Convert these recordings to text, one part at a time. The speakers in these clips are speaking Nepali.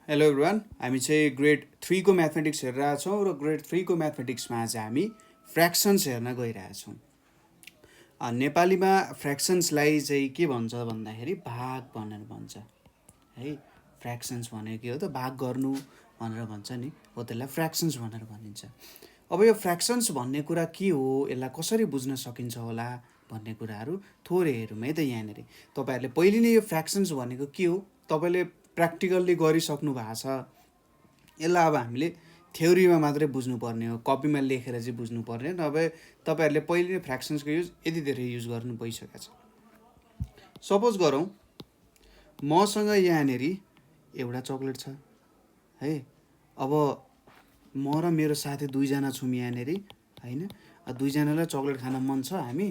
हेलो एभ्रिवान, हामी चाहिँ ग्रेड 3 को म्याथमेटिक्स हेरिरहेछौँ र ग्रेड 3 को म्याथमेटिक्समा आज हामी फ्र्याक्सन्स हेर्न गइरहेछौँ। नेपालीमा फ्र्याक्सन्सलाई चाहिँ के भन्छ भन्दाखेरि भाग भनेर भन्छ है। फ्र्याक्सन्स भनेको के हो त, भाग गर्नु भनेर भन्छ नि, हो त्यसलाई फ्र्याक्सन्स भनेर भनिन्छ। अब यो फ्र्याक्सन्स भन्ने कुरा के हो, यसलाई कसरी बुझ्न सकिन्छ होला भन्ने कुराहरू थोरै हेरौँ है त। यहाँनिर तपाईँहरूले पहिले नै यो फ्र्याक्सन्स भनेको के हो तपाईँले प्र्याक्टिकल्ली गरिसक्नु भएको छ। यसलाई अब हामीले थ्योरीमा मात्रै बुझ्नुपर्ने हो, कपीमा लेखेर चाहिँ बुझ्नुपर्ने, नभए तपाईँहरूले पहिले नै फ्र्याक्सन्सको युज यति धेरै युज गर्नु भइसकेको छ। सपोज गरौँ मसँग यहाँनिर एउटा चक्लेट छ है। अब म र मेरो साथी दुईजना छौँ यहाँनिर होइन। दुईजनालाई चक्लेट खान मन छ हामी,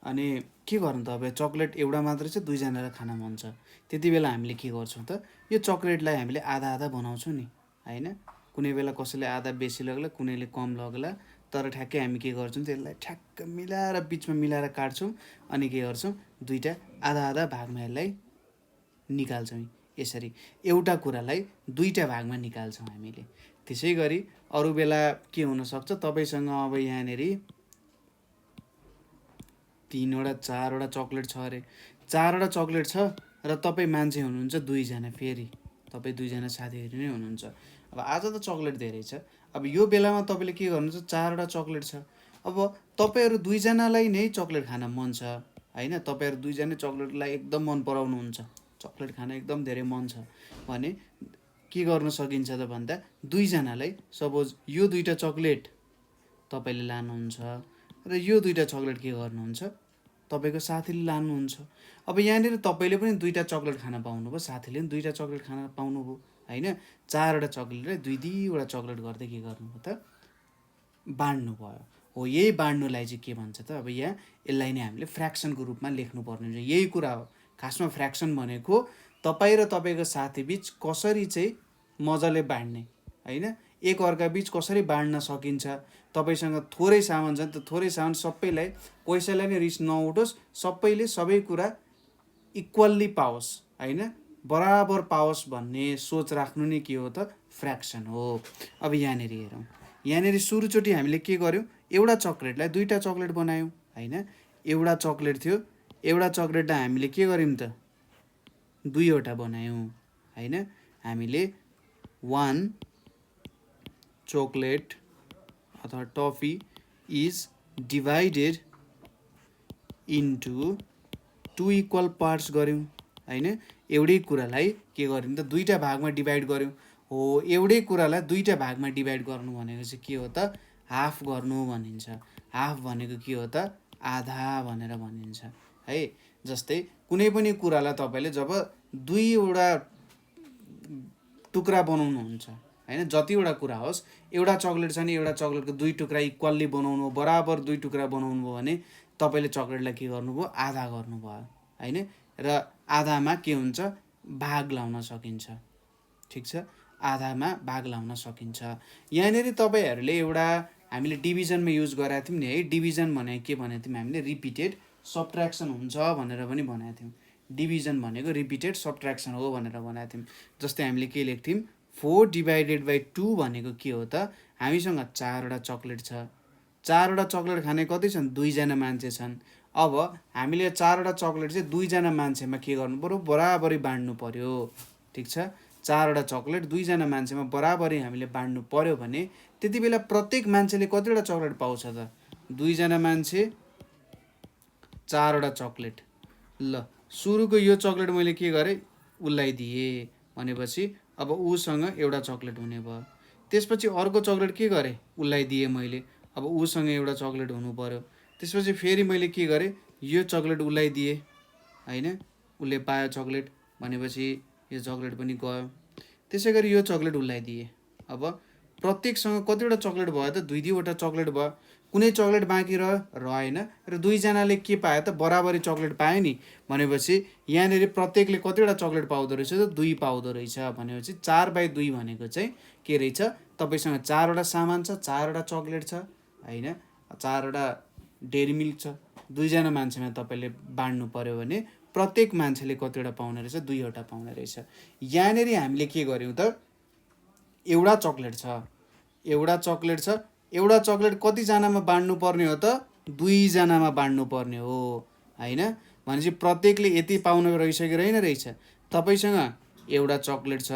अनि के गर्नु त, अब चक्लेट एउटा मात्रै छ, दुईजनालाई खान मन छ। त्यति बेला हामीले के गर्छौँ त, यो चक्लेटलाई हामीले आधा आधा बनाउँछौँ नि होइन। कुनै बेला कसैले आधा बेसी लग्ला, कुनैले कम लग्ला, तर ठ्याक्कै हामी के गर्छौँ, त्यसलाई ठ्याक्क मिलाएर बिचमा मिलाएर काट्छौँ, अनि के गर्छौँ, दुईवटा आधा आधा भागमा यसलाई निकाल्छौँ। यसरी एउटा कुरालाई दुईवटा भागमा निकाल्छौँ हामीले। त्यसै गरी अरू बेला के हुनसक्छ, तपाईँसँग अब यहाँनिर 3वटा 4वटा चक्लेट छ अरे, 4वटा चक्लेट छ र तपाईँ मान्छे हुनुहुन्छ दुईजना, फेरि तपाईँ दुईजना साथीहरू नै हुनुहुन्छ। अब आज त चक्लेट धेरै छ, अब यो बेलामा तपाईँले के गर्नुहुन्छ, 4वटा चक्लेट छ। अब तपाईँहरू दुईजनालाई नै चक्लेट खान मन छ होइन, तपाईँहरू दुईजना चक्लेटलाई एकदम मन पराउनुहुन्छ, चक्लेट खान एकदम धेरै मन छ भने के गर्न सकिन्छ त भन्दा, दुईजनालाई सपोज यो दुईवटा चक्लेट तपाईँले लानुहुन्छ र यो दुईवटा चक्लेट के गर्नुहुन्छ, तपाईँको साथीले लानुहुन्छ। अब यहाँनिर तपाईँले पनि दुईवटा चक्लेट खान पाउनुभयो, साथीले पनि दुईवटा चक्लेट खान पाउनुभयो होइन। 4वटा चक्लेटलाई दुईवटा चक्लेट गर्दै के गर्नुभयो त, बाँड्नु भयो। हो, यही बाँड्नुलाई चाहिँ के भन्छ त, अब यहाँ यसलाई नै हामीले फ्र्याक्सनको रूपमा लेख्नुपर्ने हुन्छ। यही कुरा हो खासमा फ्र्याक्सन भनेको, तपाईँ र तपाईँको साथीबिच कसरी चाहिँ मजाले बाँड्ने होइन, एक अर्काबिच कसरी बाँड्न सकिन्छ। तपाईँसँग थोरै सामान छ नि त, थोरै सामान सबैलाई, कसैलाई नै रिस नउठोस्, सबैले सबै कुरा इक्वल्ली पाओस् होइन, बराबर पाओस् भन्ने सोच राख्नु नै के हो त, फ्र्याक्सन हो। अब यहाँनिर हेरौँ, यहाँनिर सुरुचोटि हामीले के गर्यौँ, एउटा चक्लेटलाई दुईवटा चक्लेट बनायौँ होइन। एउटा चक्लेट थियो, एउटा चक्लेटलाई हामीले के गर्यौँ त, दुईवटा बनायौँ होइन। हामीले 1 चोकलेट अथवा toffee is divided into 2 equal parts गऱ्यौँ होइन। एउटै कुरालाई के गर्यौँ त, दुईवटा भागमा डिभाइड गऱ्यौँ। हो, एउटै कुरालाई दुईवटा भागमा डिभाइड गर्नु भनेको चाहिँ के हो त, हाफ गर्नु भनिन्छ। हाफ भनेको के हो त, आधा भनेर भनिन्छ है। जस्तै कुनै पनि कुरालाई तपाईँले जब दुईवटा टुक्रा बनाउनुहुन्छ होइन, जतिवटा कुरा होस्, एउटा चक्लेट छ भने एउटा चक्लेटको दुई टुक्रा इक्वल्ली बनाउनु, बराबर दुई टुक्रा बनाउनु भयो भने तपाईँले चक्लेटलाई के गर्नुभयो, आधा गर्नुभयो होइन। र आधामा के हुन्छ, भाग लाउन सकिन्छ, ठिक छ, आधामा भाग लाउन सकिन्छ। यहाँनिर तपाईँहरूले एउटा हामीले डिभिजनमा युज गरेका थियौँ नि है। डिभिजन भनेको के भनेको थियौँ हामीले, रिपिटेड सब्ट्र्याक्सन हुन्छ भनेर पनि भनेको थियौँ। डिभिजन भनेको रिपिटेड सब्ट्र्याक्सन हो भनेर भनेको थियौँ। जस्तै हामीले के लेख्थ्यौँ, 4/2 भनेको के हो त, हामीसँग 4वटा चक्लेट छ, 4वटा चक्लेट खाने कति छन्, दुईजना मान्छे छन्। अब हामीले 4वटा चक्लेट चाहिँ दुईजना मान्छेमा के गर्नु पऱ्यो, बराबरी बाँड्नु पऱ्यो, ठिक छ। 4वटा चक्लेट दुईजना मान्छेमा बराबरी हामीले बाँड्नु पऱ्यो भने त्यति बेला प्रत्येक मान्छेले कतिवटा चक्लेट पाउँछ त, दुईजना मान्छे 4वटा चक्लेट। ल, सुरुको यो चक्लेट मैले के गरेँ, उसलाई दिएँ भनेपछि अब उसँग एउटा चक्लेट हुने भयो। त्यसपछि अर्को चक्लेट के गरेँ, उसलाई दिएँ मैले, अब उसँग एउटा चक्लेट हुनु पऱ्यो। त्यसपछि फेरि मैले के गरेँ, यो चक्लेट उसलाई दिएँ होइन, उसले पायो चक्लेट भनेपछि यो चक्लेट पनि गयो। त्यसै गरी यो चक्लेट उसलाई दिएँ। अब प्रत्येकसँग कतिवटा चक्लेट भयो त, दुईवटा चक्लेट भयो, कुनै चक्लेट बाँकी रहेन र दुईजनाले के पायो त, बराबरी चक्लेट पायो नि भनेपछि यहाँनिर प्रत्येकले कतिवटा चक्लेट पाउँदो रहेछ त, 2 पाउँदो रहेछ भनेपछि 4/2 भनेको चाहिँ के रहेछ, तपाईँसँग 4वटा सामान छ, 4वटा चक्लेट छ होइन, 4वटा डेरी मिल्क छ, दुईजना मान्छेमा तपाईँले बाँड्नु पऱ्यो भने प्रत्येक मान्छेले कतिवटा पाउने रहेछ, 2वटा पाउने रहेछ। यहाँनिर हामीले के गर्यौँ त, एउटा चक्लेट छ, एउटा चक्लेट छ, एउटा चक्लेट कतिजनामा बाँड्नु पर्ने हो त? 2 जनामा बाँड्नु पर्ने हो होइन। भनेपछि प्रत्येकले यति पाउनु रहेछ कि रहेछ? तपाईँसँग एउटा चक्लेट छ,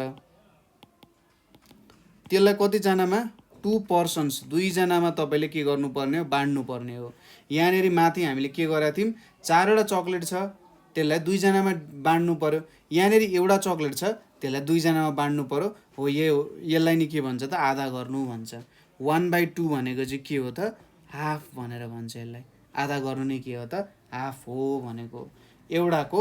त्यसलाई कतिजनामा? 2 पर्सन्स, 2 जनामा तपाईँले के गर्नुपर्ने हो? बाँड्नु पर्ने हो। यहाँनिर माथि हामीले के गरेका थियौँ? 4वटा चक्लेट छ, त्यसलाई 2 जनामा बाँड्नु पर्यो। यहाँनिर एउटा चक्लेट छ, त्यसलाई 2 जनामा बाँड्नु पर्यो। हो यसलाई नि के भन्छ त? आधा गर्नु भन्छ। 1/2 भनेको चाहिँ के हो त? हाफ भनेर भन्छ यसलाई। आधा गर्नु नै के हो त? हाफ हो भनेको। एउटाको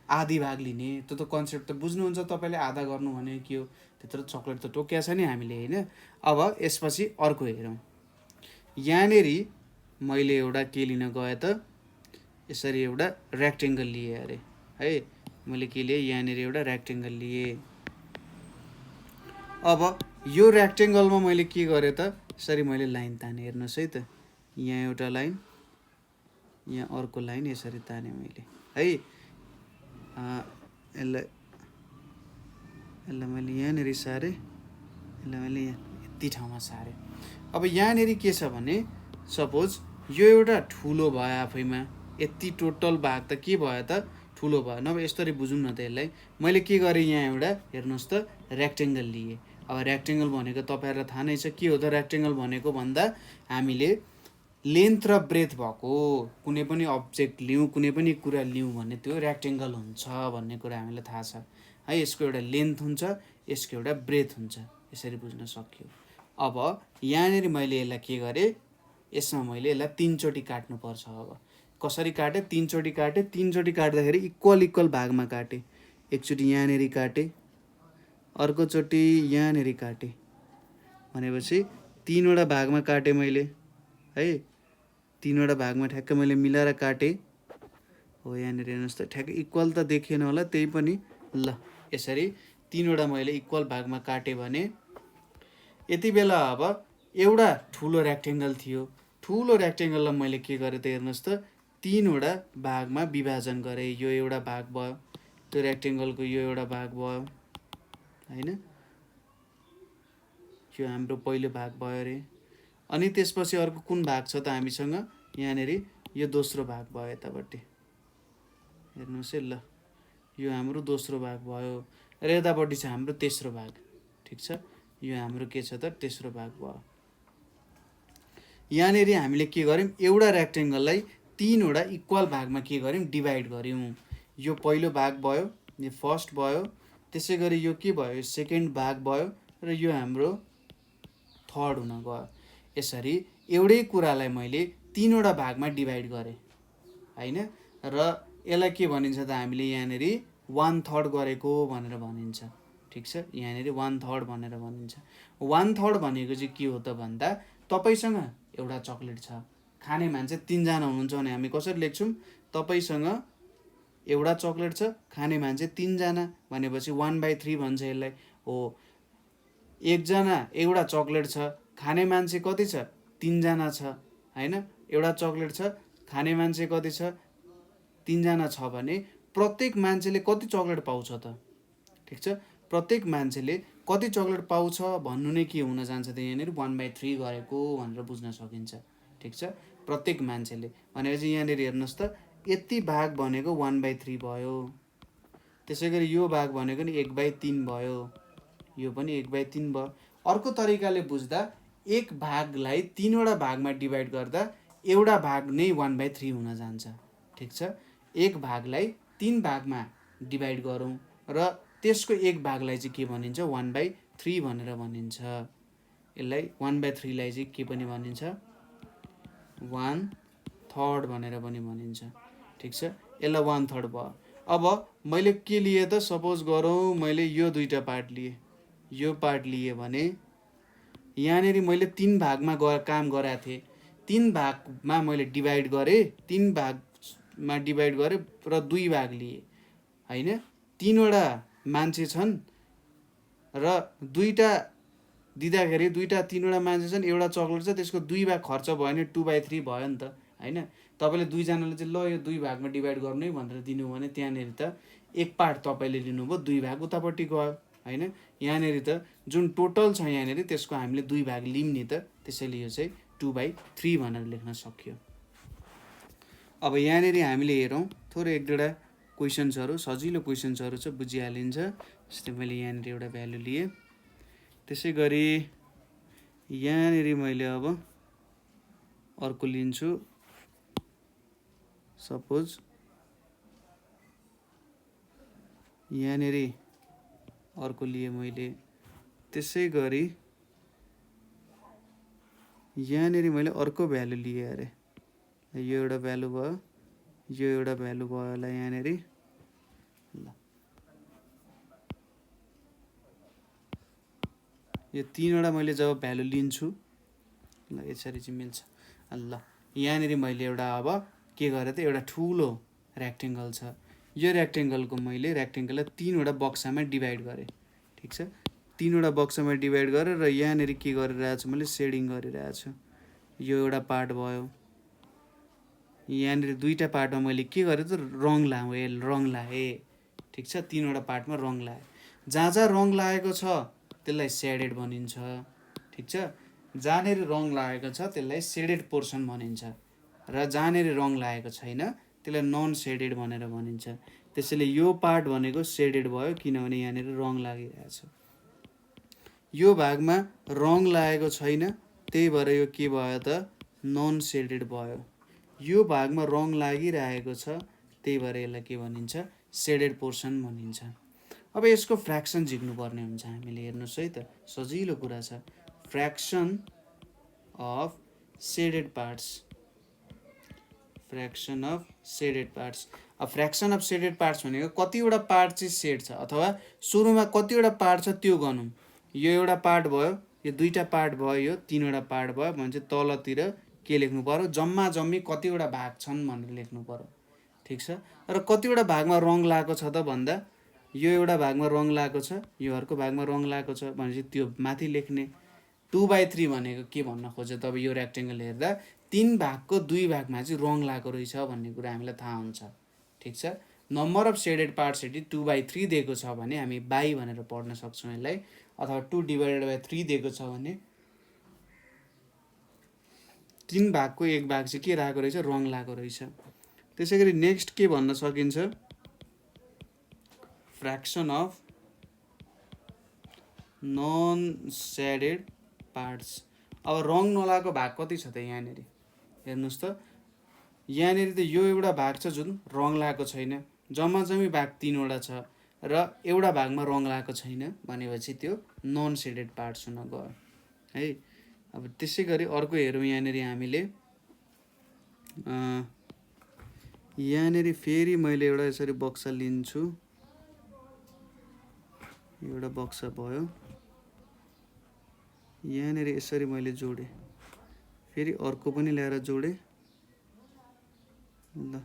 आधी भाग लिने, त्यो त कन्सेप्ट त बुझ्नुहुन्छ तपाईँले। आधा गर्नु भनेको के हो? त्यत्रो चक्लेट त टोकिया छ नि हामीले होइन। अब यसपछि अर्को हेरौँ। यहाँनिर मैले एउटा के लिन गएँ त? यसरी एउटा रेक्टेङ्गल लिएँ अरे है। मैले के लिएँ? यहाँनिर एउटा रेक्टेङ्गल लिएँ। अब यो रेक्टेङ्गलमा मैले के गरेँ त? यसरी मैले लाइन ताने, हेर्नुहोस् है त। यहाँ एउटा लाइन, यहाँ अर्को लाइन, यसरी ताने मैले है। यसलाई मैले यहाँनिर सारेँ, यसलाई मैले यहाँ यति ठाउँमा सारेँ। अब यहाँनिर के छ भने सपोज यो एउटा ठुलो भयो आफैमा, यति टोटल भाग त के भयो त? ठुलो भयो। नभए यसरी बुझौँ न त यसलाई। मैले के गरेँ? यहाँ एउटा हेर्नुहोस् त रेक्टेङ्गल लिएँ। अब रेक्टेङ्गल भनेको तपाईँहरूलाई थाहा नै छ के हो त? रेक्टेङ्गल भनेको भन्दा हामीले लेन्थ र ब्रेथ भएको कुनै पनि अब्जेक्ट लिउँ, कुनै पनि कुरा लिउँ भने त्यो रेक्टेङ्गल हुन्छ भन्ने कुरा हामीलाई थाहा छ है। यसको एउटा लेन्थ हुन्छ, यसको एउटा ब्रेथ हुन्छ, यसरी बुझ्न सक्यो। अब यहाँनिर मैले यसलाई के गरेँ? यसमा मैले यसलाई 3 चोटि काट्नुपर्छ। अब कसरी काटेँ? 3 चोटि काटेँ। 3 चोटि काट्दाखेरि इक्वल भागमा काटेँ। एकचोटि यहाँनिर काटेँ, अर्कोचोटि यहाँनिर काटेँ, भनेपछि 3वटा भागमा काटेँ मैले है। 3वटा भागमा ठ्याक्क मैले मिलाएर काटेँ। हो यहाँनिर हेर्नुहोस् त, ठ्याक्क इक्वल त देखेन होला, त्यही पनि ल यसरी 3वटा मैले इक्वल भागमा काटेँ भने यति बेला अब एउटा ठुलो रेक्टेङ्गल थियो। ठुलो रेक्टेङ्गललाई मैले के गरेँ त? हेर्नुहोस् त, 3वटा भागमा विभाजन गरेँ। यो एउटा भाग भयो, त्यो रेक्टेङ्गलको यो एउटा भाग भयो होइन। यो हाम्रो पहिलो भाग भयो अरे। अनि त्यसपछि अर्को कुन भाग छ त हामीसँग? यहाँनिर यो दोस्रो भाग भयो यतापट्टि, हेर्नुहोस् है ल। यो हाम्रो दोस्रो भाग भयो र यतापट्टि छ हाम्रो तेस्रो भाग। ठिक छ, यो हाम्रो के छ त? तेस्रो भाग भयो। यहाँनिर हामीले के गर्यौँ? एउटा रेक्टेङ्गललाई 3वटा इक्वल भागमा के गर्यौँ? डिभाइड गर्यौँ। यो पहिलो भाग भयो, यो फर्स्ट भयो, त्यसै गरी यो के भयो? सेकेन्ड भाग भयो र यो हाम्रो थर्ड हुन गयो। यसरी एउटै कुरालाई मैले 3वटा भागमा डिभाइड गरेँ होइन। र यसलाई के भनिन्छ त? हामीले यहाँनिर 1/3 गरेको भनेर भनिन्छ। ठिक छ, यहाँनिर 1/3 भनेर भनिन्छ। 1/3 भनेको चाहिँ के हो त भन्दा, तपाईँसँग एउटा चक्लेट छ, खाने मान्छे 3 जना हुनुहुन्छ भने हामी कसरी लेख्छौँ? तपाईँसँग एउटा चक्लेट छ, खाने मान्छे 3 जना, भनेपछि 1/3 भन्छ यसलाई। हो, एकजना एउटा चक्लेट छ, खाने मान्छे कति छ? 3 जना छ होइन। एउटा चक्लेट छ, खाने मान्छे कति छ? 3 जना छ भने प्रत्येक मान्छेले कति चक्लेट पाउँछ त? ठिक छ, प्रत्येक मान्छेले कति चक्लेट पाउँछ भन्नु नै के हुन जान्छ त? यहाँनिर 1/3 गरेको भनेर बुझ्न सकिन्छ। ठिक छ, प्रत्येक मान्छेले भनेपछि यहाँनिर हेर्नुहोस् त, यति भाग भनेको 1/3 भयो। त्यसै गरी यो भाग भनेको नि 1/3 भयो, यो पनि 1/3 भयो। अर्को तरिकाले बुझ्दा एक भागलाई 3वटा भागमा डिभाइड गर्दा एउटा भाग नै 1/3 हुन जान्छ। ठिक छ, एक भागलाई 3 भागमा डिभाइड गरौँ र त्यसको एक भागलाई चाहिँ के भनिन्छ? 1/3 भनेर भनिन्छ। यसलाई 1/3लाई चाहिँ के पनि भनिन्छ? 1/3 भनेर पनि भनिन्छ। ठिक छ, यसलाई 1/3 भयो। अब मैले के लिएँ त? सपोज गरौँ मैले यो 2टा पार्ट लिएँ, यो पार्ट लिएँ भने यहाँनिर मैले 3 भागमा काम गराएको थिएँ। 3 भागमा मैले डिभाइड गरेँ, 3 भागमा डिभाइड गरेँ र 2 भाग लिएँ होइन। 3वटा मान्छे छन् र 2टा दिँदाखेरि 3वटा मान्छे छन्, एउटा चक्लेट छ, त्यसको 2 भाग खर्च भयो भने 2/3 भयो नि त होइन। तपाईँले 2 जनाले चाहिँ ल यो 2 भागमा डिभाइड गर्नु है भनेर दिनु भने त्यहाँनिर त एक पार्ट तपाईँले लिनुभयो, 2 भाग उतापट्टि गयो हैन। यहाँनेरि त जुन टोटल छ यहाँनेरि त्यसको हामीले 2 भाग लियौँ नि त, त्यसैले यो चाहिँ 2/3 भनेर लेख्न सकियो। अब यहाँनेरि हामीले हेरौँ थोरै एक दुईवटा क्वेसन्सहरू, सजिलो क्वेसन्सहरू छ, बुझिहालिन्छ। जस्तै मैले यहाँनेरि एउटा भ्यालु लिएँ। त्यसै गरी यहाँनेरि मैले अब अर्को लिन्छु। सपोज यहाँनेरि अर्को लिए मैले। त्यसै गरी यहाँनेरि मैले अर्को भ्यालु लिएँ अरे। यो एउटा भ्यालु भयो, यो एउटा भ्यालु भयो होला यहाँनेरि। ल यो तीनवटा मैले जब भ्यालु लिन्छु, ल यसरी चाहिँ मिल्छ। ल यहाँनेरि मैले एउटा अब के गरेँ त, एउटा ठुलो रेक्टेङ्गल छ। यो रेक्टेङ्गलको मैले रेक्टेङ्गललाई तीनवटा बक्सामा डिभाइड गरेँ। ठिक छ, तीनवटा बक्सामा डिभाइड गरेर र यहाँनेरि के गरिरहेको छु मैले, सेडिङ गरिरहेको छु। यो एउटा पार्ट भयो। यहाँनेरि दुईवटा पार्टमा मैले के गरेँ त, रङ लाएँ। ठिक छ, तीनवटा पार्टमा रङ लाएँ। जहाँ जहाँ रङ लागेको छ त्यसलाई सेडेड भनिन्छ। ठिक छ, जहाँनेरि रङ लागेको छ त्यसलाई सेडेड पोर्सन भनिन्छ, र जहाँनेरि रङ लागेको छैन त्यसलाई नन सेडेड भनेर भनिन्छ। त्यसैले यो पार्ट भनेको सेडेड भयो, किनभने यहाँनेरि रङ लागिरहेछ। यो भागमा रङ लागेको छैन, त्यही भएर यो के भयो त, नन सेडेड भयो। यो भागमा रङ लागिरहेको छ, त्यही भएर यसलाई के भनिन्छ, सेडेड पोर्सन भनिन्छ। अब यसको फ्र्याक्सन झिक्नुपर्ने हुन्छ हामीले। हेर्नुहोस् है त, सजिलो कुरा छ। Fraction of shaded parts, fraction of shaded parts. अब फ्र्याक्सन अफ सेडेड पार्ट्स भनेको कतिवटा पार्ट चाहिँ सेड छ, अथवा सुरुमा कतिवटा पार्ट छ त्यो गनौँ। यो एउटा पार्ट भयो, यो दुईवटा पार्ट भयो, यो तीनवटा पार्ट भयो भने चाहिँ तलतिर के लेख्नु पर्यो, जम्मा जम्मी कतिवटा भाग छन् भनेर लेख्नु पर्यो। ठिक छ, र कतिवटा भागमा रङ लागेको छ त भन्दा, यो एउटा भागमा रङ लागेको छ, यो अर्को भागमा रङ लागेको छ भनेपछि त्यो माथि लेख्ने। 2/3 भनेको के भन्न खोज्यो त, अब यो रेक्टेङ्गल हेर्दा 3 भागको 2 भागमा चाहिँ रङ लागेको रहेछ भन्ने कुरा हामीलाई थाहा हुन्छ। ठिक छ, नम्बर अफ सेडेड पार्ट्स यदि 2/3 दिएको छ भने हामी बाई भनेर पढ्न सक्छौँ यसलाई, अथवा 2/3 दिएको छ भने 3 भागको 1 भाग चाहिँ के लागेको रहेछ, रङ लागेको रहेछ। त्यसै गरी नेक्स्ट के भन्न सकिन्छ, fraction of non shaded parts. अब रङ नलागेको भाग कति छ त यहाँनेरि, हेर्नुहोस् त। यहाँनेरि त यो एउटा भाग छ जुन रङ लागेको छैन, जम्मा जम्मी भाग 3वटा छ, र एउटा भागमा रङ लागेको छैन भनेपछि त्यो नन सेडेड पार्ट्स हुन गयो है। अब त्यसै गरी अर्को हेरौँ यहाँनेरि हामीले। यहाँनेरि फेरि मैले एउटा यसरी बक्सा लिन्छु। एउटा बक्सा भयो, यहाँनेरि यसरी मैले जोडेँ, फेरि अर्को पनि ल्याएर जोडेँ। ल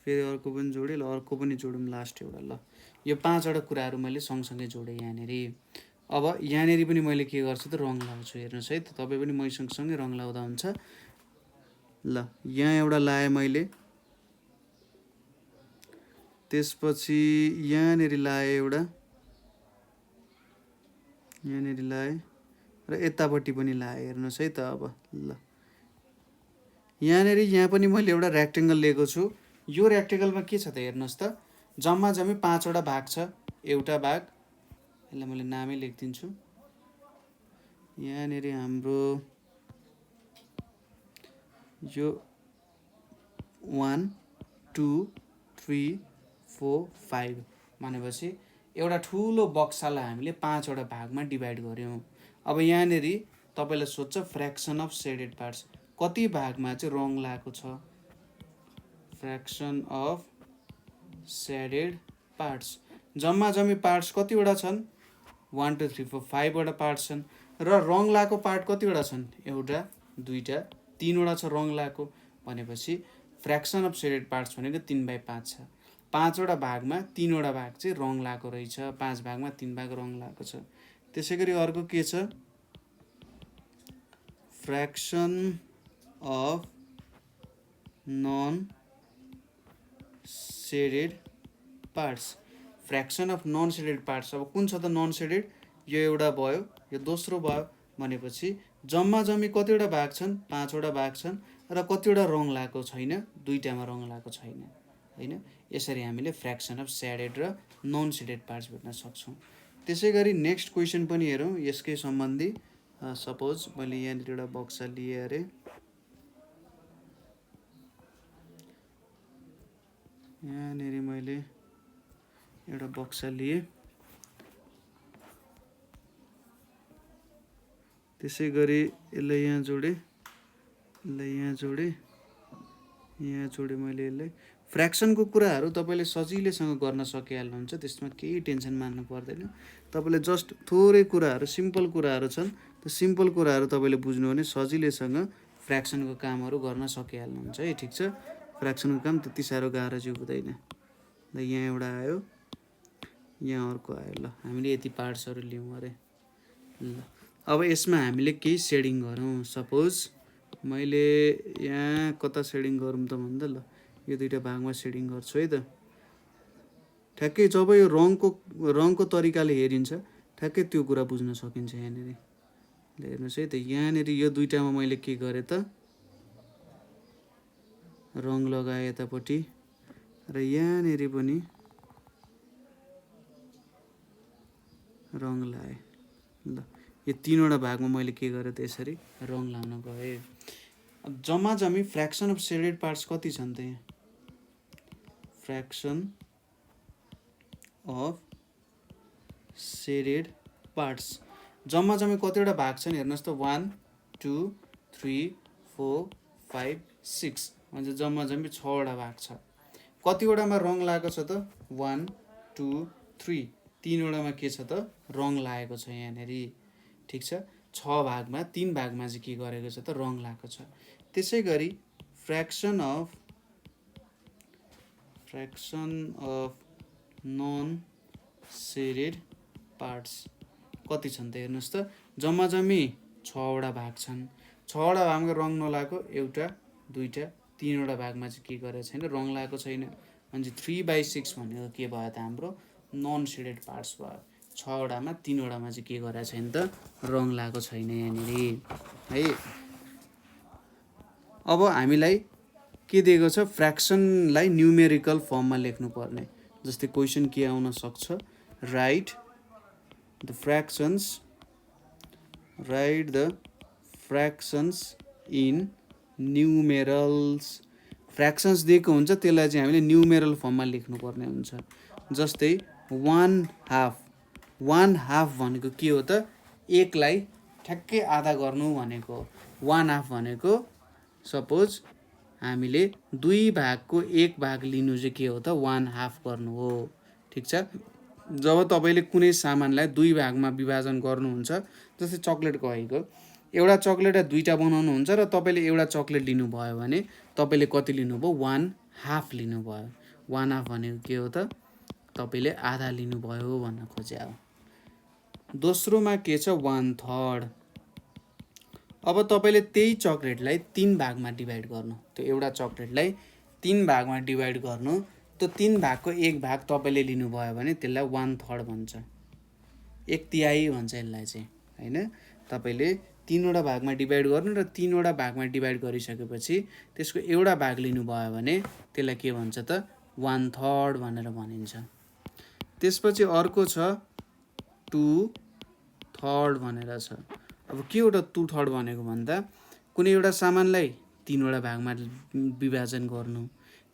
फेरि अर्को पनि जोडेँ, ल अर्को पनि जोडौँ लास्ट एउटा। ल यो 5वटा कुराहरू मैले सँगसँगै जोडेँ यहाँनेरि। अब यहाँनेरि पनि मैले के गर्छु त, रङ लाउँछु। हेर्नुहोस् है त, तपाईँ पनि मै सँगसँगै रङ लाउँदा हुन्छ। ल यहाँ एउटा लाएँ मैले, त्यसपछि यहाँनेरि लाएँ एउटा, यहाँनेरि लाएँ, र यतापट्टि पनि लाएँ। हेर्नुहोस् है त। अब ल यहाँनेरि यहाँ पनि मैले एउटा रेक्टेङ्गल लिएको छु। यो रेक्टेङ्गलमा के छ त, हेर्नुहोस् त, जम्मा जम्मी 5वटा भाग छ। एउटा भाग, यसलाई मैले नामै लेखिदिन्छु। यहाँनेरि हाम्रो यो 1 2 3 4 5 भनेपछि एउटा ठुलो बक्सालाई हामीले 5वटा भागमा डिभाइड गऱ्यौँ। अब यहाँनेरि तपाईँलाई सोध्छ फ्र्याक्सन अफ सेडेड पार्ट्स, कति भागमा चाहिँ रङ लागेको छ। फ्र्याक्सन अफ सेडेड पार्ट्स, जम्मा जम्मी पार्ट्स कतिवटा छन्, 1 2 3 4 5वटा पार्ट्स छन्, र रङ लागेको पार्ट कतिवटा छन्, एउटा दुईवटा तीनवटा छ रङ लागेको। भनेपछि फ्र्याक्सन अफ सेडेड पार्ट्स भनेको 3/5 छ। 5वटा भागमा 3वटा भाग चाहिँ रङ लागेको रहेछ, 5 भागमा 3 भाग रङ लागेको छ। त्यसै गरी अर्को के छ, fraction of non shaded parts. Fraction of non shaded parts. अब कुन छ त नन सेडेड, यो एउटा भयो, यो दोस्रो भयो भनेपछि जम्मा जम्मी कतिवटा भाग छन्, 5 वटा भाग छन् र कतिवटा रङ लागेको छैन, दुईटामा रङ लागेको छैन हैन। यसरी हामीले फ्र्याक्सन अफ सेडेड र नन सेडेड पार्ट्स भेट्न सक्छौँ। त्यसै गरी नेक्स्ट क्वेसन पनि हेरौँ यसकै सम्बन्धी। सपोज मैले यहाँनिर एउटा बक्सा लिएँ अरे, यहाँनिर मैले एउटा बक्सा लिएँ, त्यसै गरी यसलाई यहाँ जोडेँ, यसलाई यहाँ जोडेँ, यहाँ जोडेँ मैले यसलाई। फ्र्याक्सनको कुराहरू तपाईँले सजिलैसँग गर्न सकिहाल्नुहुन्छ, त्यसमा केही टेन्सन मान्नु पर्दैन। तपाईँले जस्ट थोरै कुराहरू, सिम्पल कुराहरू छन्, त्यो सिम्पल कुराहरू तपाईँले बुझ्नु भने सजिलैसँग फ्र्याक्सनको कामहरू गर्न सकिहाल्नुहुन्छ है। ठिक छ, फ्र्याक्सनको काम त्यति साह्रो गाह्रो चाहिँ हुँदैन। ल यहाँ एउटा आयो, यहाँ अर्को आयो। ल हामीले यति पार्ट्सहरू लियौँ अरे। ल अब यसमा हामीले केही सेडिङ गरौँ। सपोज मैले यहाँ कता सेडिङ गरौँ त भन्दा, ल यो दुईवटा भागमा सेडिङ गर्छु है त। ठ्याक्कै जब यो रङको तरिकाले हेरिन्छ ठ्याक्कै त्यो कुरा बुझ्न सकिन्छ यहाँनिर। ल हेर्नुहोस् है त, यहाँनिर यो दुईटामा मैले के गरेँ त, रङ लगाएँ यतापट्टि र यहाँनिर पनि रङ लाएँ। ल यो तीनवटा भागमा मैले के गरेँ त, यसरी रङ लाउन गएँ। अब जम्मा जम्मी फ्र्याक्सन अफ सेडेड पार्ट्स कति छन् त यहाँ, फ्र्याक्सन अफ सेडेड पार्ट्स जम्मा जम्मी कतिवटा भाग छन् हेर्नुहोस् त, 1 2 3 4 5 6 भन्छ, जम्मा जम्मी 6 वटा भाग छ। कतिवटामा रङ लागेको छ त, 1 2 3, 3 वटामा के छ त, रङ लागेको छ यहाँनिर। ठिक छ, 6 भागमा 3 भागमा चाहिँ के गरेको छ त, रङ लागेको छ। त्यसै गरी fraction of non shaded parts कति छन् त हेर्नुहोस् त, जम्मा जम्मी 6 वटा भाग छन्। 6 वटा भागमा रङ नलागेको एउटा, दुईटा, 3 वटा भागमा चाहिँ के गरेको छैन, रङ लागेको छैन। भने 3/6 भनेको के भयो त, हाम्रो नन सेडेड पार्ट्स भयो। 6 वटामा 3 वटामा चाहिँ के गरेको छैन त, रङ लागेको छैन यहाँनिर है। अब हामीलाई के दिएको छ, फ्र्याक्सनलाई न्युमेरिकल फर्ममा लेख्नुपर्ने। जस्तै क्वेसन के आउन सक्छ, राइट द फ्र्याक्सन्स इन न्युमेरल्स। फ्र्याक्सन्स दिएको हुन्छ, त्यसलाई चाहिँ हामीले न्युमेरल फर्ममा लेख्नुपर्ने हुन्छ। जस्तै 1/2 भनेको के हो त, एकलाई ठ्याक्कै आधा गर्नु भनेको। 1/2 भनेको सपोज हामीले 2 भागको 1 भाग लिनु चाहिँ के हो त, 1/2 गर्नु हो। ठिक छ, जब तपाईँले कुनै सामानलाई 2 भागमा विभाजन गर्नुहुन्छ, जस्तै चक्लेट गएको, एउटा चक्लेटलाई 2टा बनाउनुहुन्छ र तपाईँले एउटा चक्लेट लिनुभयो भने तपाईँले कति लिनुभयो, 1/2 लिनुभयो। 1/2 भनेको के हो त, तपाईँले आधा लिनुभयो भन्न खोजे हो। दोस्रोमा के छ, 1/3। अब तपाईँले त्यही चक्लेटलाई 3 भागमा डिभाइड गर्नु, त्यो एउटा चक्लेटलाई 3 भागमा डिभाइड गर्नु, त्यो 3 भागको 1 भाग तपाईँले लिनुभयो भने त्यसलाई 1/3 भन्छ, 1/3 भन्छ यसलाई चाहिँ हैन। तपाईँले 3 वटा भागमा डिभाइड गर्नु र 3 वटा भागमा डिभाइड गरिसकेपछि त्यसको एउटा भाग लिनुभयो भने त्यसलाई के भन्छ त, 1/3 भनेर भनिन्छ। त्यसपछि अर्को छ 2/3 भनेर छ। अब के हो त 2/3 भनेको भन्दा, कुनै एउटा सामानलाई 3 वटा भागमा विभाजन गर्नु,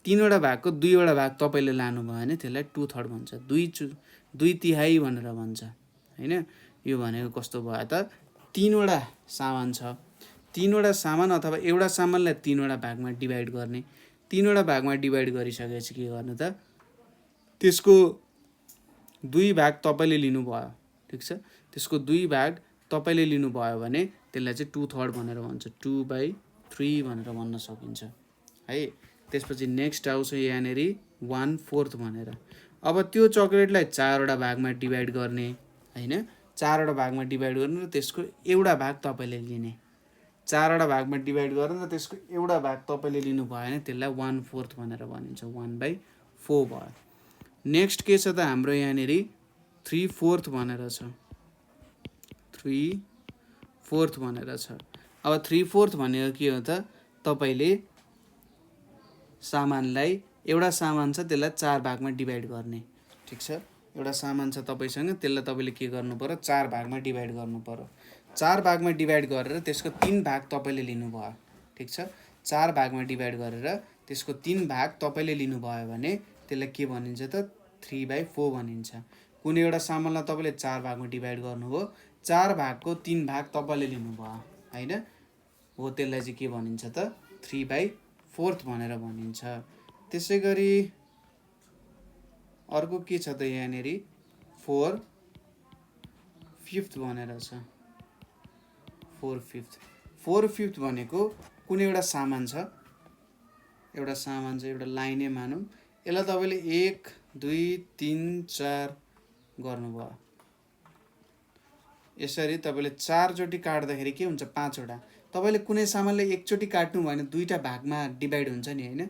3 वटा भागको 2 वटा भाग तपाईँले लानुभयो भने त्यसलाई 2/3 भन्छ, 2/3 भनेर भन्छ हैन। यो भनेको कस्तो भयो त, 3 वटा सामान छ, 3 वटा सामान अथवा एउटा सामानलाई 3 वटा भागमा डिभाइड गर्ने, 3 वटा भागमा डिभाइड गरिसकेपछि के गर्नु त, त्यसको 2 भाग तपाईँले लिनुभयो। ठिक छ, त्यसको 2 भाग तपाईँले लिनुभयो भने त्यसलाई चाहिँ 2/3 भनेर भन्छ, 2/3 भनेर भन्न सकिन्छ है। त्यसपछि नेक्स्ट आउँछ यहाँनिर 1/4 भनेर। अब त्यो चक्लेटलाई 4 वटा भागमा डिभाइड गर्ने हैन, 4 वटा भागमा डिभाइड गर्ने र त्यसको एउटा भाग तपाईँले लिने। 4 वटा भागमा डिभाइड गर्ने र त्यसको एउटा भाग तपाईँले लिनुभयो भने त्यसलाई 1/4 भनेर भनिन्छ, 1/4 भयो। नेक्स्ट के छ त हाम्रो यहाँनिर 3/4 भनेर छ, 3/4 भनेर छ। अब 3/4 भनेको के हो त, तपाईले सामानलाई, एउटा सामान छ त्यसलाई 4 भागमा डिभाइड गर्ने, ठिक छ। एउटा सामान छ तपाईसँग, त्यसलाई तपाईले के गर्नु पर्यो, 4 भागमा डिभाइड गर्नु पर्यो। 4 भागमा डिभाइड गरेर त्यसको 3 भाग तपाईले लिनुभयो, ठिक छ। 4 भागमा डिभाइड गरेर त्यसको 3 भाग तपाईले लिनुभयो भने त्यसलाई के भनिन्छ त, 3/4 भनिन्छ। कुनै एउटा सामानलाई तपाईले 4 भागमा डिभाइड गर्नुभयो, 4 भागको 3 भाग तपाईले लिनुभयो हैन, हो त्यसलाई चाहिँ के भनिन्छ त, 3/4 भनेर भनिन्छ। त्यसैगरी अर्को के छ त यहाँनिर 4/5 भनेर छ। 4/5 भनेको कुनै एउटा सामान छ, एउटा लाइनै मानौँ, यसलाई तपाईले 1 2 3 4 गर्नुभयो। यसरी तपाईले 4 चोटि काट्दाखेरि के हुन्छ, 5 वटा। तपाईले कुनै सामानलाई एकचोटि काट्नु भने 2टा भागमा डिभाइड हुन्छ नि हैन,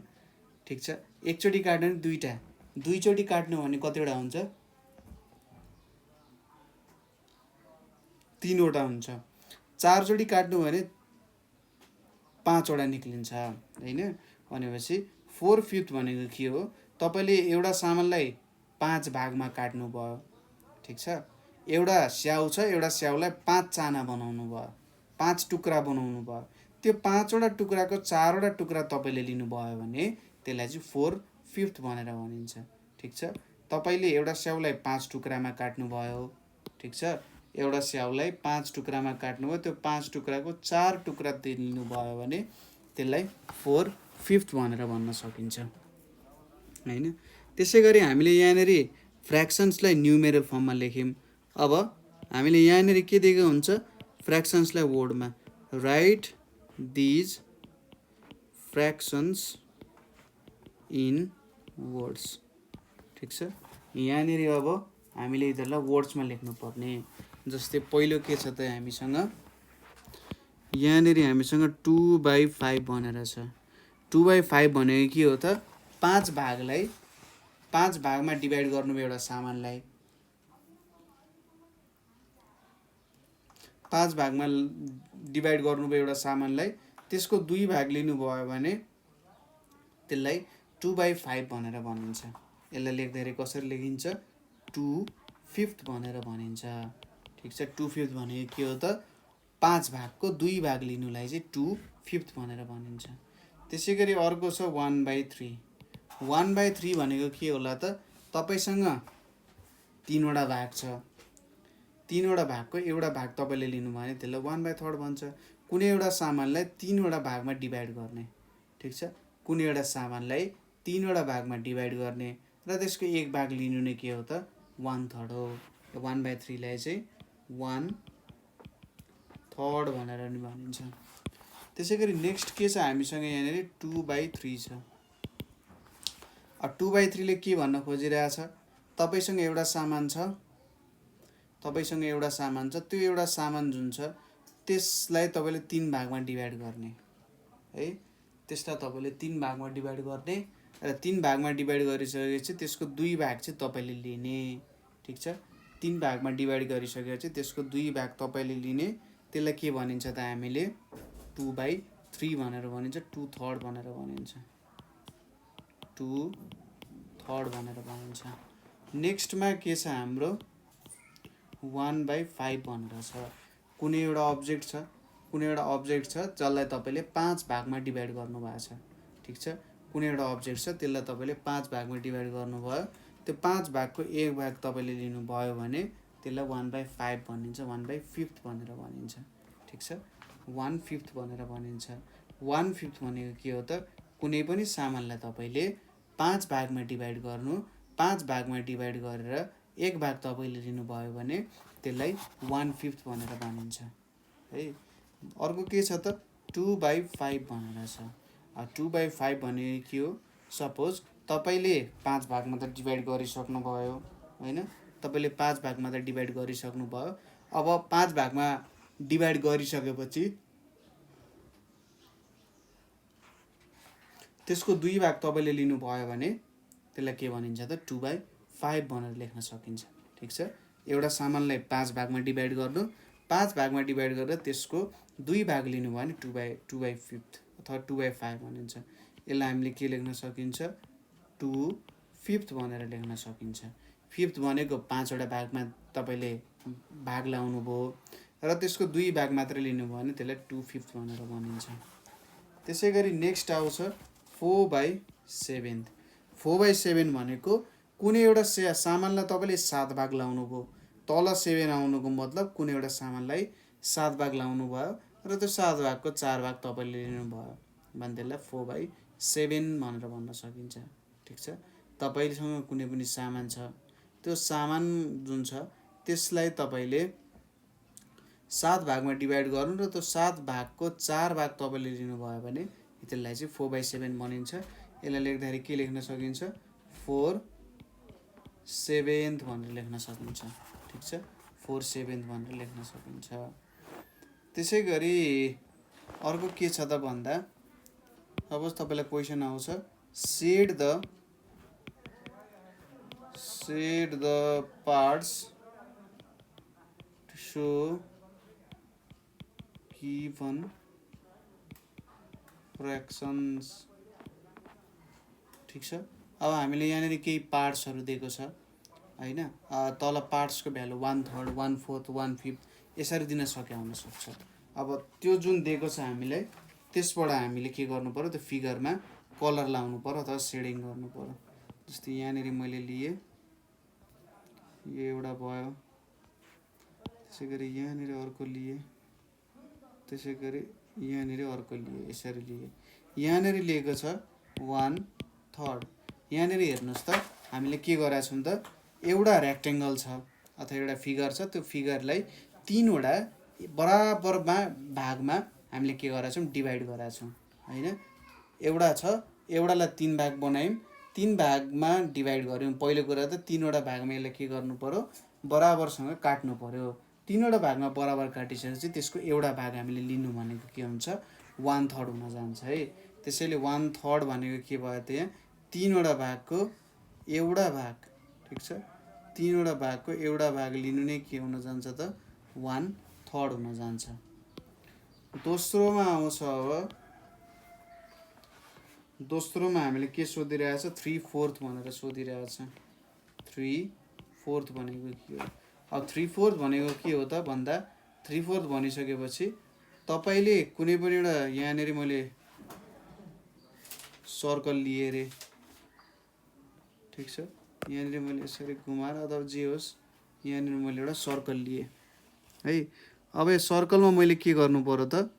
ठिक छ। एकचोटि काट्नु भने 2टा, 2 चोटि काट्नु भने कतिवटा हुन्छ, 3 वटा हुन्छ। 4 चोटि काट्नु भने 5 वटा निक्लिन्छ हैन। भनेपछि 4/5 भनेको के हो, तपाईले एउटा सामानलाई 5 भागमा काट्नु भयो, ठिक छ। एउटा स्याउ छ, एउटा स्याउलाई 5 चाना बनाउनु भयो, 5 टुक्रा बनाउनु भयो। त्यो 5 वटा टुक्राको 4 वटा टुक्रा तपाईले लिनुभयो भने त्यसलाई चाहिँ 4/5 भनेर भनिन्छ, ठिक छ। तपाईले एउटा स्याउलाई 5 टुक्रामा काट्नुभयो, ठिक छ। एउटा स्याउलाई 5 टुक्रामा काट्नुभयो, त्यो 5 टुक्राको 4 टुक्रा लिनुभयो भने त्यसलाई 4/5 भनेर भन्न सकिन्छ हैन। त्यसैगरी हामीले यहाँनिर फ्र्याक्सन्सलाई न्युमेरल फर्ममा लेख्यौँ। अब हामीले यहाँनिर के दिएको हुन्छ, फ्र्याक्सन्सलाई वर्डमा, राइट दिज फ्र्याक्सन्स इन वर्ड्स, ठिक छ। यहाँनिर अब हामीले यिनीहरूलाई वर्ड्समा लेख्नु पर्ने। जस्तै पहिलो के छ त हामीसँग, यहाँनिर हामीसँग 2/5 भनेर छ। 2/5 भनेको के हो त, 5 भागलाई 5 भागमा डिभाइड गर्नुभयो एउटा सामानलाई, 5 भागमा डिभाइड गर्नुभयो एउटा सामानलाई, त्यसको 2 भाग लिनुभयो भने त्यसलाई 2/5 भनेर भनिन्छ। यसलाई लेख्दाखेरि कसरी लेखिन्छ, 2/5 भनेर भनिन्छ, ठिक छ। 2/5 भनेको के हो त, 5 भागको 2 भाग लिनुलाई चाहिँ 2/5 भनेर भनिन्छ। त्यसैगरी अर्को छ 1/3। 1/3 भनेको के होला त, तपाईसँग 3 वटा भाग छ, 3 वटा भागको एउटा भाग तपाईले लिनुभयो भने त्यसलाई 1/3 भन्छ। कुनै एउटा सामानलाई 3 वटा भागमा डिभाइड गर्ने, ठिक छ। कुनै एउटा सामानलाई 3 वटा भागमा डिभाइड गर्ने र त्यसको एक भाग लिनु नै के हो त, 1/3 हो। 1/3 लाई चाहिँ 1/3 भनेर नि भनिन्छ। त्यसैगरी नेक्स्ट के छ हामीसँग यहाँनिर 2/3 छ। अब 2/3 ले के भन्न खोजिरहेछ, तपाईसँग एउटा सामान छ, त्यो एउटा सामान जुन छ त्यसलाई तपाईले 3 भागमा डिभाइड गर्ने है। त्यसलाई तपाईले 3 भागमा डिभाइड गर्ने र 3 भागमा डिभाइड गरिसकेपछि त्यसको 2 भाग चाहिँ तपाईले लिने, ठिक छ। 3 भागमा डिभाइड गरिसकेपछि त्यसको 2 भाग तपाईले लिने, त्यसलाई के भनिन्छ त हामीले 2/3 भनेर भनिन्छ, 2/3 भनेर भनिन्छ, 2/3 भनेर भनिन्छ। नेक्स्टमा के छ हाम्रो 1/5 भनेर छ। कुनै एउटा अब्जेक्ट छ जसलाई तपाईले 5 भागमा डिभाइड गर्नुभएको छ, ठिक छ। कुनै एउटा अब्जेक्ट छ त्यसलाई तपाईले 5 भागमा डिभाइड गर्नुभयो, त्यो 5 भागको एक भाग तपाईले लिनुभयो भने त्यसलाई 1/5 भनिन्छ, 1/5 भनेर भनिन्छ, ठिक छ। 1/5 भनेर भनिन्छ। 1/5 भनेको के हो त, कुनै पनि सामानलाई तपाईले 5 भागमा डिभाइड गर्नु, 5 भागमा डिभाइड गरेर एक भाग तपाईले लिनुभयो भने त्यसलाई 1/5 भनेर भनिन्छ है। अर्को के छ त 2/5 भनेर छ। 2/5 भनेको के हो, सपोज तपाईले 5 भागमा त डिभाइड गरिसक्नु भयो हैन, तपाईले 5 भागमा त डिभाइड गरिसक्नु भयो। अब 5 भागमा डिभाइड गरिसकेपछि त्यसको 2 भाग तपाईले लिनुभयो भने त्यसलाई के भनिन्छ त, 2/5 5 भनेर लेख्न सकिन्छ। ठिक छ, एउटा सामानलाई 5 भागमा डिभाइड गर्नु, 5 भागमा डिभाइड गरेर त्यसको 2 भाग लिनु भयो भने 2/5 अथवा 2/5 भनिन्छ। यसलाई हामीले के लेख्न सकिन्छ, 2/5 भनेर लेख्न सकिन्छ। 5 भनेको 5 वटा भागमा तपाईँले भाग लाउनु भयो र त्यसको 2 भाग मात्र लिनुभयो भने त्यसलाई 2/5 भनेर भनिन्छ। त्यसै गरी नेक्स्ट आउँछ 4/7। 4/7 भनेको कुनै एउटा सामानलाई तपाईँले 7 भाग लाउनु भयो, तल 7 आउनुको मतलब कुनै एउटा सामानलाई 7 भाग लाउनु भयो र त्यो 7 भागको 4 भाग तपाईँले लिनुभयो भने त्यसलाई 4/7 भनेर भन्न सकिन्छ। ठिक छ, तपाईँसँग कुनै पनि सामान छ, त्यो सामान जुन छ त्यसलाई तपाईँले 7 भागमा डिभाइड गर्नु र त्यो 7 भागको 4 भाग तपाईँले लिनुभयो भने त्यसलाई चाहिँ 4/7 भनिन्छ। यसलाई लेख्दाखेरि के लेख्न सकिन्छ, 4/7 भनेर लेख्न सकिन्छ। ठिक छ, 4/7 भनेर लेख्न सकिन्छ। त्यसै गरी अर्को के छ त भन्दा, सपोज तपाईँलाई क्वेसन आउँछ, shade the parts to show given fractions. ठिक छ, अब हामीले यहाँनिर केही पार्ट्सहरू दिएको छ होइन, तल पार्ट्सको भ्यालु 1/3, 1/4, 1/5 यसरी दिन सकिया हुनसक्छ। अब त्यो जुन दिएको छ हामीलाई, त्यसबाट हामीले के गर्नु पर्यो, त्यो फिगरमा कलर लाउनु पर्यो अथवा सेडिङ गर्नु पर्यो। जस्तै यहाँनिर मैले लिएँ, यो एउटा भयो, त्यसै गरी यहाँनिर अर्को लिएँ, त्यसै गरी यहाँनिर अर्को लिएँ, यसरी लिएँ। यहाँनिर लिएको छ 1/3। यहाँनिर हेर्नुहोस् त, हामीले के गरेका छौँ त, एउटा रेक्टेङ्गल छ अथवा एउटा फिगर छ, त्यो फिगरलाई 3 वटा बराबरमा भागमा हामीले के गरेका छौँ, डिभाइड गरेका छौँ होइन। एउटा छ, एउटालाई 3 भाग बनायौँ, 3 भागमा डिभाइड गऱ्यौँ। पहिलो कुरा त 3 वटा भागमा यसलाई के गर्नु पर्यो, बराबरसँग काट्नु पर्यो। 3 वटा भागमा बराबर काटिसकेपछि त्यसको एउटा भाग हामीले लिनु भनेको के हुन्छ, 1/3 हुन जान्छ है। त्यसैले 1/3 भनेको के भयो त, यहाँ 3 वटा भागको एउटा भाग। ठिक छ, 3 वटा भागको एउटा भाग लिनु नै के हुन जान्छ त, 1/3 हुन जान्छ। दोस्रोमा आउँछ, अब दोस्रोमा हामीले के सोधिरहेछ, 3/4 भनेर सोधिरहेछ। 3/4 भनेको के हो? अब 3/4 भनेको के हो त भन्दा, 3/4 भनिसकेपछि तपाईँले कुनै पनि एउटा, यहाँनिर मैले सर्कल लिएँ रे, ठिक छ, यहाँनिर मैले यसरी घुमाएर अथवा जे होस्, यहाँनिर मैले एउटा सर्कल लिएँ है। अब यो सर्कलमा मैले के गर्नु पर्यो त,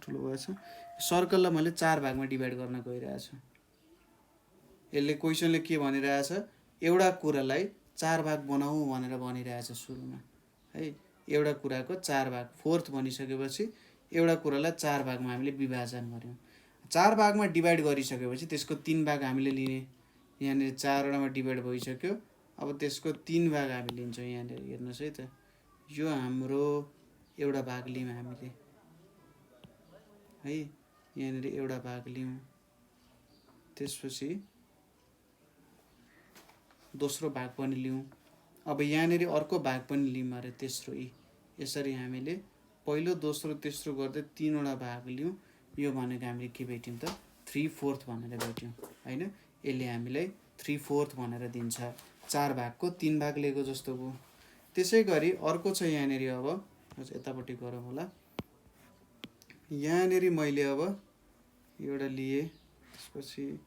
ठुलो भएछ, सर्कललाई मैले 4 भागमा डिभाइड गर्न गइरहेछु। यसले क्वेसनले के भनिरहेछ, एउटा कुरालाई 4 भाग बनाऊ भनेर भनिरहेछ सुरुमा है। एउटा कुराको 4 भाग, 4th भनिसकेपछि एउटा कुरालाई 4 भागमा हामीले विभाजन गर्यौँ। 4 भागमा डिभाइड गरिसकेपछि त्यसको 3 भाग हामीले लिने। यहाँनिर 4 वटामा डिभाइड भइसक्यो, अब त्यसको 3 भाग हामी लिन्छौँ। यहाँनिर हेर्नुहोस् है त, यो हाम्रो एउटा भाग लियौँ हामीले है, यहाँनिर एउटा भाग लियौँ, त्यसपछि दोस्रो भाग पनि लियौँ, अब यहाँनिर अर्को भाग पनि लियौँ अरे, तेस्रो यसरी हामीले पहिलो दोस्रो तेस्रो गर्दै 3 वटा भाग लियौँ। यो भनेको हामीले के भेट्यौँ त, 3/4 भनेर भेट्यौँ होइन। यसले हामीलाई 3/4 भनेर दिन्छ, 4 भागको 3 भाग लिएको जस्तो भयो। त्यसै गरी अर्को छ यहाँनिर, अब यतापट्टि गरौँ होला, यहाँनिर मैले अब एउटा लिएँ, त्यसपछि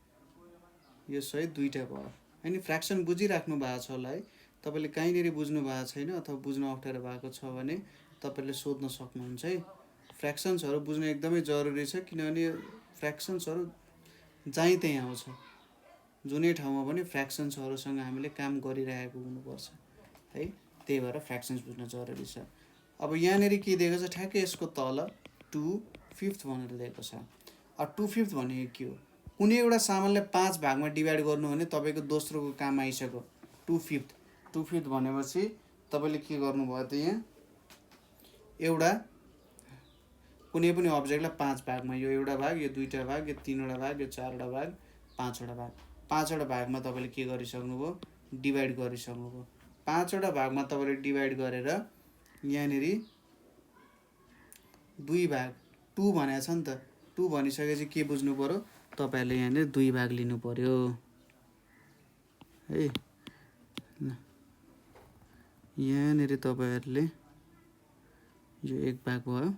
यो सहित 2टा भयो होइन। फ्र्याक्सन बुझिराख्नु भएको छ होला है, तपाईँले कहीँनिर बुझ्नु भएको छैन अथवा बुझ्नु अप्ठ्यारो भएको छ भने तपाईँले सोध्न सक्नुहुन्छ है। फ्र्याक्सन्सहरू बुझ्नु एकदमै जरुरी छ, किनभने फ्र्याक्सन्सहरू जहीँ त्यहीँ आउँछ, जुनै ठाउँमा पनि फ्र्याक्सन्सहरूसँग हामीले काम गरिरहेको हुनुपर्छ है। त्यही भएर फ्र्याक्सन्स बुझ्न जरुरी छ। अब यहाँनिर के दिएको छ, ठ्याक्कै यसको तल 2/5 भनेर दिएको छ। अब 2/5 भनेको के हो, कुनै एउटा सामानलाई 5 भागमा डिभाइड गर्नु भने तपाईँको दोस्रोको काम आइसक्यो। 2/5 भनेपछि तपाईँले के गर्नुभयो त, यहाँ एउटा कुनै पनि अब्जेक्टलाई 5 भागमा, यो एउटा भाग, यो 2टा भाग, यो 3 वटा भाग, यो 4 वटा भाग, 5 वटा भाग, 5 वटा भागमा तपाईँले के गरिसक्नुभयो, डिभाइड गरिसक्नुभयो। 5 वटा भागमा तपाईँले डिभाइड गरेर यहाँनिर 2 भाग 2 भनेको छ नि त। 2 भनिसकेपछि के बुझ्नु पर्यो, तपाईँहरूले यहाँनिर 2 भाग लिनु पर्यो है। यहाँनिर तपाईँहरूले यो 1 भाग भयो,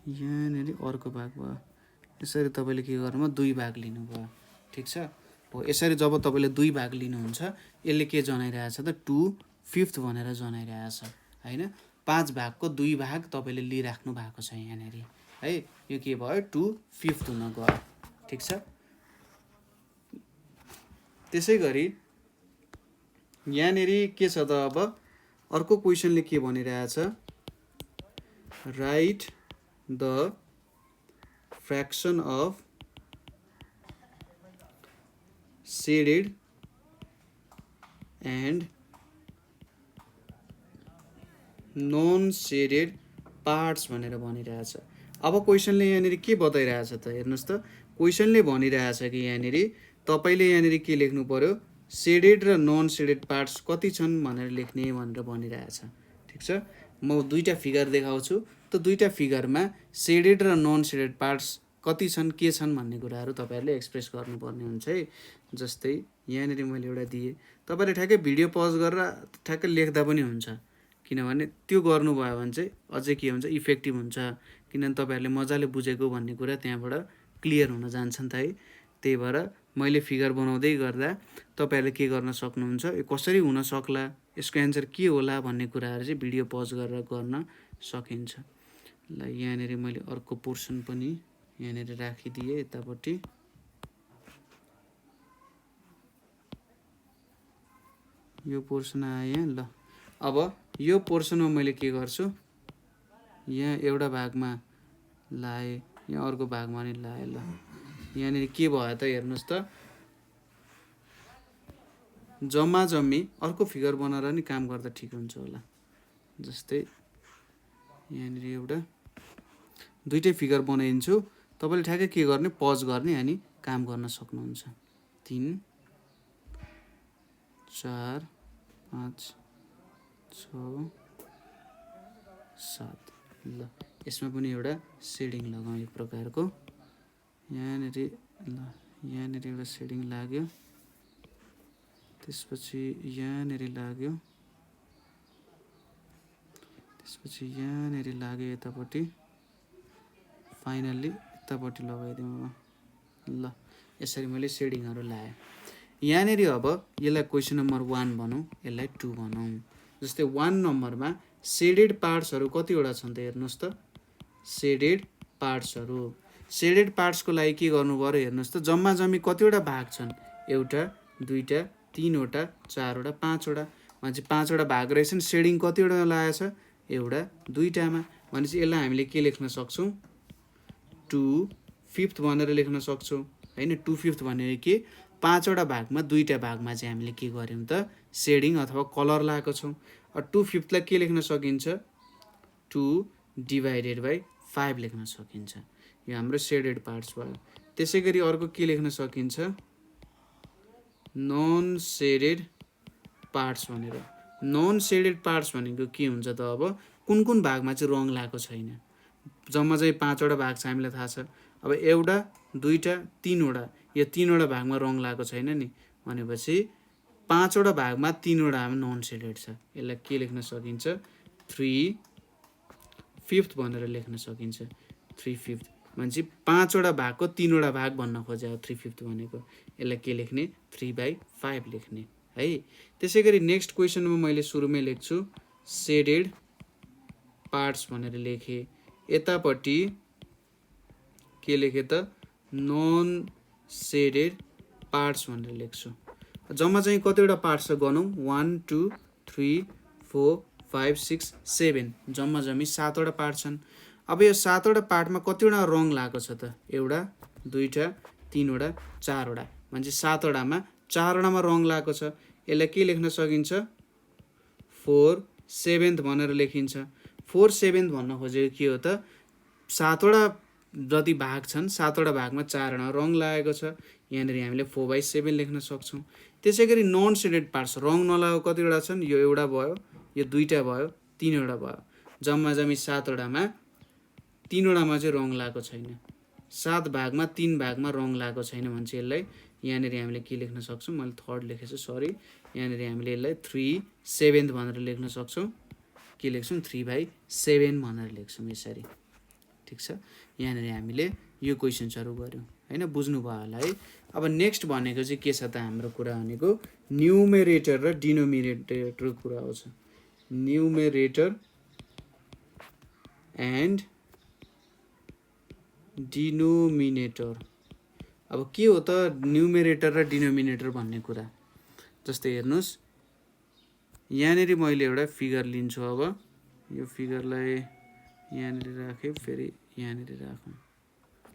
यहाँनिर अर्को भाग भयो। यसरी तपाईँले के गर्नुभयो, 2 भाग लिनुभयो। ठिक छ। हो यसरी जब तपाईँले 2 भाग लिनुहुन्छ, यसले के जनाइरहेछ त 2/5 भनेर जनाइरहेछ हैन। 5 भागको 2 भाग तपाईँले लिइराख्नु भएको छ यहाँनिर है। यो के भयो, 2/5 हुन गयो। ठिक छ। त्यसै गरी यहाँनिर के छ त, अब अर्को क्वेसनले के भनिरहेछ, write the fraction of shaded and non shaded parts भनेर भनिरहेछ। अब क्वेसनले यहाँनिर के बताइरहेछ त हेर्नुहोस् त। क्वेसनले भनिरहेछ कि यहाँनिर तपाईँले यहाँनिर के लेख्नु पर्यो, सेडेड र नन सेडेड पार्ट्स कति छन् भनेर लेख्ने भनेर भनिरहेछ। ठिक छ। म 2टा फिगर देखाउँछु, त 2टा फिगरमा सेडेड र नन सेडेड पार्ट्स कति छन् के छन् भन्ने कुराहरू तपाईँहरूले एक्सप्रेस गर्नुपर्ने हुन्छ है। जस्तै यहाँनिर मैले एउटा दिएँ, तपाईँले ठ्याक्कै भिडियो पज गरेर ठ्याक्कै लेख्दा पनि हुन्छ, किनभने त्यो गर्नुभयो भने चाहिँ अझै के हुन्छ, इफेक्टिभ हुन्छ। किनभने तपाईँहरूले मजाले बुझेको भन्ने कुरा त्यहाँबाट क्लियर हुन जान्छ नि त है। त्यही भएर मैले फिगर बनाउँदै गर्दा तपाईँहरूले के गर्न सक्नुहुन्छ, यो कसरी हुन सक्ला, यसको एन्सर के होला भन्ने कुराहरू चाहिँ भिडियो पज गरेर गर्न सकिन्छ। ल यहाँनिर मैले अर्को पोर्सन पनि यहाँनिर राखिदिएँ यतापट्टि। यो पोर्सन आयो। ल अब यो पोर्सनमा मैले के गर्छु, यहाँ एउटा भागमा लाएँ, यहाँ अर्को भागमा नि लाएँ। ल यहाँनिर के भयो त हेर्नुहोस् त, जम्मा जम्मी अर्को फिगर बनाएर नि काम गर्दा ठिक हुन्छ होला। जस्तै यहाँनिर एउटा 2टै फिगर बनाइदिन्छु, तपाईँले ठ्याक्कै के गर्ने, पज गर्ने अनि काम गर्न सक्नुहुन्छ। 3 4 5 6 7। ल यसमा पनि एउटा सेडिङ लगाउँ एक प्रकारको। यहाँनिर ल यहाँनिर एउटा सेडिङ लाग्यो, त्यसपछि यहाँनिर लाग्यो, त्यसपछि यहाँनिर लाग्यो यतापट्टि, फाइनल्ली यतापट्टि लगाइदिउँ। ल यसरी मैले सेडिङहरू लाएँ। यहाँनिर अब यसलाई क्वेसन नम्बर 1 भनौँ, यसलाई 2 भनौँ। जस्तै 1 नम्बरमा सेडेड पार्ट्सहरू कतिवटा छन् त हेर्नुहोस् त। सेडेड पार्ट्सहरू, सेडेड पार्ट्सको लागि के गर्नु पर्यो हेर्नुहोस् त, जम्मा जम्मी कतिवटा भाग छन्, एउटा 2टा 3वटा 4वटा 5वटा, भनेपछि 5वटा भाग रहेछन्। सेडिङ कतिवटा लागेको छ, एउटा 2टामा, भनेपछि यसलाई हामीले के लेख्न सक्छौँ, 2/5 भनेर लेख्न सक्छौँ हैन। 2/5 भनेको के, 5वटा भागमा 2टा भागमा चाहिँ हामीले के गर्यौँ त, सेडिङ अथवा कलर लगाएको छौँ। 2/5 लाई के लेख्न सकिन्छ, 2/5 लेख्न सकिन्छ। यो हाम्रो सेडेड पार्ट्स भयो। त्यसै गरी अर्को के लेख्न सकिन्छ, नन सेडेड पार्ट्स भनेर। नन सेडेड पार्ट्स भनेको के हुन्छ त, अब कुन कुन भागमा चाहिँ रङ लागेको छैन। जम्मा चाहिँ 5वटा भाग छ हामीलाई थाहा छ। अब एउटा 2टा 3वटा, यो 3वटा भागमा रङ लागेको छैन नि, भनेपछि 5वटा भागमा 3वटा नन सेडेड छ। यसलाई के लेख्न सकिन्छ, 3/5 भनेर लेख्न सकिन्छ। 3/5 भनेपछि 5वटा भागको 3वटा भाग भन्न खोज्यो 3/5 भनेको। यसलाई के लेख्ने, 3/5 लेख्ने है। त्यसै गरी नेक्स्ट क्वेसनमा मैले सुरुमै लेख्छु सेडेड पार्ट्स भनेर लेखेँ। यतापट्टि के लेखेँ त, नन सेडेड पार्ट्स भनेर लेख्छु। जम्मा चाहिँ कतिवटा पार्ट्स छ गनौँ, 1 2 3 4 5 6 7, जम्मा जम्मी 7वटा पार्ट छन्। अब यो 7वटा पार्टमा कतिवटा रङ लागेको छ त, एउटा 2टा 3वटा 4वटा, भनेपछि 7वटामा 4वटामा रङ लागेको छ। यसलाई के लेख्न सकिन्छ, 4/7 भनेर लेखिन्छ। 4/7 भन्न खोजेको के हो त, 7वटा जति भाग छन् 7वटा भागमा 4 वटा रङ लागेको छ। यहाँनिर हामीले 4/7 लेख्न सक्छौँ। त्यसै गरी नन सेडेड पार्ट्स रङ नलागेको कतिवटा छन्? यो एउटा भयो, यो दुईटा भयो, 3वटा भयो। जम्मा 7वटामा 3वटामा चाहिँ रङ लागेको छैन। 7 भागमा 3 भागमा रङ लागेको छैन भने चाहिँ यसलाई यहाँनिर हामीले के लेख्न सक्छौँ? मैले थर्ड लेखेछु, सरी। यहाँनिर हामीले यसलाई 3/7 भनेर लेख्न सक्छौँ। के लेख्छौँ? 3/7 भनेर लेख्छौँ यसरी। ठिक छ। यहाँनिर हामीले यो क्वेसन्सहरू गऱ्यौँ हैन, बुझ्नुभयो होला है। अब नेक्स्ट भनेको चाहिँ के छ त हाम्रो कुरा भनेको न्युमेरेटर र डिनोमिनेटरको कुरा आउँछ। Numerator and denominator. अब के हो त न्युमेरेटर र डिनोमिनेटर भन्ने कुरा? जस्तै हेर्नुहोस्, यहाँनिर मैले एउटा फिगर लिन्छु। अब यो फिगरलाई यहाँनिर राखेँ, फेरि यहाँनिर राखौँ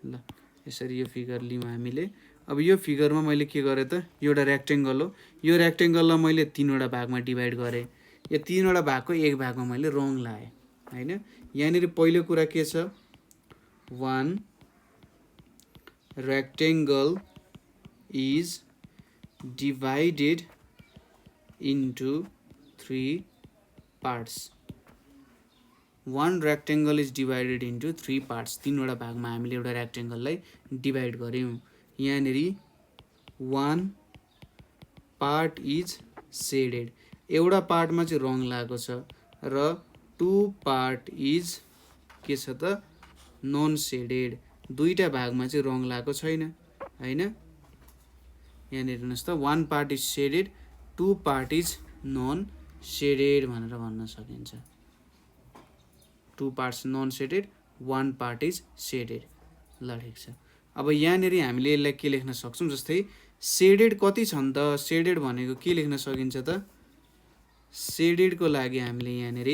ल। यसरी यो फिगर लियौँ हामीले। अब यो फिगरमा मैले के गरेँ त? एउटा रेक्टेङ्गल हो। यो रेक्टेङ्गललाई मैले 3वटा भागमा डिभाइड गरेँ। यो 3वटा भागको एक भागमा मैले रङ लाएँ हैन। यहाँनिर पहिलो कुरा के छ? 1 rectangle is divided into 3 parts. 1 rectangle is divided into 3 parts. 3वटा भागमा हामीले एउटा रेक्टेङ्गललाई डिभाइड गर्यौँ। यहाँनिर 1 पार्ट इज सेडेड, एउटा पार्टमा चाहिँ रङ लागेको छ, र 2 पार्ट इज के छ त? नन सेडेड, दुईटा भागमा चाहिँ रङ लागेको छैन हैन। यहाँनिर हेर्नुहोस् त, 1 part is shaded, 2 part is non shaded भनेर भन्न सकिन्छ। 2 parts non shaded, 1 part is shaded. ल ठिक छ। अब यहाँनिर हामीले यसलाई के लेख्न सक्छौँ? जस्तै सेडेड कति छन् त? सेडेड भनेको के लेख्न सकिन्छ त? सेडेडको लागि हामीले यहाँनिर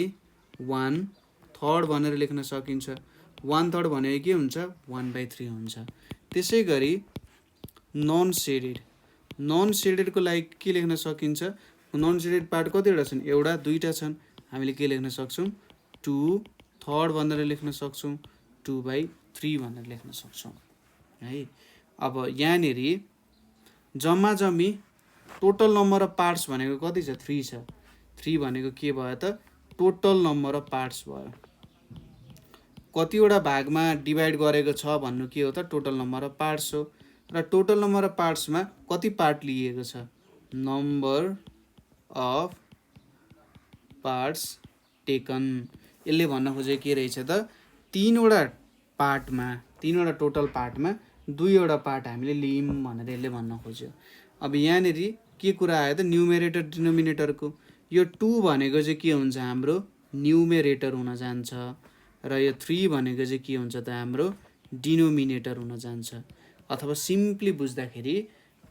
1/3 भनेर लेख्न सकिन्छ। 1/3 भनेको के हुन्छ? 1/3 हुन्छ। त्यसै गरी नन सेडेड, नन सेडेडको लागि के लेख्न सकिन्छ? नन सेडेड पार्ट कतिवटा छन्? एउटा, दुईटा छन्। हामीले के लेख्न सक्छौँ? 2/3 भनेर लेख्न सक्छौँ, 2/3 भनेर लेख्न सक्छौँ है। अब यहाँनिर जम्मा जम्मी टोटल नम्बर अफ पार्ट्स भनेको कति छ? 3 छ। 3 भनेको के भयो त? टोटल नम्बर अफ पार्ट्स भयो। कतिवटा भागमा डिभाइड गरेको छ भन्नु के हो त? टोटल नम्बर अफ पार्ट्स हो। र टोटल नम्बर अफ पार्ट्समा कति पार्ट लिएको छ? Number of parts taken. यसले भन्न खोजेको के रहेछ त? 3वटा पार्टमा, 3वटा टोटल पार्टमा 2वटा पार्ट हामीले लियौँ भनेर यसले भन्न खोज्यो। अब यहाँनिर के कुरा आयो त? न्युमेरेटर डिनोमिनेटरको। यो 2 भनेको चाहिँ के हुन्छ? हाम्रो न्युमेरेटर हुन जान्छ, र यो 3 भनेको चाहिँ के हुन्छ त? हाम्रो डिनोमिनेटर हुन जान्छ। अथवा सिम्पली बुझ्दाखेरि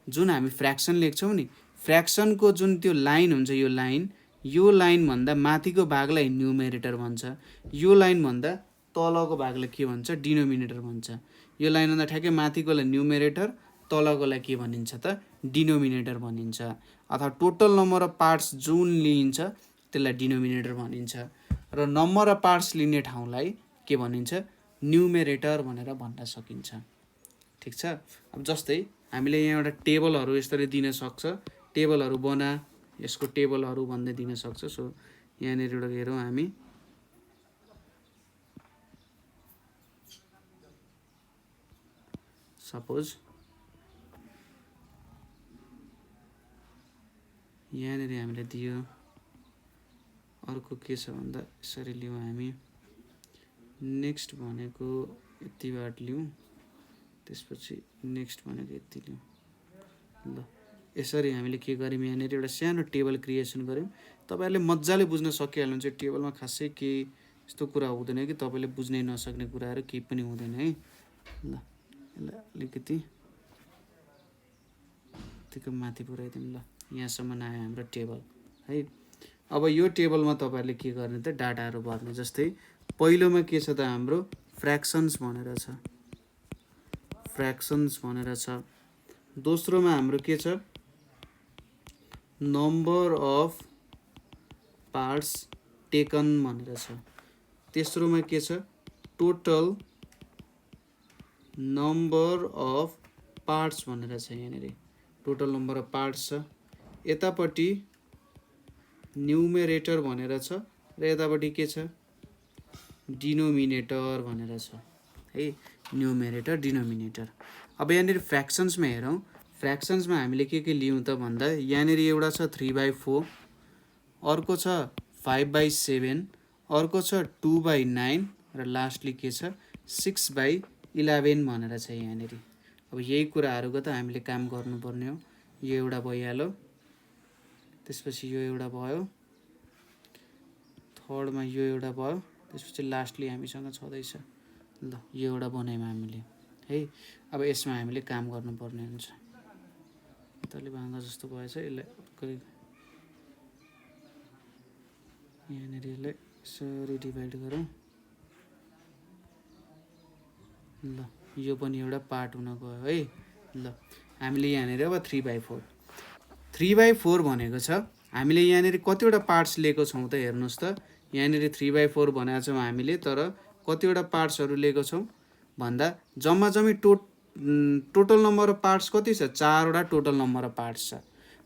जुन हामी फ्र्याक्सन लेख्छौँ नि, फ्र्याक्सनको जुन त्यो लाइन हुन्छ, यो लाइनभन्दा माथिको भागलाई न्युमेरेटर भन्छ, यो लाइनभन्दा तलको भागलाई के भन्छ? डिनोमिनेटर भन्छ। यो लाइनभन्दा ठ्याक्कै माथिकोलाई न्युमेरेटर, तलकोलाई के भनिन्छ त? डिनोमिनेटर भनिन्छ। अथवा टोटल नम्बर अफ पार्ट्स जुन लिइन्छ त्यसलाई डिनोमिनेटर भनिन्छ, र नम्बर अफ पार्ट्स लिने ठाउँलाई के भनिन्छ? न्युमेरेटर भनेर भन्न सकिन्छ। ठिक छ। अब जस्तै हामीले यहाँ एउटा टेबलहरू यसरी दिन सक्छ। टेबलहरू बना, यसको टेबलहरू भन्दै दिन सक्छ। सो यहाँनिर एउटा हेरौँ हामी। सपोज यहाँनिर हामीले दियो। अर्को के छ भन्दा यसरी लियौँ हामी। नेक्स्ट भनेको यति बाट लियौँ, त्यसपछि नेक्स्ट भनेको यति लियौँ। ल यसरी हामीले के गर्यौँ? यहाँनिर एउटा सानो टेबल क्रिएसन गऱ्यौँ। तपाईँहरूले मजाले बुझ्न सकिहाल्नुहुन्छ। टेबलमा खासै केही यस्तो कुरा हुँदैन कि तपाईँले बुझ्नै नसक्ने कुराहरू केही पनि हुँदैन है। ल यसलाई अलिकति यतिको माथि पुऱ्याइदिउँ। ल यहाँसम्म आयो हाम्रो टेबल है। अब यो टेबलमा तपाईँहरूले के गर्ने त? डाटाहरू भर्ने। जस्तै पहिलोमा के छ त? हाम्रो फ्र्याक्सन्स भनेर छ, फ्र्याक्सन्स भनेर छ। दोस्रोमा हाम्रो के छ? नम्बर अफ पार्ट्स टेकन भनेर छ। तेस्रोमा के छ? टोटल नम्बर अफ पार्ट्स भनेर छ यहाँनिर, टोटल नम्बर अफ पार्ट्स छ। यतापट्टि न्युमेरेटर भनेर छ र यतापट्टि के छ, डिनोमिनेटर भनेर छ है, न्युमेरेटर डिनोमिनेटर। अब यहाँनिर फ्र्याक्सन्समा हेरौँ, फ्र्याक्सन्समा हामीले के लियौँ त भन्दा यहाँनिर एउटा छ 3/4, अर्को छ 5/7, अर्को छ 2/9 र लास्टली के छ 6/11 भनेर छ यहाँनिर। अब यही कुराहरूको त हामीले काम गर्नुपर्ने हो। यो एउटा भइहाल्यो, त्यसपछि यो एउटा भयो, थर्डमा यो एउटा भयो, त्यसपछि लास्टली हामीसँग छँदैछ ल यो एउटा बनायौँ हामीले है। अब यसमा हामीले काम गर्नुपर्ने हुन्छ। तले भाङ्गा जस्तो भएछ, यसलाई यहाँनिर यसलाई यसरी डिभाइड गरौँ ल, यो पनि एउटा पार्ट हुन गयो है। ल हामीले यहाँनिर अब 3/4, 3/4 भनेको छ हामीले यहाँनिर कतिवटा पार्ट्स लिएको छौँ त हेर्नुहोस् त। यहाँनिर 3/4 भनेको छौँ हामीले, तर कतिवटा पार्ट्सहरू लिएको छौँ भन्दा जम्मा जम्मी टोटल नम्बर अफ पार्ट्स कति छ, 4वटा टोटल नम्बर अफ पार्ट्स छ।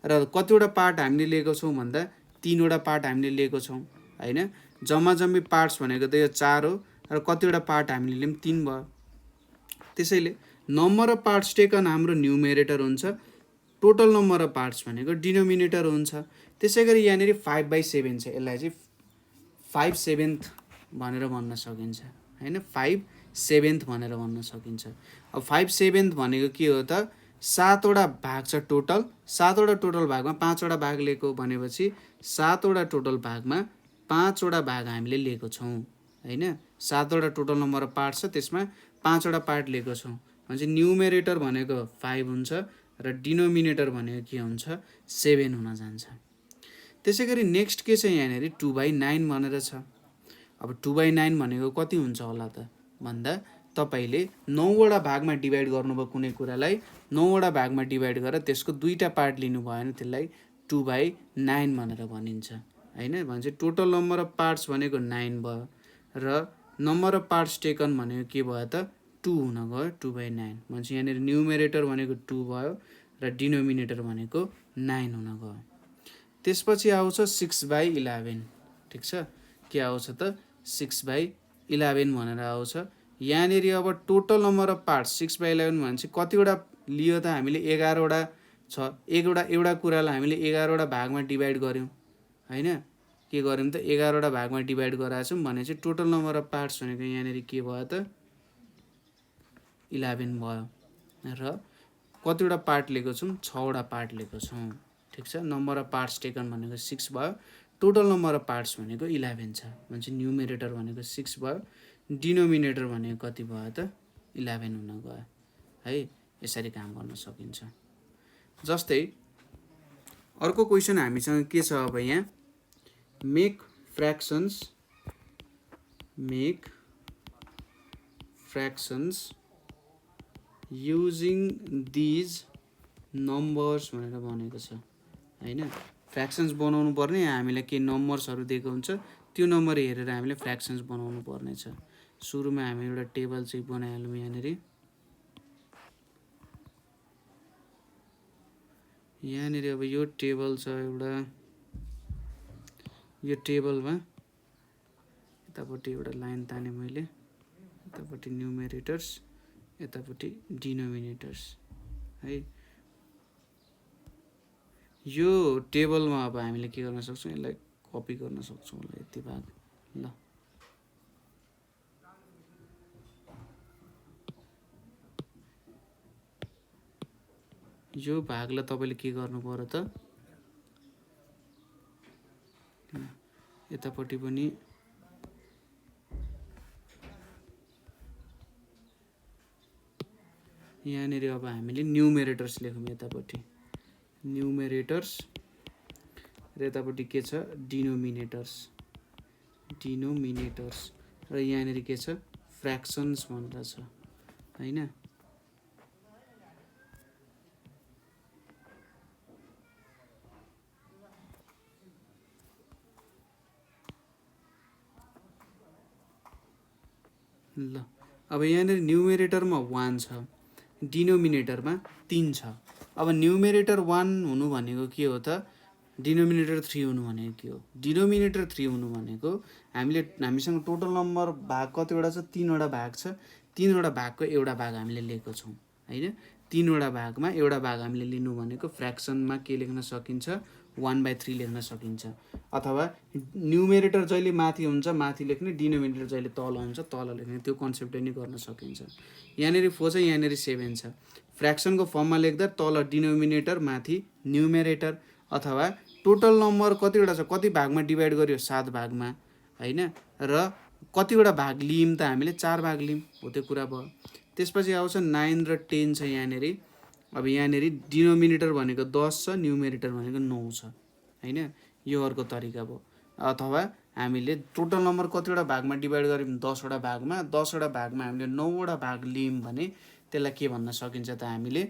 र कतिवटा पार्ट हामीले लिएको छौँ भन्दा 3वटा पार्ट हामीले लिएको छौँ होइन। जम्मा जम्मी पार्ट्स भनेको त यो 4 हो र कतिवटा पार्ट हामीले लियौँ 3 भयो। त्यसैले नम्बर अफ पार्ट्स टेकन हाम्रो न्युमेरेटर हुन्छ, टोटल नम्बर अफ पार्ट्स भनेको डिनोमिनेटर हुन्छ। त्यसै गरी यहाँनिर 5/7 छ, यसलाई चाहिँ 5/7 भनेर भन्न सकिन्छ होइन, 5/7 भनेर भन्न सकिन्छ। अब 5/7 भनेको के हो त, 7वटा भाग छ टोटल, 7वटा टोटल भागमा 5वटा भाग लिएको भनेपछि 7वटा टोटल भागमा 5वटा भाग हामीले लिएको छौँ होइन। 7वटा टोटल नम्बर अफ पार्ट छ, त्यसमा 5वटा पार्ट लिएको छौँ भनेपछि न्युमेरेटर भनेको 5 हुन्छ र डिनोमिनेटर भनेको के हुन्छ 7 हुन जान्छ। त्यसै गरी नेक्स्ट के छ यहाँनिर 2/9 भनेर छ। अब 2/9 भनेको कति हुन्छ होला त भन्दा तपाईँले 9वटा भागमा डिभाइड गर्नुभयो कुनै कुरालाई, 9वटा भागमा डिभाइड गरेर त्यसको 2टा पार्ट लिनुभयो भने त्यसलाई 2/9 भनेर भनिन्छ होइन। भनेपछि टोटल नम्बर अफ पार्ट्स भनेको 9 भयो र नम्बर अफ पार्ट्स टेकन भनेको के भयो त 2 हुन गयो, 2/9। भनेपछि यहाँनिर न्युमेरेटर भनेको 2 भयो र डिनोमिनेटर भनेको 9 हुन गयो। त्यसपछि आउँछ 6/11, ठिक छ, के आउँछ त 6/11 भनेर आउँछ। यहाँनिर अब टोटल नम्बर अफ पार्ट्स 6/11 भनेपछि कतिवटा लियो त हामीले 11वटा छ। एउटा कुरालाई हामीले 11वटा भागमा डिभाइड गऱ्यौँ होइन, के गऱ्यौँ त 11वटा भागमा डिभाइड गराएको छौँ भनेपछि टोटल नम्बर अफ पार्ट्स भनेको यहाँनिर के भयो त 11 भयो र कतिवटा पार्ट लिएको छौँ 6वटा पार्ट लिएको छौँ, ठिक छ। नम्बर अफ पार्ट्स टेकन भनेको 6 भयो, टोटल नम्बर अफ पार्ट्स भनेको 11 छ भनेपछि न्युमेरेटर भनेको 6 भयो, डिनोमिनेटर भनेको कति भयो त 11 हुन गयो है। यसरी काम गर्न सकिन्छ। जस्तै अर्को क्वेसन हामीसँग के छ अब यहाँ, मेक फ्र्याक्सन्स युजिङ दिज नम्बर्स भनेर भनेको छ होइन। फ्र्याक्सन्स बनाउनु पर्ने, हामीलाई केही नम्बर्सहरू दिएको हुन्छ, त्यो नम्बर हेरेर हामीले फ्र्याक्सन्स बनाउनु पर्ने छ। सुरुमा हामी एउटा टेबल चाहिँ बनाइहालौँ यहाँनिर अब यो टेबल छ एउटा, यो टेबलमा यतापट्टि एउटा लाइन ताने मैले, यतापट्टि न्युमेरेटर्स, यतापट्टि डिनोमिनेटर्स है। यो टेबलमा अब हामीले के गर्न सक्छौँ, यसलाई कपी गर्न सक्छौँ होला यति भाग ल। यो भागलाई तपाईँले के गर्नु पर्यो त यतापट्टि पनि यहाँनिर अब हामीले न्युमेरेटर्स लेखौँ, यतापट्टि न्युमेरेटर्स र यतापट्टि के छ डिनोमिनेटर्स र यहाँनिर के छ फ्र्याक्सन्स भनेर छ होइन। ल अब यहाँनिर न्युमेरेटरमा 1 छ, डिनोमिनेटरमा 3 छ। अब न्युमेरेटर 1 हुनु भनेको के हो त, डिनोमिनेटर 3 हुनु भनेको के हो? डिनोमिनेटर 3 हुनु भनेको हामीसँग टोटल नम्बर भाग कतिवटा छ? 3वटा भाग छ। 3वटा भागको एउटा भाग हामीले लिएको छौँ हैन। 3वटा भागमा एउटा भाग हामीले लिनु भनेको फ्र्याक्सनमा के लेख्न सकिन्छ? 1/3 लेख्न सकिन्छ। अथवा न्युमेरेटर जहिले माथि हुन्छ माथि लेख्ने, डिनोमिनेटर जहिले तल हुन्छ तल लेख्ने, त्यो कन्सेप्टले नै गर्न सकिन्छ। यहाँनिर 4 छ, यहाँनिर 7 छ। फ्र्याक्सनको फर्ममा लेख्दा तल डिनोमिनेटर माथि न्युमेरेटर, अथवा टोटल नम्बर कतिवटा छ, कति भागमा डिभाइड गर्यो? 7 भागमा हैन। र कतिवटा भाग लियौँ त हामीले? 4 भाग लियौँ, हो त्यो कुरा भयो। त्यसपछि आउँछ 9 र 10 छ यहाँनिर। अब यहाँनिर डिनोमिनेटर भनेको 10 छ, न्युमेरेटर भनेको 9 छ हैन। यो अर्को तरिका भयो। अथवा हामीले टोटल नम्बर कतिवटा भागमा डिभाइड गर्यौँ? 10वटा भागमा। 10वटा भागमा हामीले 9वटा भाग लियौँ भने त्यसलाई के भन्न सकिन्छ त हामीले?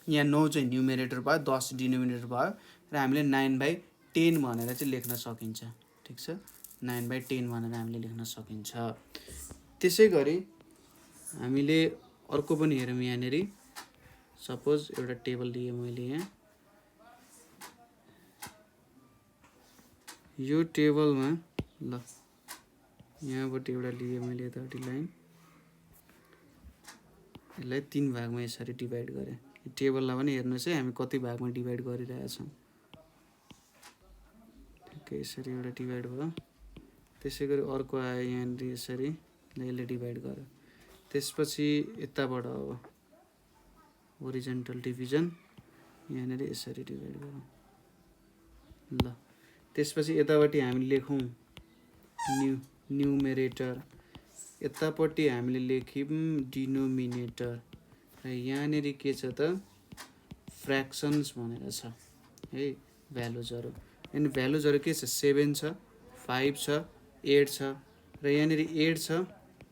यहाँ 9 चाहिँ न्युमेरेटर भयो, 10 डिनोमिनेटर भयो, र हामीले 9/10 भनेर चाहिँ लेख्न सकिन्छ। ठिक छ, 9/10 भनेर हामीले लेख्न सकिन्छ। त्यसै गरी हामीले अर्को पनि हेरौँ। यहाँनिर सपोज एउटा टेबल लिएँ मैले, यहाँ यो टेबलमा ल यहाँबाट एउटा लिएँ मैले यतापट्टि लाइन, यसलाई 3 भागमा यसरी डिभाइड गरेँ। टेबललाई पनि हेर्नुहोस् है, हामी कति भागमा डिभाइड गरिरहेछौँ। ठिकै यसरी एउटा डिभाइड भयो। त्यसै गरी अर्को आयो यहाँनिर यसरी, यसले डिभाइड गर्यो। त्यसपछि यताबाट अब होरिजेन्टल डिभिजन, यहाँनिर यसरी डिभाइड गरौँ ल। त्यसपछि यतापट्टि हामी लेखौँ न्युमेरेटर, यतापट्टि हामीले लेख्यौँ डिनोमिनेटर, र यहाँनिर के छ त? फ्र्याक्सन्स भनेर छ है, भ्यालुजहरू। अनि भ्यालुजहरू के छ? 7 छ, 5 छ, 8 छ, र यहाँनिर 8 छ,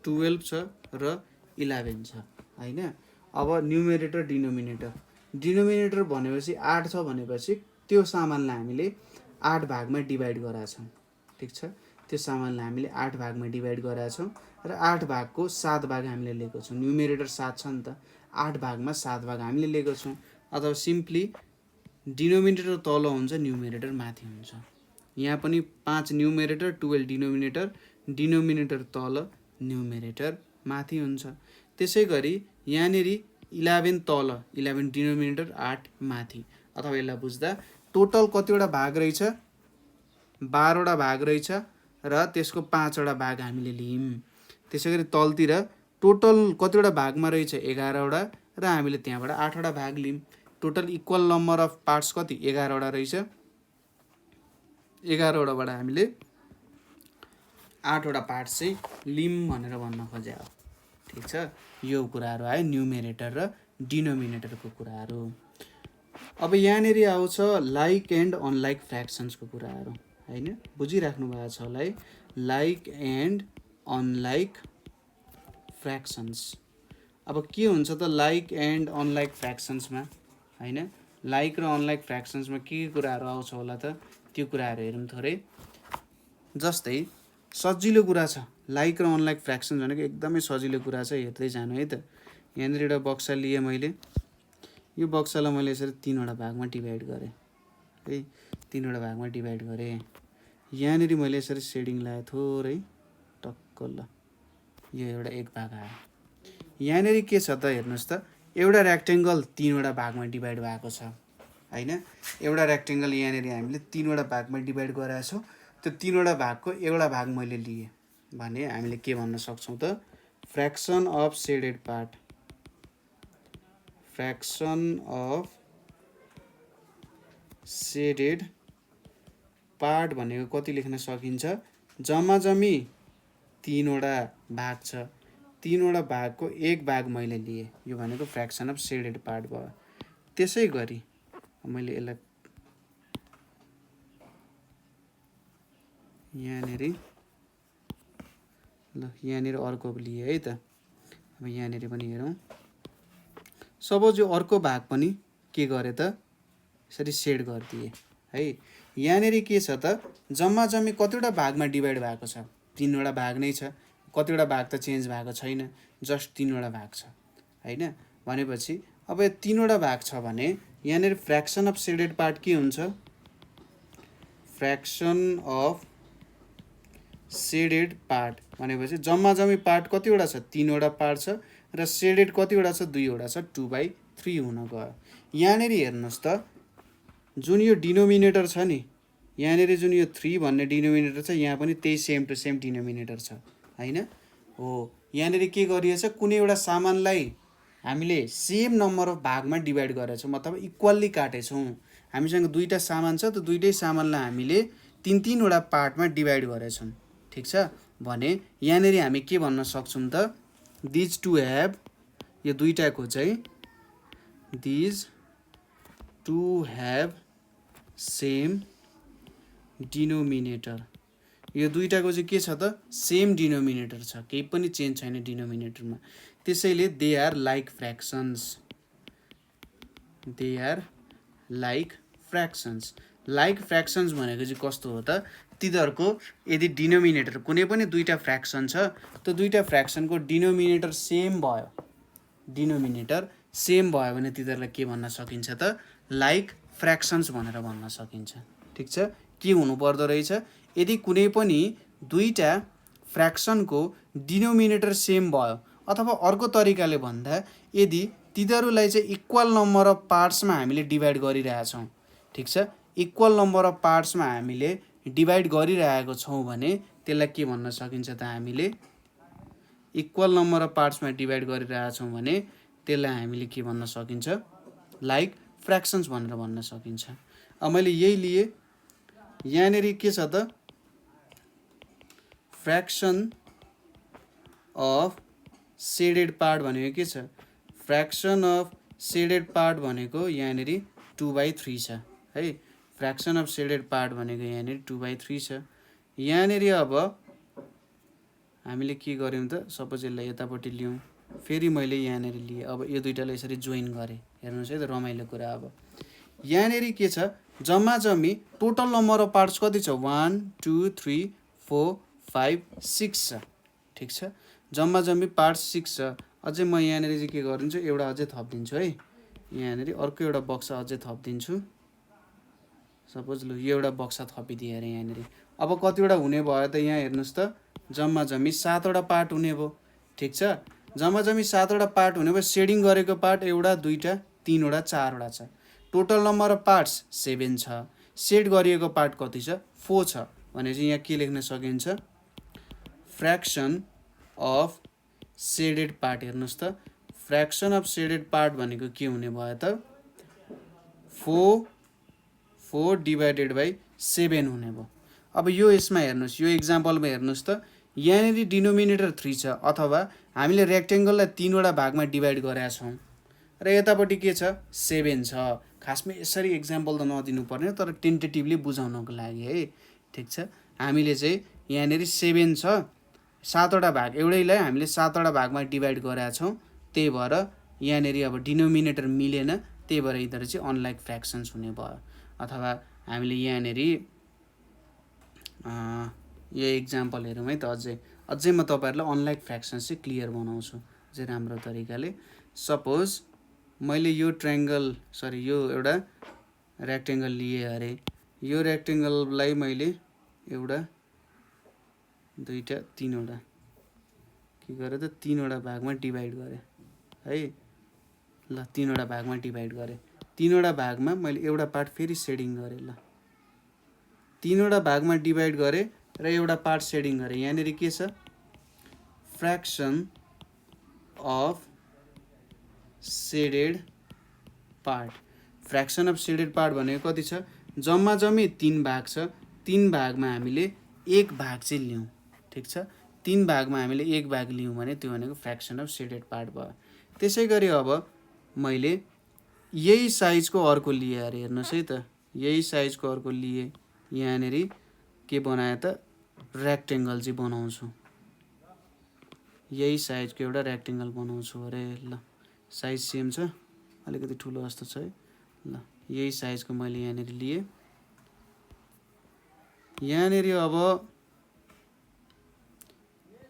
12 छ, र 11 छ हैन। अब न्युमेरेटर डिनोमिनेटर। डिनोमिनेटर भनेपछि 8 छ भनेपछि त्यो सामानलाई हामीले 8 भागमा डिभाइड गराछौँ। ठिक छ, त्यो सामानलाई हामीले 8 भागमा डिभाइड गराछौँ, र 8 भागको 7 भाग हामीले लिएको छौँ। न्युमेरेटर 7 छ नि त, 8 भागमा 7 भाग हामीले लिएको छौँ। अथवा सिम्पली डिनोमिनेटर तल हुन्छ, न्युमेरेटर माथि हुन्छ। यहाँ पनि 5 न्युमेरेटर, 12 डिनोमिनेटर, डिनोमिनेटर तल, न्युमेरेटर माथि हुन्छ। त्यसै गरी यहाँनिर 11 तल, 11 डिनोमिनेटर, 8 माथि। अथवा यसलाई बुझ्दा टोटल कतिवटा भाग रहेछ? 12वटा भाग रहेछ, र त्यसको 5वटा भाग हामीले लियौँ। त्यसै गरी तलतिर टोटल कतिवटा भागमा रहेछ? 11वटा, र हामीले त्यहाँबाट 8वटा भाग लियौँ। Total equal number of parts कति? 11वटा रहेछ। 11वटाबाट हामीले 8वटा पार्ट्स चाहिँ लियौँ भनेर भन्न खोजे हो। ठिक छ, यो कुराहरू आयो न्युमेरेटर र डिनोमिनेटरको कुराहरू। अब यहाँनिर आउँछ लाइक एन्ड अनलाइक फ्र्याक्सन्सको कुराहरू हैन। बुझिराख्नु भएको छ होला है, लाइक एन्ड अनलाइक फ्र्याक्सन्स। अब के हुन्छ त लाइक एन्ड अनलाइक फ्र्याक्सन्समा हैन? लाइक र अनलाइक फ्र्याक्सन्समा के कुराहरू आउँछ होला त, त्यो कुराहरू हेरौँ थोरै। जस्तै सजिलो कुरा छ, लाइक र अनलाइक फ्र्याक्सन्स भनेको एकदमै सजिलो कुरा छ, हेर्दै जानु है त। यहाँनिर एउटा बक्सा लिएँ मैले, यो बक्सालाई मैले यसरी 3वटा भागमा डिभाइड गरेँ है, 3वटा भागमा डिभाइड गरेँ। यहाँनिर मैले यसरी सेडिङ लगाएँ थोरै टक्क, ल यो एउटा एक भाग आयो। यहाँनिर के छ त हेर्नुहोस् त, एउटा रेक्टेङ्गल 3वटा भागमा डिभाइड भएको छ हैन। एउटा रेक्टेङ्गल यहाँनिर हामीले 3वटा भागमा डिभाइड गराएको छौँ। त्यो 3वटा भागको एउटा भाग मैले लिएँ भने हामीले के भन्न सक्छौँ त? Fraction of shaded part. Fraction of shaded part भनेको कति लेख्न सकिन्छ? जम्माजम्मी 3वटा भाग छ, 3वटा भागको एक भाग मैले लिएँ, यो भनेको फ्र्याक्सन अफ सेडेड पार्ट भयो। त्यसै गरी मैले यसलाई यहाँनिर ल, यहाँनिर अर्को लिएँ है त। अब यहाँनिर पनि हेरौँ। सपोज यो अर्को भाग पनि के गरेँ त, यसरी सेड गरिदिएँ है। यहाँनिर के छ त, जम्मा जम्मी कतिवटा भागमा डिभाइड भएको छ? 3वटा भाग नै छ। कतिवटा भाग त चेन्ज भएको छैन, जस्ट 3वटा भाग छ हैन। भनेपछि अब यो 3वटा भाग छ भने यहाँनिर फ्र्याक्सन अफ सेडेड पार्ट के हुन्छ, फ्र्याक्सन अफ सेडेड पार्ट भनेपछि जम्मा जम्मी पार्ट कतिवटा छ, 3वटा पार्ट छ र सेडेड कतिवटा छ, 2वटा छ, 2/3 हुन गयो। यहाँनिर हेर्नुहोस् त जुन यो डिनोमिनेटर छ नि, यहाँनिर जुन यो 3 भन्ने डिनोमिनेटर छ यहाँ पनि त्यही सेम टु सेम डिनोमिनेटर छ हैन हो। यहाँनिर के गरिएछ, कुनै एउटा सामानलाई हामीले सेम नम्बर अफ भागमा डिभाइड गरेछौँ अथवा इक्वल्ली काटेछौँ। हामीसँग दुईवटा सामान छ, त दुईटै सामानलाई हामीले 3-3वटा पार्टमा डिभाइड गरेछौँ, ठिक छ भने यहाँनिर हामी के भन्न सक्छौँ त, दिज टु ह्याभ, यो दुईटाको चाहिँ these two have same denominator, यो दुईटाको चाहिँ के छ त, सेम डिनोमिनेटर छ, केही पनि चेन्ज छैन डिनोमिनेटरमा। त्यसैले they are like fractions, they are like fractions. Like fractions भनेको चाहिँ कस्तो हो त, तिनीहरूको यदि डिनोमिनेटर कुनै पनि दुईटा फ्र्याक्सन छ, त दुईटा फ्र्याक्सनको डिनोमिनेटर सेम भयो, डिनोमिनेटर सेम भयो भने तिनीहरूलाई के भन्न सकिन्छ त, लाइक फ्र्याक्सन्स भनेर भन्न सकिन्छ, ठिक छ। के हुनु पर्दो रहेछ, यदि कुनै पनि दुईटा फ्र्याक्सनको डिनोमिनेटर सेम भयो, अथवा अर्को तरिकाले भन्दा यदि तिनीहरूलाई चाहिँ इक्वल नम्बर अफ पार्ट्समा हामीले डिभाइड गरिरहेछौँ, ठिक छ, इक्वल नम्बर अफ पार्ट्समा हामीले डिभाइड गरिरहेको छौँ भने त्यसलाई के भन्न सकिन्छ त, हामीले इक्वल नम्बर अफ पार्ट्समा डिभाइड गरिरहेछौँ भने त्यसलाई हामीले के भन्न सकिन्छ, लाइक फ्र्याक्सन्स भनेर भन्न सकिन्छ। अब मैले यही लिए, यहाँनिर के छ त, फ्र्याक्सन अफ सेडेड पार्ट भनेको के छ, फ्र्याक्सन अफ सेडेड पार्ट भनेको यहाँनिर 2/3 छ है। फ्र्याक्सन अफ सेडेड पार्ट भनेको यहाँनिर 2/3 छ। यहाँनिर अब हामीले के गर्यौँ त, सपोज यसलाई यतापट्टि ल्याउँ, फेरि मैले यहाँनिर लिएँ, अब यो दुईटालाई यसरी जोइन गरेँ, हेर्नुहोस् है त रमाइलो कुरा। अब यहाँनिर के छ, जम्मा जम्मी टोटल नम्बर अफ पार्ट्स कति छ, 1 2 3 4 5 6 छ, ठिक छ, जम्मा जम्मी पार्ट्स 6 छ। अझै म यहाँनिर चाहिँ के गरिदिन्छु, एउटा अझै थपिदिन्छु है, यहाँनिर अर्को एउटा बक्सा अझै थपिदिन्छु, सपोज लु यो एउटा बक्सा थपिदिएँ अरे यहाँनिर। अब कतिवटा हुने भयो त, यहाँ हेर्नुहोस् त, जम्मा जम्मी 7वटा पार्ट हुने भयो, ठिक छ, जम्मा जम्मी 7वटा पार्ट हुने भयो। सेडिङ गरेको पार्ट एउटा, दुईवटा, तिनवटा, चारवटा छ, टोटल नम्बर अफ पार्ट्स 7 छ, सेड गरिएको पार्ट कति छ, 4 छ भने चाहिँ यहाँ के लेख्न सकिन्छ, फ्र्याक्सन अफ सेडेड पार्ट। हेर्नुहोस् त, फ्र्याक्सन अफ सेडेड पार्ट भनेको के हुने भयो त, 4 डिभाइडेड बाई 7 हुने भयो। अब यो यसमा हेर्नुहोस्, यो इक्जाम्पलमा हेर्नुहोस् त, यहाँनिर डिनोमिनेटर 3 छ, अथवा हामीले रेक्टेङ्गललाई 3वटा भागमा डिभाइड गरेका छौँ र यतापट्टि के छ, 7 छ। खासमा यसरी इक्जाम्पल त नदिनु पर्ने, तर टेन्टेटिभली बुझाउनको लागि है, ठिक छ। हामीले चाहिँ यहाँनिर 7 छ, 7वटा भाग, एउटैलाई हामीले 7वटा भागमा डिभाइड गरेका छौँ, त्यही भएर यहाँनिर अब डिनोमिनेटर मिलेन, त्यही भएर यिनीहरू चाहिँ अनलाइक फ्र्याक्सन्स हुने भयो। अथवा हामीले यहाँनिर यो इक्जाम्पल हेरौँ है त, अझै म तपाईँहरूलाई अनलाइक फ्र्याक्सन्स चाहिँ क्लियर बनाउँछु अझै राम्रो तरिकाले। सपोज मैले यो यो एउटा रेक्टेङ्गल लिएँ अरे, यो रेक्टेङ्गललाई मैले एउटा, दुईवटा, तिनवटा के गरेँ त, 3वटा भागमा डिभाइड गरेँ है, ल 3वटा भागमा डिभाइड गरेँ, 3वटा भागमा मैले एउटा पार्ट फेरि सेडिङ गरेँ, ल 3वटा भागमा डिभाइड गरेँ र एउटा पार्ट सेडिङ गरेँ। यहाँनिर के छ, fraction of shaded part. Fraction of shaded part भनेको कति छ, जम्मा जम्मी 3 भाग छ, 3 भागमा हामीले 1 भाग चाहिँ लियौँ, ठिक छ, 3 भागमा हामीले 1 भाग लियौँ भने त्यो भनेको फ्र्याक्सन अफ सेडेड पार्ट भयो। त्यसै गरी अब मैले यही साइजको अर्को लिएँ अरे, हेर्नुहोस् है त, यही साइजको अर्को लिएँ, यहाँनिर के बनाए त, रेक्टेङ्गल चाहिँ बनाउँछु, यही साइजको एउटा रेक्टेङ्गल बनाउँछु अरे, ल साइज सेम छ, अलिकति ठुलो जस्तो छ है, ल यही साइजको मैले यहाँनिर लिएँ। यहाँनिर अब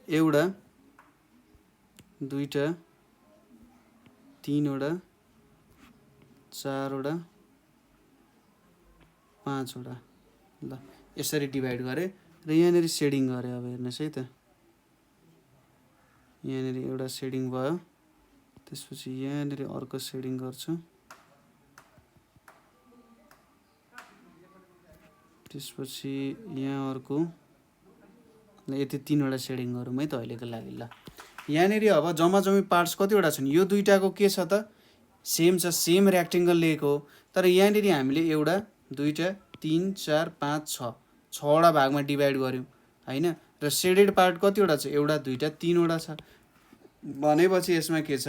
एउटा दुईटा तीनवटा चारवटा पाँचवटा ल यसरी डिभाइड गरे र यहाँनिर सेडिङ गरे। अब हेर्नुहोस् है त यहाँनिर एउटा सेडिङ भयो त्यसपछि यहाँनिर अर्को सेडिङ गर्छु त्यसपछि यहाँ अर्को यति तीनवटा सेडिङ गरौँ है त अहिलेको लागि। ल यहाँनिर अब जम्मी पार्ट्स कतिवटा छन् यो दुईटाको के छ त सेम छ सेम रेक्टेङ्गल लिएको हो तर यहाँनिर हामीले एउटा दुईटा तीन चार पाँच छवटा भागमा डिभाइड गर्यौँ हैन र सेडेड पार्ट कतिवटा छ एउटा दुईटा तीनवटा छ भनेपछि यसमा के छ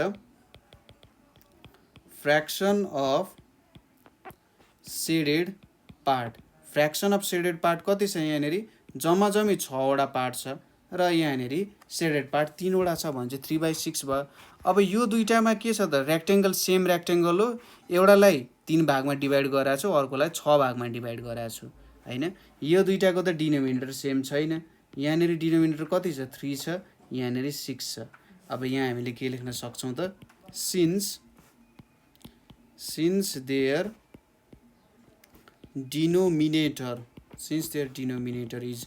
फ्र्याक्सन अफ सेडेड पार्ट कति छ यहाँनिर जम्मी 6वटा पार्ट छ र यहाँनिर सेडेड पार्ट 3वटा छ भने चाहिँ 3/6 भयो। अब यो दुईटामा के छ त रेक्टेङ्गल सेम रेक्टेङ्गल हो एउटालाई 3 भागमा डिभाइड गराएको छु अर्कोलाई 6 भागमा डिभाइड गराएको छु हैन यो दुईटाको त डिनोमिनेटर सेम छैन यहाँनिर डिनोमिनेटर कति छ 3 छ यहाँनिर 6 छ। अब यहाँ हामीले के लेख्न सक्छौं त since their denominator is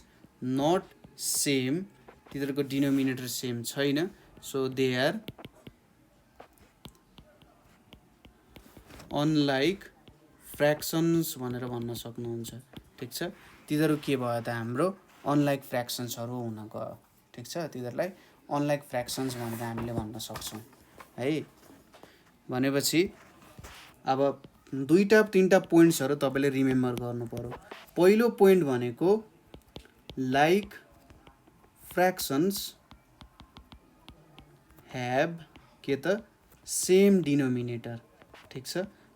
not same तिनीहरुको डिनोमिनेटर सेम छैन so they are unlike fractions भनेर भन्न सक्नुहुन्छ ठीक छ। तिनीहरु के भयो त हाम्रो अनलाइक फ्र्याक्सन्सहरु हुन गयो ठीक छ तिनीहरुलाई अनलाइक फ्र्याक्सन्स भनेर हामीले भन्न सक्छौं है। भनेपछि अब दुईटा तीनटा पोइन्ट्सहरु तपाईले रिमेम्बर गर्नु पर्यो। पहिलो पोइन्ट भनेको लाइक फ्र्याक्सन्स have के त सेम डिनोमिनेटर ठीक छ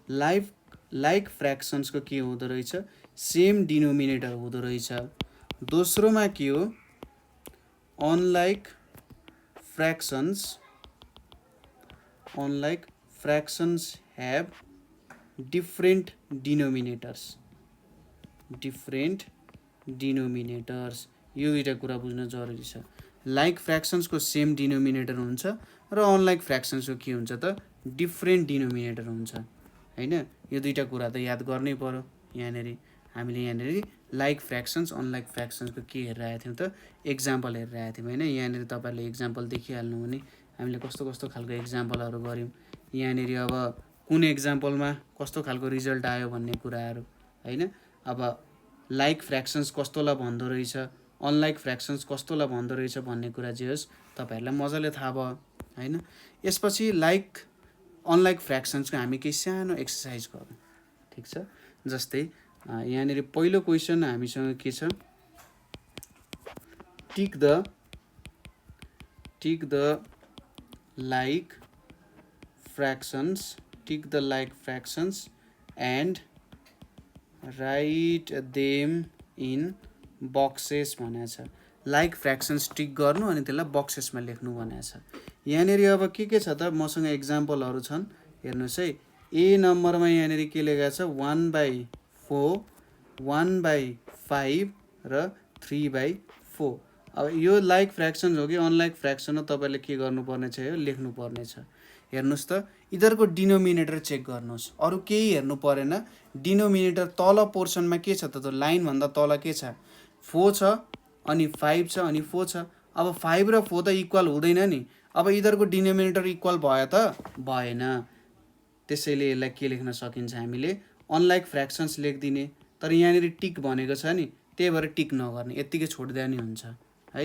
लाइक फ्र्याक्सन्स को के हुँदो रहेछ सेम डिनोमिनेटर हुँदो रहेछ। दोस्रोमा के हो अनलाइक फ्र्याक्सन्स have different denominators यो दुईटा कुरा बुझ्न जरुरी छ। लाइक फ्र्याक्सन्स को सेम डिनोमिनेटर हुन्छ र अनलाइक फ्र्याक्सन्स को के हुन्छ त डिफरेन्ट डिनोमिनेटर हुन्छ हैन यो दुईटा कुरा त याद गर्नै पर्यो। यहाँनेरि हामीले यहाँनेरि लाइक फ्र्याक्सन्स अनलाइक फ्र्याक्सन्स को के हेरिरहेका थियौं त एक्जाम्पल हेरिरहेका थियौं हैन यहाँनेरि तपाईहरुले एक्जाम्पल देखिहाल्नु भने हामीले कस्तो कस्तो खालको एक्जाम्पलहरु गर्यौं यहाँनेरि अब कुन एक्जाम्पलमा कस्तो खालको रिजल्ट आयो भन्ने कुराहरु हैन। अब लाइक फ्र्याक्सन्स कस्तोलाई भन्दो रहेछ अनलाइक फ्र्याक्सन्स कस्तोलाई भन्दो रहेछ भन्ने कुरा जे होस् तपाईहरुलाई मजाले थाहा भयो हैन। यसपछि लाइक अनलाइक फ्र्याक्सन्स को हामी केही सानो एक्सरसाइज गरौँ ठीक छ। जस्तै यहाँनेरि पहिलो क्वेशन हामीसँग के छ tick the like fractions and write them in boxes भनेको छ। लाइक फ्र्याक्सन्स टिक गर्नु अनि त्यसलाई बक्सेसमा लेख्नु भनेको छ। यहाँनेरि अब के छ त मसँग एक्जाम्पलहरु छन् हेर्नुस् है ए नम्बरमा यहाँनेरि के लेखेको छ 1/4 1/5 र 3/4। अब यो लाइक फ्र्याक्सन्स हो कि अनलाइक फ्र्याक्सन हो तपाईले के गर्नुपर्ने छ यो लेख्नु पर्ने छ। हेर्नुस् त इधरको डिनोमिनेटर चेक गर्नुस् अरु केही हेर्नु परेन डिनोमिनेटर तल पोर्सनमा के छ त लाइन भन्दा तल के छ 4 छ अनि 5 छ अनि 4 छ। अब 5 र 4 त इक्वल हुँदैन नि अब इधरको डिनोमिनेटर इक्वल भयो त भएन त्यसैले यसलाई के लेख्न सकिन्छ हामीले अनलाइक फ्र्याक्सन्स लेख्दिने तर यहाँनेरि टिक भनेको छ नि त्यही भएर टिक नगर्ने यतिकै छोड्दिया नि हुन्छ है।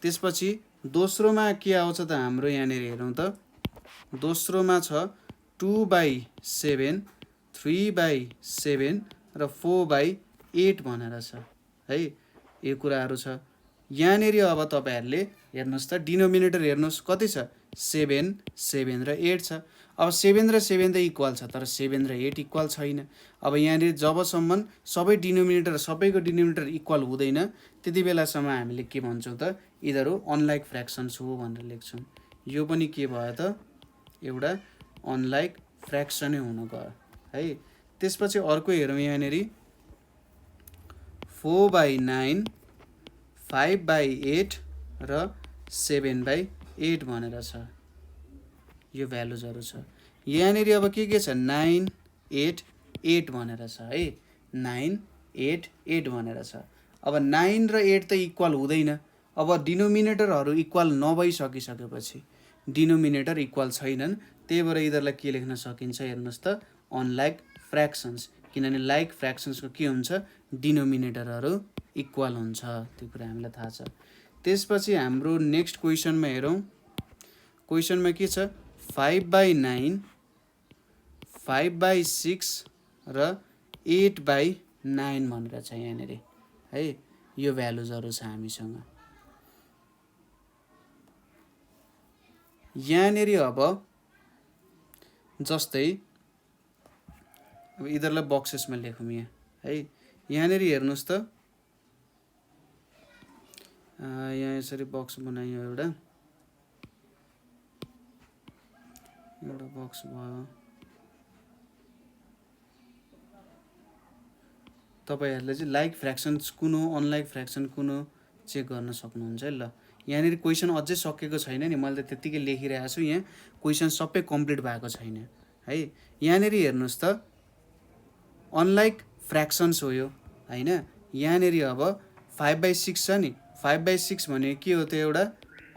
त्यसपछि दोस्रोमा के आउँछ त हाम्रो यहाँनेरि हेरौं त दोस्रोमा छ 2/7 3/7 र 4/8 भनेर छ है यो कुराहरु छ। यहाँनेरि अब तपाईहरुले हेर्नुस् त डिनोमिनेटर हेर्नुस् कति छ 7 7 र 8 छ। अब 7 र 7 त इक्वल छ तर 7 र 8 इक्वल छैन। अब यहाँनेरि जबसम्म सबैको डिनोमिनेटर इक्वल हुँदैन त्यति बेलासम्म हामीले के भन्छौं त इधर अनलाइक फ्र्याक्सन्स हो भनेर लेख्छौं। यो पनि के भयो त एउटा अनलाइक फ्र्याक्सनै हुन गयो है। त्यसपछि अर्को हेरौं यहाँनेरि 4/9 5/8 र 7/8 भनेर छ। यो भ्यालुजहरू छ। यहाँनिर अब के छ 9 8 8 भनेर छ है, 9 8 8 भनेर छ। अब 9 र 8 त इक्वल हुँदैन। अब डिनोमिनेटरहरू इक्वल नभइसकिसकेपछि डिनोमिनेटर इक्वल छैनन्, त्यही भएर यिनीहरूलाई के लेख्न सकिन्छ हेर्नुहोस् त अनलाइक फ्र्याक्सन्स, किनभने लाइक फ्र्याक्सन्सको के हुन्छ डिनोमिनेटरहरू इक्वल हुन्छ, त्यो कुरा हामीलाई थाहा छ। त्यसपछि हाम्रो नेक्स्ट क्वेसनमा हेरौँ। क्वेसनमा के छ 5/9 5/6 र 8/9 भनेर छ यहाँनिर है। यो भ्यालुजहरू छ हामीसँग। यहाँनिर अब जस्तै अब यिनीहरूलाई बक्सेसमा लेखौँ यहाँ है। यहाँनिर हेर्नुहोस् त यहाँ यसरी बक्स बनाइयो, एउटा बक्स भयो। तपाईँहरूले चाहिँ लाइक फ्र्याक्सन्स कुन हो अनलाइक फ्र्याक्सन कुन हो चेक गर्न सक्नुहुन्छ है। ल यहाँनिर क्वेसन अझै सकेको छैन नि, मैले त त्यत्तिकै लेखिरहेको छु, यहाँ क्वेसन सबै कम्प्लिट भएको छैन है। यहाँनिर हेर्नुहोस् त अनलाइक फ्र्याक्सन्स हो यो होइन। यहाँनिर अब 5/6 छ नि, 5/6 भने के हो त एउटा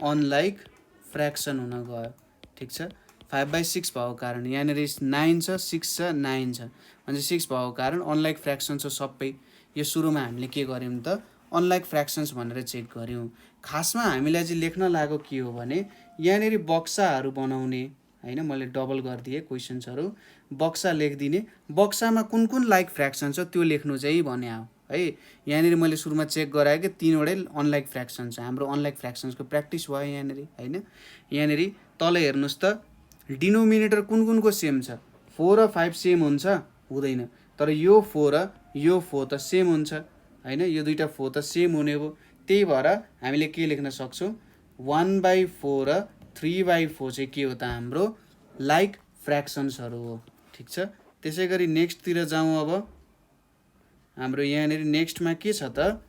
अनलाइक फ्र्याक्सन हुन गयो, ठिक छ। 5/6 भएको कारण यहाँनिर 9 छ 6 छ 9 छ भने 6 भएको कारण अनलाइक फ्र्याक्सन्स हो सबै। यो सुरुमा हामीले के गर्यौँ त अनलाइक फ्र्याक्सन्स भनेर चेक गऱ्यौँ। खासमा हामीलाई चाहिँ लेख्न लागेको के हो भने यहाँनिर बक्साहरू बनाउने होइन, मैले डबल गरिदिएँ क्वेसन्सहरू, बक्सा लेखिदिने, बक्सामा कुन कुन लाइक फ्र्याक्सन छ त्यो लेख्नु चाहिँ भने हो है। यहाँनिर मैले सुरुमा चेक गराएँ कि 3वटै अनलाइक फ्र्याक्सन छ, हाम्रो अनलाइक फ्र्याक्सन्सको प्र्याक्टिस भयो यहाँनिर होइन। यहाँनिर तल हेर्नुहोस् त डिनोमिनेटर कुन कुनको सेम छ, 4 र 5 सेम हुन्छ हुँदैन, तर यो 4 र यो 4 त सेम हुन्छ होइन, यो दुईवटा 4 त सेम हुने हो। त्यही भएर हामीले के लेख्न सक्छौँ 1/4 र 3/4 चाहिँ के हो त हाम्रो लाइक फ्र्याक्सन्सहरू हो, ठिक छ। त्यसै गरी नेक्स्टतिर जाउँ। अब हाम्रो यहाँनिर नेक्स्टमा के छ त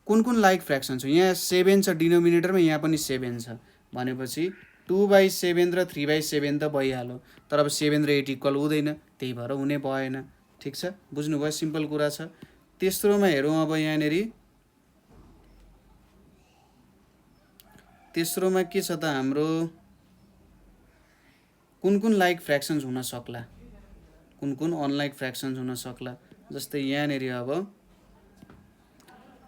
कुन कुन लाइक फ्र्याक्सन छ, यहाँ 7 छ डिनोमिनेटरमा, यहाँ पनि 7 छ भनेपछि 2/7 र 3/7 त भइहाल्यो, तर अब 7 र 8 इक्वल हुँदैन, त्यही भएर हुने भएन, ठिक छ। बुझ्नुभयो, सिम्पल कुरा छ। तेस्रोमा हेरौँ। अब यहाँनिर तेस्रोमा के छ त हाम्रो कुन कुन लाइक फ्र्याक्सन्स हुन सक्ला, कुन कुन अनलाइक फ्र्याक्सन्स हुन सक्ला। जस्तै यहाँनिर अब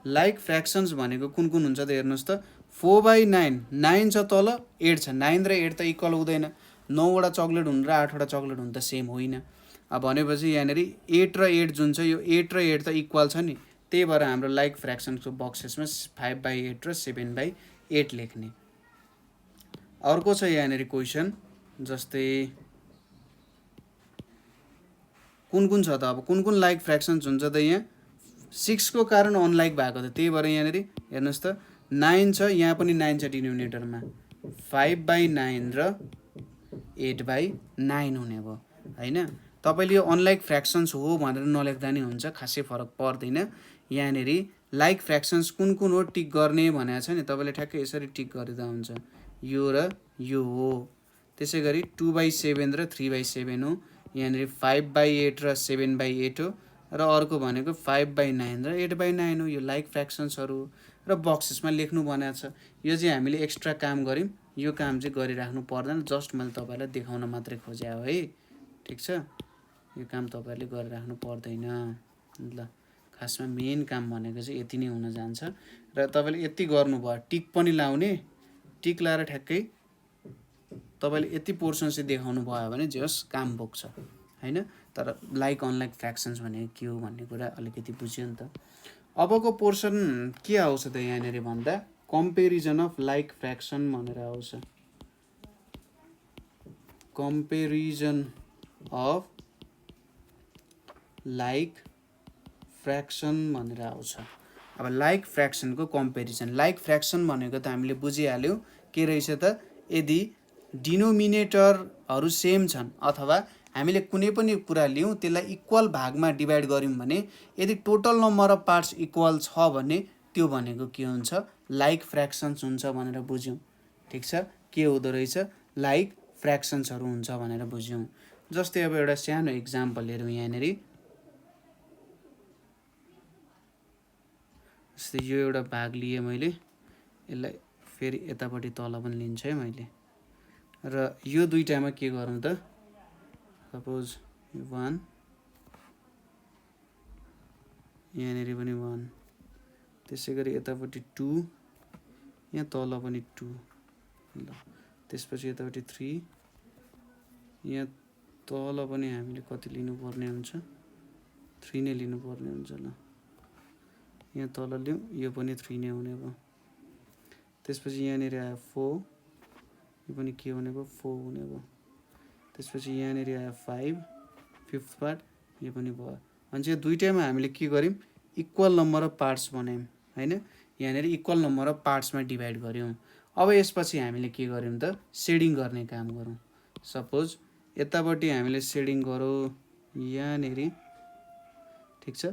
लाइक फ्र्याक्सन्स भनेको कुन कुन हुन्छ त हेर्नुहोस् त 4/9 9 छ तल 8 छ, 9 र 8 त इक्वल हुँदैन, 9वटा चक्लेट हुनु र 8वटा चक्लेट हुनु त सेम होइन। अब भनेपछि यहाँनिर 8 र 8 जुन छ यो 8 र 8 त इक्वल छ नि, त्यही भएर हाम्रो लाइक फ्र्याक्सन्सको बक्सेसमा 5/8 र 7/8 लेख्ने। अर्को छ यहाँनिर क्वेसन, जस्तै कुन कुन छ त अब कुन कुन लाइक फ्र्याक्सन्स हुन्छ त यहाँ 6 को कारण अनलाइक भएको त, त्यही भएर यहाँनिर हेर्नुहोस् त 9 छ, यहाँ पनि 9 छ डिनोमिनेटरमा, 5/9 र 8/9 हुने भयो होइन। तपाईँले यो अनलाइक फ्र्याक्सन्स हो भनेर नलेख्दा नि हुन्छ, खासै फरक पर्दैन। यहाँनिर लाइक फ्र्याक्सन्स कुन कुन हो टिक गर्ने भनेको छ नि, तपाईँले ठ्याक्कै यसरी टिक गरिदिँदा हुन्छ, यो र यो हो। त्यसै गरी 2/7 र 3/7 हो, यहाँनिर 5/8 र 7/8 हो, र अर्को भनेको 5/9 र 8/9 हो। यो लाइक फ्र्याक्सन्सहरू र बक्सेसमा लेख्नु भनेको छ। यो चाहिँ हामीले एक्स्ट्रा काम गऱ्यौँ, यो काम चाहिँ गरिराख्नु पर्दैन, जस्ट मैले तपाईँलाई देखाउन मात्रै खोजे हो है, ठिक छ। यो काम तपाईँहरूले गरिराख्नु पर्दैन। ल खासमा मेन काम भनेको चाहिँ यति नै हुन जान्छ, र तपाईँले यति गर्नुभयो टिक पनि लाउने, टिक लाएर ठ्याक्कै तपाईँले यति पोर्सन चाहिँ देखाउनु भयो भने जे होस् काम बोक्छ होइन। तर लाइक अनलाइक फ्र्याक्सन्स भनेको के हो भन्ने कुरा अलिकति बुझ्यो नि त। अबको पोर्सन के आउँछ त यहाँनिर भन्दा कम्पेरिजन अफ लाइक फ्र्याक्सन भनेर आउँछ, कम्पेरिजन अफ लाइक फ्र्याक्सन भनेर आउँछ। अब लाइक फ्र्याक्सनको कम्पेरिजन, लाइक फ्र्याक्सन भनेको त हामीले बुझिहाल्यौँ के रहेछ त, यदि डिनोमिनेटरहरू सेम छन् अथवा हामीले कुनै पनि कुरा लियौँ त्यसलाई इक्वल भागमा डिभाइड गऱ्यौँ भने यदि total number of parts equal छ भने त्यो भनेको के हुन्छ लाइक फ्र्याक्सन्स हुन्छ भनेर बुझ्यौँ। ठिक छ, के हुँदो रहेछ लाइक फ्र्याक्सन्सहरू हुन्छ भनेर बुझ्यौँ। जस्तै अब एउटा सानो इक्जाम्पल हेरौँ यहाँनिर। जस्तै यो एउटा भाग लिएँ मैले, यसलाई फेरि यतापट्टि तल पनि लिन्छु है मैले। र यो दुईटामा के गरौँ त, सपोज 1 यहाँनिर पनि 1, त्यसै गरी यतापट्टि 2, यहाँ तल पनि 2, ल त्यसपछि यतापट्टि 3, यहाँ तल पनि हामीले कति लिनुपर्ने हुन्छ 3 नै लिनुपर्ने हुन्छ। ल यहाँ तल लिउँ, यो पनि 3 नै हुने भयो। त्यसपछि यहाँनिर आयो 4, यो पनि के हुने भयो 4 हुने भयो। त्यसपछि यहाँनिर आयो 5, 5th पार्ट, यो पनि भयो। अनि यो दुईटैमा हामीले के गर्यौँ इक्वल नम्बर अफ पार्ट्स बनायौँ हैन, यहाँनिर इक्वल नम्बर अफ पार्ट्समा डिभाइड गर्यौँ। अब यसपछि हामीले के गर्यौँ त सेडिङ गर्ने काम गरौँ। सपोज यतापट्टि हामीले सेडिङ गरौँ यहाँनिर। ठिक छ,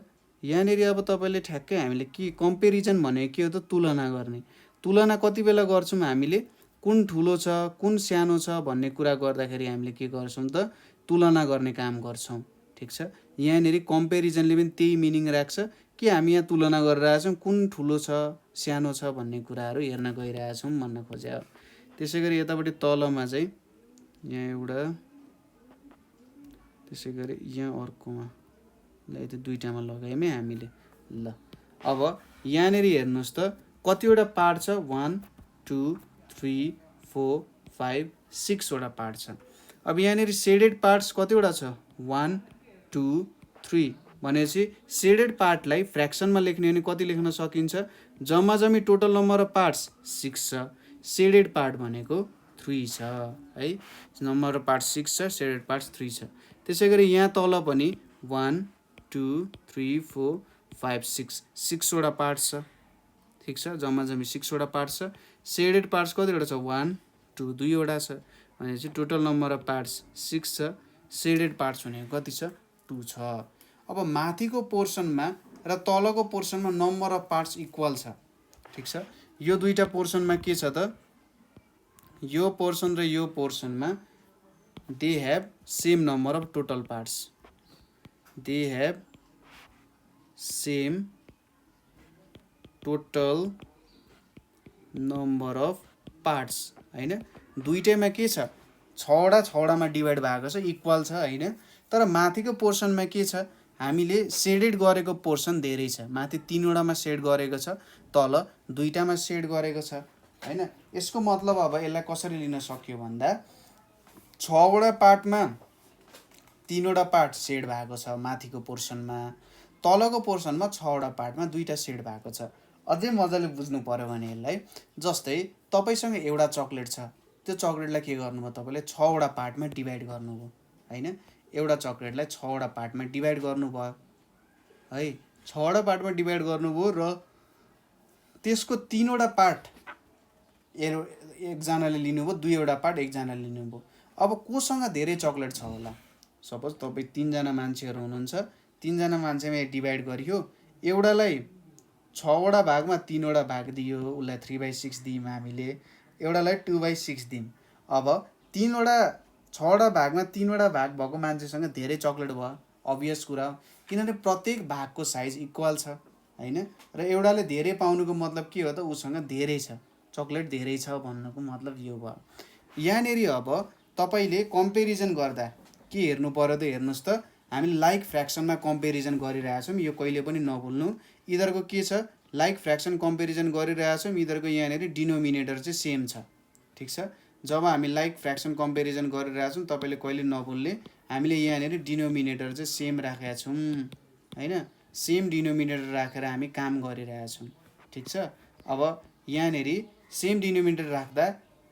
यहाँनिर अब तपाईँले ठ्याक्कै हामीले के कम्पेरिजन भनेको के हो त तुलना गर्ने। तुलना कति बेला गर्छौँ हामीले कुन ठुलो छ कुन सानो छ भन्ने कुरा गर्दाखेरि हामीले के गर्छौँ त तुलना गर्ने काम गर्छौँ। ठिक छ, यहाँनिर कम्पेरिजनले पनि त्यही मिनिङ राख्छ कि हामी यहाँ तुलना गरिरहेछौँ कुन ठुलो छ सानो छ भन्ने कुराहरू हेर्न गइरहेछौँ भन्न खोजे हो। त्यसै गरी यतापट्टि तलमा चाहिँ यहाँ एउटा, त्यसै गरी यहाँ अर्कोमा, ल यति दुईटामा लगायौँ है हामीले। ल अब यहाँनिर हेर्नुहोस् त कतिवटा पार्ट छ 1 2 3 4 5 6 वटा पार्ट छ। अब यहाँनिर सेडेड पार्ट्स कतिवटा छ 1 2 3 भनेपछि सेडेड पार्टलाई फ्र्याक्सनमा लेख्ने हो भने कति लेख्न सकिन्छ, जम्मा जम्मी टोटल नम्बर अफ पार्ट्स 6 छ, सेडेड पार्ट भनेको 3 छ है। नम्बर अफ पार्ट्स 6 छ, सेडेड पार्ट्स 3 छ। त्यसै गरी यहाँ तल पनि 1 2 3 4 5 6 6 वटा पार्ट्स छ। ठिक छ, जम्मा जम्मी 6 वटा पार्ट्स छ। सेडेड पार्ट्स कतिवटा छ 1 2 2 वटा छ भनेपछि टोटल नम्बर अफ पार्ट्स 6 छ, सेडेड पार्ट्स भनेको कति छ 2 छ। अब माथिको पोर्सनमा र तलको पोर्सनमा नम्बर अफ पार्ट्स इक्वल छ। ठिक छ, यो दुईटा पोर्सनमा के छ त, यो पोर्सन र यो पोर्सनमा they have same number of total parts, they have same total number of parts हैन। दुईटैमा के छ 6वटामा डिभाइड भएको छ, इक्वल छ हैन। तर माथिको पोर्सनमा के छ, हामीले सेडेड गरेको पोर्सन धेरै छ। माथि 3 वटामा सेड गरेको छ, तल 2टामा सेड गरेको छ हैन। यसको मतलब अब यसलाई कसरी लिन सक्यो भन्दा 6वटा पार्टमा 3वटा पार्ट सेड भएको छ माथिको पोर्सनमा, तलको पोर्सनमा 6वटा पार्टमा 2टा सेड भएको छ। अझै मजाले बुझ्नु पर्यो भने यसलाई, जस्तै तपाईसँग एउटा चक्लेट छ, त्यो चक्लेटलाई के गर्नुभयो तपाईँले 6वटा पार्टमा डिभाइड गर्नुभयो हैन। एउटा चक्लेटलाई 6वटा पार्टमा डिभाइड गर्नुभयो है, 6वटा पार्टमा डिभाइड गर्नुभयो र त्यसको 3वटा पार्ट एकजनाले लिनुभयो, 2वटा पार्ट एकजनाले लिनुभयो। अब कोसँग धेरै चक्लेट छ होला, सपोज तपाईँ 3जना मान्छेहरू हुनुहुन्छ, 3जना मान्छेमा डिभाइड गरियो, एउटालाई 6वटा भागमा 3वटा भाग दियो, उसलाई 3/6 दियौँ हामीले, एउटालाई 2/6 दियौँ। अब 6वटा भागमा 3वटा भाग भएको मान्छेसँग धेरै चक्लेट भयो, अभियस कुरा हो, किनभने प्रत्येक भागको साइज इक्वल छ हैन। र एउटाले धेरै पाउनुको मतलब के हो त, उसँग धेरै छ चक्लेट, धेरै छ भन्नुको मतलब यो भयो। यहाँनिर अब तपाईँले कम्पेरिजन गर्दा के हेर्नु पर्यो त, हेर्नुहोस् त हामी लाइक फ्र्याक्सनमा कम्पेरिजन गरिरहेछौँ, यो कहिले पनि नभुल्नु। यिनीहरूको के छ लाइक फ्र्याक्सन कम्पेरिजन गरिरहेछौँ, यिनीहरूको यहाँनिर डिनोमिनेटर चाहिँ सेम छ। ठिक छ, जब हामी लाइक फ्र्याक्सन कम्पेरिजन गरिरहेछौँ तपाईँले कहिले नभुल्ने, हामीले यहाँनिर डिनोमिनेटर चाहिँ सेम राखेका छौँ हैन, सेम डिनोमिनेटर राखेर हामी काम गरिरहेछौँ। ठिक छ, अब यहाँनिर सेम डिनोमिनेटर राख्दा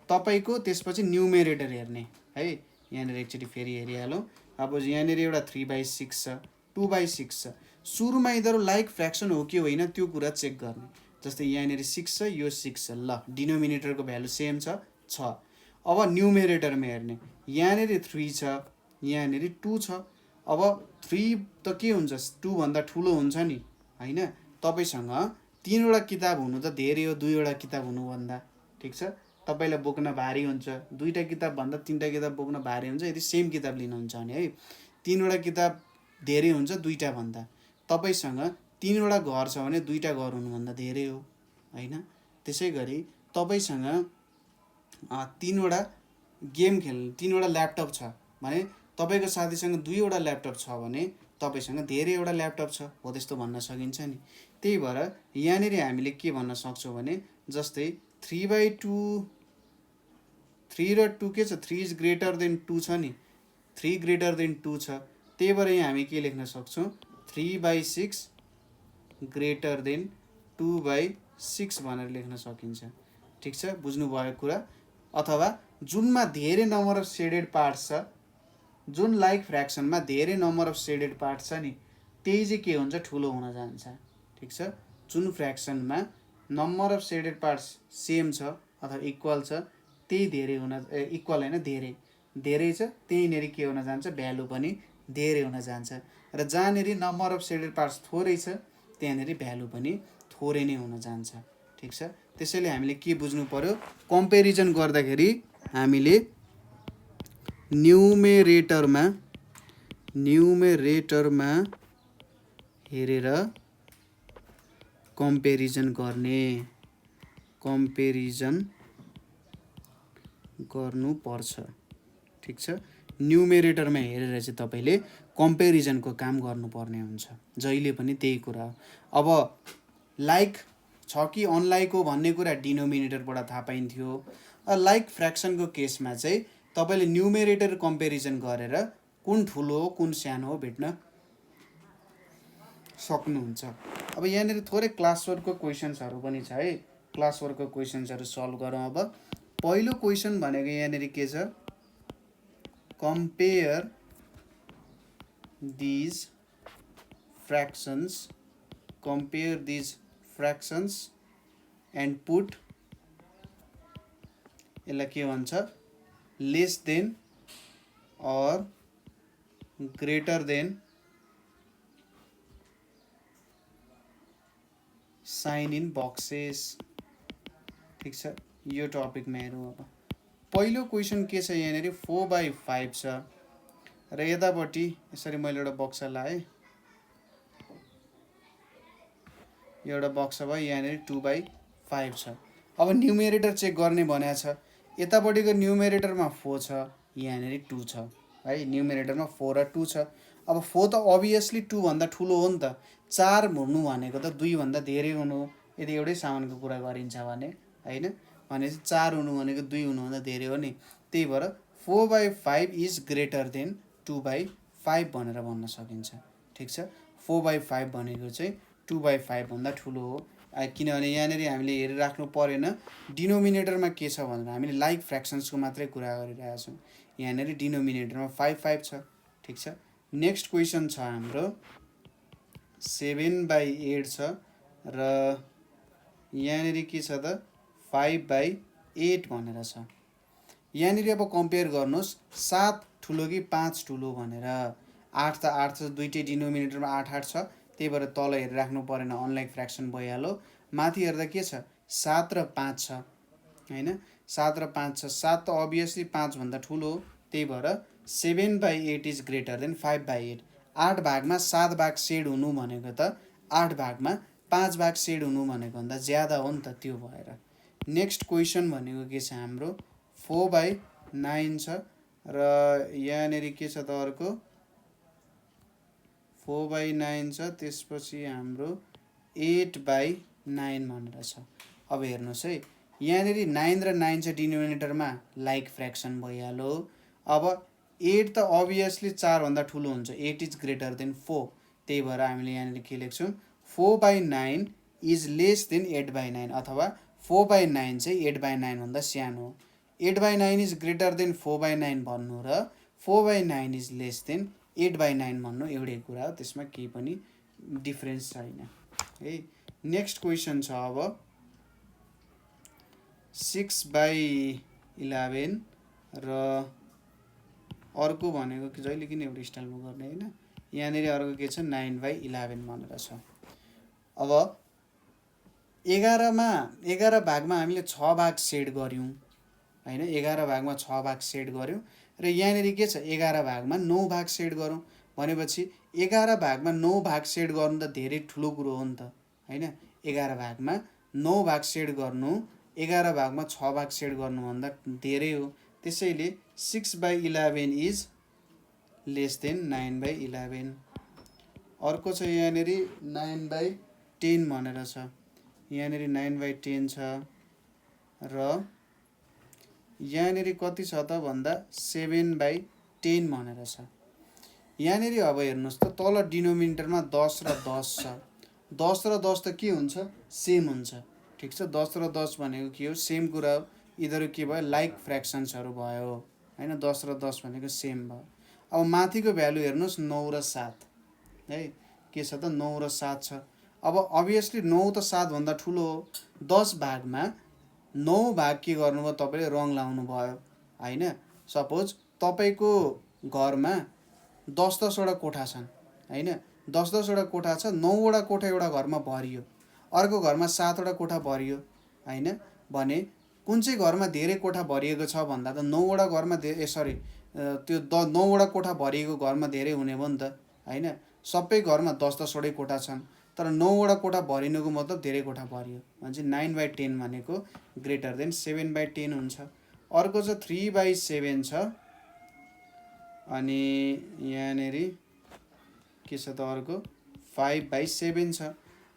तपाईँको त्यसपछि न्युमेरेटर हेर्ने है। यहाँनिर एकचोटि फेरि हेरिहालौँ। अब यहाँनिर एउटा 3/6 छ, 2/6 छ। सुरुमा यिनीहरू लाइक फ्र्याक्सन हो कि होइन त्यो कुरा चेक गर्ने। जस्तै यहाँनिर 6 छ, यो 6 छ, ल डिनोमिनेटरको भ्यालु सेम छ 6। अब न्युमेरेटरमा हेर्ने, यहाँनिर 3 छ, यहाँनिर 2 छ। अब 3 त के हुन्छ 2 भन्दा ठुलो हुन्छ नि हैन, तपाईसँग 3वटा किताब हुनु त धेरै हो 2वटा किताब हुनुभन्दा, ठिक छ। तपाईँलाई बोक्न भारी हुन्छ, 2टा किताब भन्दा 3टा किताब बोक्न भारी हुन्छ यदि सेम किताब लिनुहुन्छ भने है। 3वटा किताब धेरै हुन्छ 2टा भन्दा। तपाईँसँग 3वटा घर छ भने 2टा घर हुनुभन्दा धेरै हो होइन। त्यसै गरी तपाईँसँग 3वटा गेम खेल्ने 3वटा ल्यापटप छ भने तपाईँको साथीसँग 2वटा ल्यापटप छ भने तपाईँसँग धेरैवटा ल्यापटप छ हो, त्यस्तो भन्न सकिन्छ नि। त्यही भएर यहाँनिर हामीले के भन्न सक्छौँ भने जस्तै 3/2 3 र 2 के छ 3 इज ग्रेटर देन 2 छ नि, 3 ग्रेटर देन 2 छ। त्यही भएर यहाँ हामी के लेख्न सक्छौँ 3/6 ग्रेटर देन 2/6 भनेर लेख्न सकिन्छ, ठिक छ। बुझ्नुभयो कुरा। अथवा जुनमा धेरै नम्बर अफ सेडेड पार्ट्स छ, जुन लाइक फ्र्याक्सनमा धेरै नम्बर अफ सेडेड पार्ट्स छ नि त्यही चाहिँ के हुन्छ ठुलो हुन जान्छ, ठिक छ। जुन फ्र्याक्सनमा number of shaded parts same छ अथवा इक्वल छ त्यही धेरै हुन इक्वल होइन धेरै धेरै छ त्यहीँनिर के हुन जान्छ भ्यालु पनि धेरै हुन जान्छ। र जहाँनिर नम्बर अफ सेडेड पार्ट्स थोरै छ त्यहाँनिर भ्यालु पनि थोरै नै हुन जान्छ, ठिक छ। त्यसैले हामीले के बुझ्नु पर्यो, कम्पेरिजन गर्दाखेरि हामीले न्युमेरेटरमा हेरेर कम्पेरिजन गर्नुपर्छ, ठिक छ। न्युमेरेटरमा हेरेर चाहिँ तपाईँले कम्पेरिजनको काम गर्नुपर्ने हुन्छ, जहिले पनि त्यही कुरा हो। अब लाइक छ कि अनलाइक हो भन्ने कुरा डिनोमिनेटरबाट थाहा पाइन्थ्यो। लाइक फ्र्याक्सनको केसमा चाहिँ तपाईँले न्युमेरेटर कम्पेरिजन गरेर कुन ठुलो हो कुन सानो हो भेट्न सक्नुहुन्छ। अब यहाँनिर थोरै क्लास वर्कको क्वेसन्सहरू पनि छ है, क्लास वर्कको क्वेसन्सहरू सल्भ गरौँ। अब पहिलो क्वेसन भनेको यहाँनिर के छ, compare these fractions and put यसलाई के भन्छ less than or greater than sign in boxes, ठिक छ। यो टपिकमा हेरौँ। अब पहिलो क्वेसन के छ यहाँनिर 4/5 छ र यतापट्टि यसरी मैले एउटा बक्सा लाएँ, एउटा बक्सा भयो, यहाँनिर 2/5 छ। अब न्युमेरेटर चेक गर्ने भनेको छ, यतापट्टिको न्युमेरेटरमा 4 छ यहाँनिर 2 छ है, न्युमेरेटरमा 4 र 2 छ। अब 4 त अभियसली 2 भन्दा ठुलो हो नि त, 4 हुनु भनेको त 2 भन्दा धेरै हुनु हो यदि एउटै सामानको कुरा गरिन्छ भने होइन, भनेपछि 4 हुनु भनेको 2 हुनुभन्दा धेरै हो नि। त्यही भएर 4/5 इज ग्रेटर देन 2/5 भनेर भन्न सकिन्छ, ठिक छ। 4/5 भनेको चाहिँ 2/5 भन्दा ठुलो हो, किनभने यहाँनिर हामीले हेरिराख्नु परेन डिनोमिनेटरमा के छ भनेर, हामीले लाइक फ्र्याक्सन्सको मात्रै कुरा गरिरहेका छौँ। यहाँनिर डिनोमिनेटरमा 5/5 छ, ठिक छ। नेक्स्ट क्वेसन छ हाम्रो 7/8 छ र यहाँनिर के छ त 5/8 भनेर छ। यहाँनिर अब कम्पेयर गर्नुहोस् 7 ठुलो कि 5 ठुलो भनेर। 8 त 8 छ, दुइटै डिनोमिनेटरमा 8/8 छ, त्यही भएर तल हेरिराख्नु परेन अनलाइक फ्र्याक्सन भइहाल्यो। माथि हेर्दा के छ 7 र 5 छ होइन, 7 र 5 छ, 7 त अभियसली 5 भन्दा ठुलो हो, त्यही भएर 7/8 इज ग्रेटर देन 5/8। 8 भागमा 7 भाग सेड हुनु भनेको त 8 भागमा 5 भाग सेड हुनु भनेको भन्दा ज्यादा हो नि त, त्यो भएर। नेक्स्ट क्वेसन भनेको के छ हाम्रो 4/9 छ र यहाँनिर के छ त अर्को 4/9 छ, त्यसपछि हाम्रो 8/9 भनेर छ। अब हेर्नुहोस् है यहाँनिर 9 र 9 छ डिनोमिनेटरमा लाइक फ्र्याक्सन भइहाल्यो। अब 8 त अभियसली 4 भन्दा ठुलो हुन्छ, 8 इज ग्रेटर देन 4, त्यही भएर हामीले यहाँनिर के लेख्छौँ 4/9 इज लेस देन 8/9 अथवा 4/9 चाहिँ 8/9 भन्दा सानो हो। 8/9 इज ग्रेटर देन 4/9 भन्नु र 4/9 इज लेस देन 8/9 भन्नु एउटै कुरा हो, त्यसमा केही पनि डिफ्रेन्स छैन है। नेक्स्ट क्वेसन छ अब 6/11 र अर्को भनेको कि जहिले किन एउटा स्टाइलमा गर्ने होइन, यहाँनिर अर्को के छ 9/11 भनेर छ। अब 11 भागमा हामीले 6 भाग सेट गऱ्यौँ हैन। 11 भागमा 6 भाग सेट गऱ्यौँ र यहाँनिर के छ 11 भागमा 9 भाग सेट गरौँ भनेपछि 11 भागमा 9 भाग सेट गर्नु त धेरै ठुलो कुरो हो नि त हैन। 11 भागमा 9 भाग सेट गर्नु 11 भागमा 6 भाग सेट गर्नुभन्दा धेरै हो। त्यसैले 6/11 इज लेस देन 9/11। अर्को छ यहाँनिर 9/10 भनेर छ। यहाँनिर 9/10 छ र यहाँनिर कति छ त भन्दा 7/10 भनेर छ। यहाँनिर अब हेर्नुहोस् त तल डिनोमिनेटरमा 10 र 10 छ। 10 र 10 त के हुन्छ सेम हुन्छ ठिक छ। 10 र 10 भनेको के हो सेम कुरा हो। यिनीहरू के भयो लाइक फ्र्याक्सन्सहरू भयो हैन। 10 र 10 भनेको सेम भयो। अब माथिको भ्यालु हेर्नुहोस् 9 र 7 है के छ त 9 र 7 छ। अब अभियसली 9 त 7 भन्दा ठुलो हो। 10 भागमा 9 भाग के गर्नुभयो तपाईँले रङ लाउनु भयो हैन। सपोज तपाईँको घरमा 10-10 वटा कोठा छन् हैन। 10-10 वटा कोठा छ। 9 वटा कोठा एउटा घरमा भरियो, अर्को घरमा 7 वटा कोठा भरियो हैन। भने कुन चाहिँ घरमा धेरै कोठा भरिएको छ भन्दा त 9 वटा घरमा त्यो 9 वटा कोठा भरिएको घरमा धेरै हुने भयो नि त हैन। सबै घरमा 10-10 वटै कोठा छन् तर 9 वटा कोठा भरिनुको मतलब धेरै कोठा भरियो भनेपछि 9/10 भनेको ग्रेटर देन 7/10 हुन्छ। अर्को चाहिँ 3/7 छ अनि यहाँनिर के छ त अर्को 5/7 छ।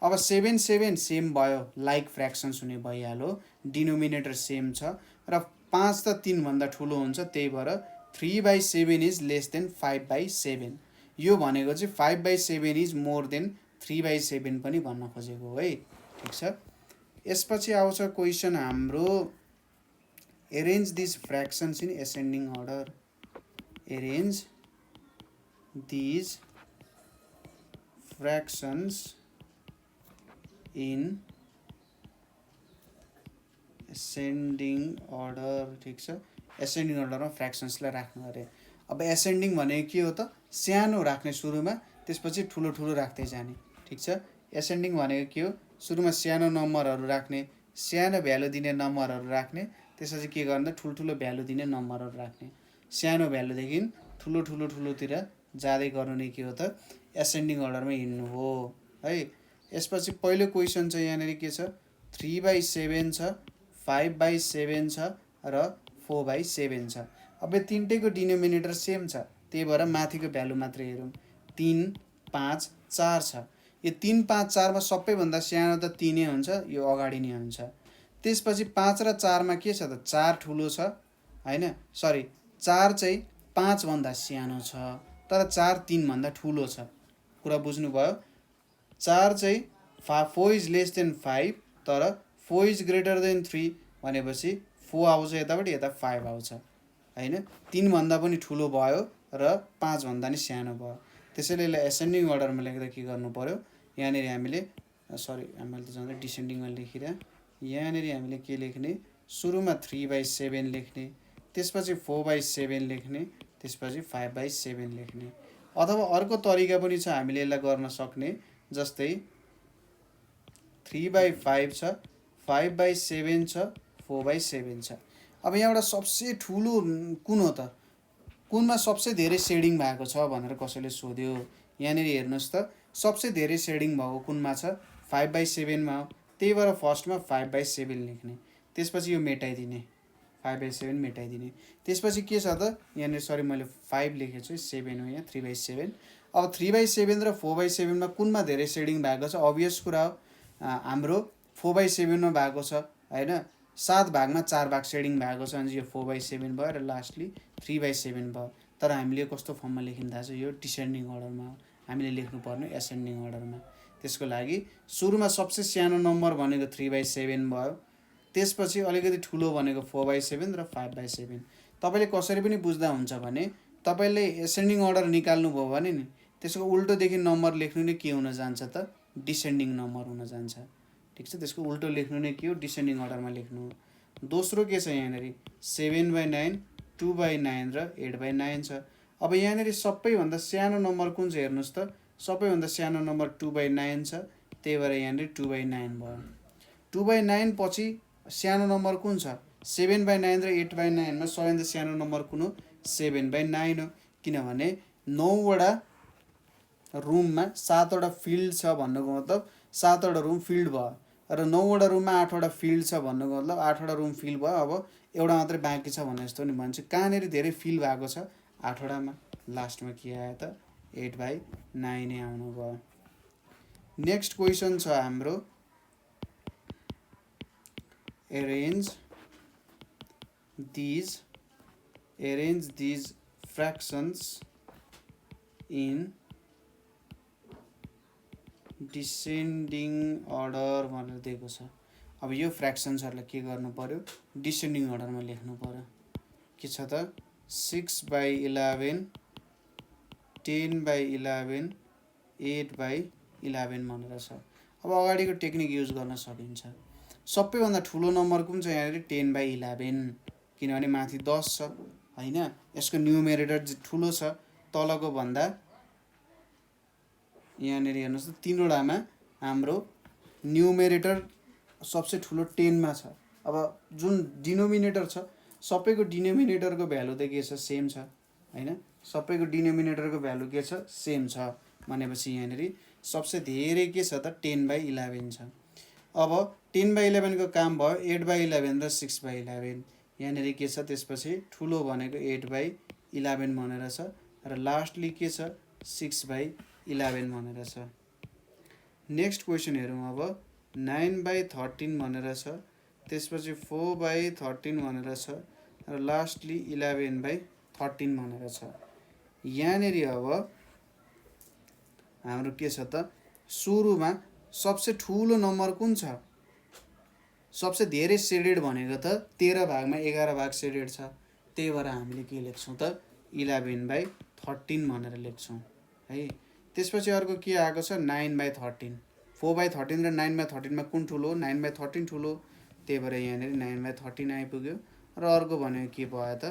अब 7 सेम भयो लाइक फ्र्याक्सन्स हुने भइहाल्यो। डिनोमिनेटर सेम छ र 5 त 3 भन्दा ठुलो हुन्छ त्यही भएर 3/7 इज लेस देन 5/7। यो भनेको चाहिँ 5/7 इज मोर देन 3/7 पनि भन्न खोजेको है ठिक छ। यसपछि आउँछ क्वेसन हाम्रो arrange this fractions in ascending order. Arrange this fractions in ascending order ठिक छ। एसेन्डिङ अर्डरमा फ्र्याक्सन्सलाई राख्नु अरे। अब एसेन्डिङ भनेको के हो त सानो राख्ने सुरुमा त्यसपछि ठुलो ठुलो राख्दै जाने ठिक छ। एसेन्डिङ भनेको के हो सुरुमा सानो नम्बरहरू राख्ने, सानो भ्यालु दिने नम्बरहरू राख्ने, त्यसपछि के गर्ने ठुल्ठुलो भ्यालु दिने नम्बरहरू राख्ने। सानो भ्यालुदेखि ठुलो ठुलो ठुलोतिर जाँदै गर्नु नै के हो त एसेन्डिङ अर्डरमा हिँड्नु हो है। यसपछि पहिलो क्वेसन चाहिँ यहाँनिर के छ 3/7 छ, 5/7 छ र 4/7 छ। अब यो तिनटैको डिनोमिनेटर सेम छ त्यही भएर माथिको भ्यालु मात्रै हेरौँ। 3, 5, 4 छ। यो 3, 5, 4 मा सबैभन्दा सानो त 3 नै हुन्छ, यो अगाडि नै हुन्छ। त्यसपछि 5 र 4 मा के छ त 4 ठुलो छ हैन। 4 चाहिँ 5 भन्दा सानो छ तर 4 3 भन्दा ठुलो छ। कुरा बुझ्नुभयो। 4 चाहिँ 4 इज लेस देन 5 तर 4 इज ग्रेटर देन 3 भनेपछि 4 आउँछ यतापट्टि, यता 5 आउँछ हैन। 3 भन्दा पनि ठुलो भयो र 5 भन्दा नि सानो भयो। त्यसैले यसलाई एसेन्डिङ अर्डरमा लेख्दा के गर्नु पर्यो यहाँनिर हामीले हामीले त झन् डिसेन्डिङमा लेखिरहे। यहाँनिर हामीले के लेख्ने सुरुमा 3/7 लेख्ने, त्यसपछि 4/7 लेख्ने, त्यसपछि 5/7 लेख्ने। अथवा अर्को तरिका पनि छ हामीले यसलाई गर्न सक्ने। जस्तै 3/5 छ, 5/7 छ, 4/7 छ। अब यहाँबाट सबसे ठुलो कुन हो त कुनमा सबसे धेरै सेडिङ भएको छ भनेर कसैले सोध्यो। यहाँनिर हेर्नुहोस् त सबसे धेरै सेडिङ भएको कुनमा छ 5/7 मा हो त्यही भएर फर्स्टमा 5/7 लेख्ने, त्यसपछि यो मेटाइदिने 5/7 मेटाइदिने। त्यसपछि के छ त यहाँनिर मैले 5 लेखेको छु 7 हो यहाँ 3/7। अब 3/7 र 4/7 मा कुनमा धेरै सेडिङ भएको छ अभियस कुरा हो हाम्रो 4/7 मा भएको छ हैन। 7 भागमा 4 भाग सेडिङ भएको छ भने यो 4/7 भयो र लास्टली 3/7 भयो। तर हामीले कस्तो फर्ममा लेखिँदा छ यो डिसेन्डिङ अर्डरमा हो, हामीले लेख्नुपर्ने एसेन्डिङ अर्डरमा। त्यसको लागि सुरुमा सबसे सानो नम्बर भनेको 3/7 भयो, त्यसपछि अलिकति ठुलो भनेको 4/7 र 5/7। तपाईँले कसरी पनि बुझ्दा हुन्छ भने तपाईँले एसेन्डिङ अर्डर निकाल्नु भयो भने नि त्यसको उल्टोदेखि नम्बर लेख्नु नै के हुन जान्छ त डिसेन्डिङ नम्बर हुन जान्छ ठिक छ। त्यसको उल्टो लेख्नु नै के हो डिसेन्डिङ अर्डरमा लेख्नु। दोस्रो के छ यहाँनिर 7/9, 2/9 र 8/9 छ। अब यहाँनिर सबैभन्दा सानो नम्बर कुन छ हेर्नुहोस् त सबैभन्दा सानो नम्बर 2/9 छ त्यही भएर यहाँनिर 2/9 भयो। 2/9 पछि सानो नम्बर कुन छ 7/9 र 8/9 मा सबैभन्दा सानो नम्बर कुन हो 7/9 हो किनभने 9वटा रुममा 7वटा फिल्ड छ भन्नुको मतलब 7वटा रुम फिल्ड भयो र 9वटा रुममा 8वटा फिल्ड छ भन्नुको मतलब 8वटा रुम फिल्ड भयो अब एउटा मात्रै बाँकी छ भने जस्तो नि भन्छ कहाँनिर धेरै फिल भएको छ 8वटामा लास्टमा के आयो त 8/9 नै आउनु भयो नेक्स्ट क्वेसन छ हाम्रो arrange these fractions in descending order भनेर दिएको छ अब यो फ्र्याक्सन्सहरुलाई के गर्नु पर्यो डिसेन्डिङ अर्डरमा लेख्नु पर्यो के छ त 6/11 10/11 8/11 भनेर छ अब अगाडिको टेक्निक युज गर्न सकिन्छ सबैभन्दा ठुलो नम्बर कुन छ यहाँ 10/11 किनभने माथि 10 छ हैन यसको न्युमेरेटर ठुलो छ तलको भन्दा यहाँ हेर्नुस् त तीनवटामा हाम्रो न्युमेरेटर सबसे ठुलो 10 मा छ अब जुन डिनोमिनेटर छ सबैको डिनोमिनेटरको भ्यालु त के छ सेम छ हैन सबैको डिनोमिनेटरको भ्यालु के छ सेम छ भनेपछि यहाँ सबसे धेरै के छ त 10/11 छ अब 10/11 को काम भयो 8/11 र 6/11 यहाँ के छ त्यसपछि ठुलो भनेको 8/11 भनेर छ र लास्टली के छ 6/11 भनेर छ नेक्स्ट क्वेशन हेरौँ अब 9/13 भनेर छ त्यसपछि 4/13 भनेर छ र लास्टली 11/13 भनेर छ यहाँ अब हाम्रो के छ त सुरुमा सबसे ठुलो नम्बर कुन छ सबसे धेरै सेडेड भनेको त 13 भागमा 11 भाग सेडेड छ त्यही भएर हामीले के लेख्छौं त 11/13 भनेर लेख्छौं है त्यसपछि अर्को के आएको छ 9/13 4/13 र 9/13 मा कुन ठुलो 9/13 ठुलो त्यही भएर यहाँ 9/13 आइपुग्यो र अर्को भनेको के भयो त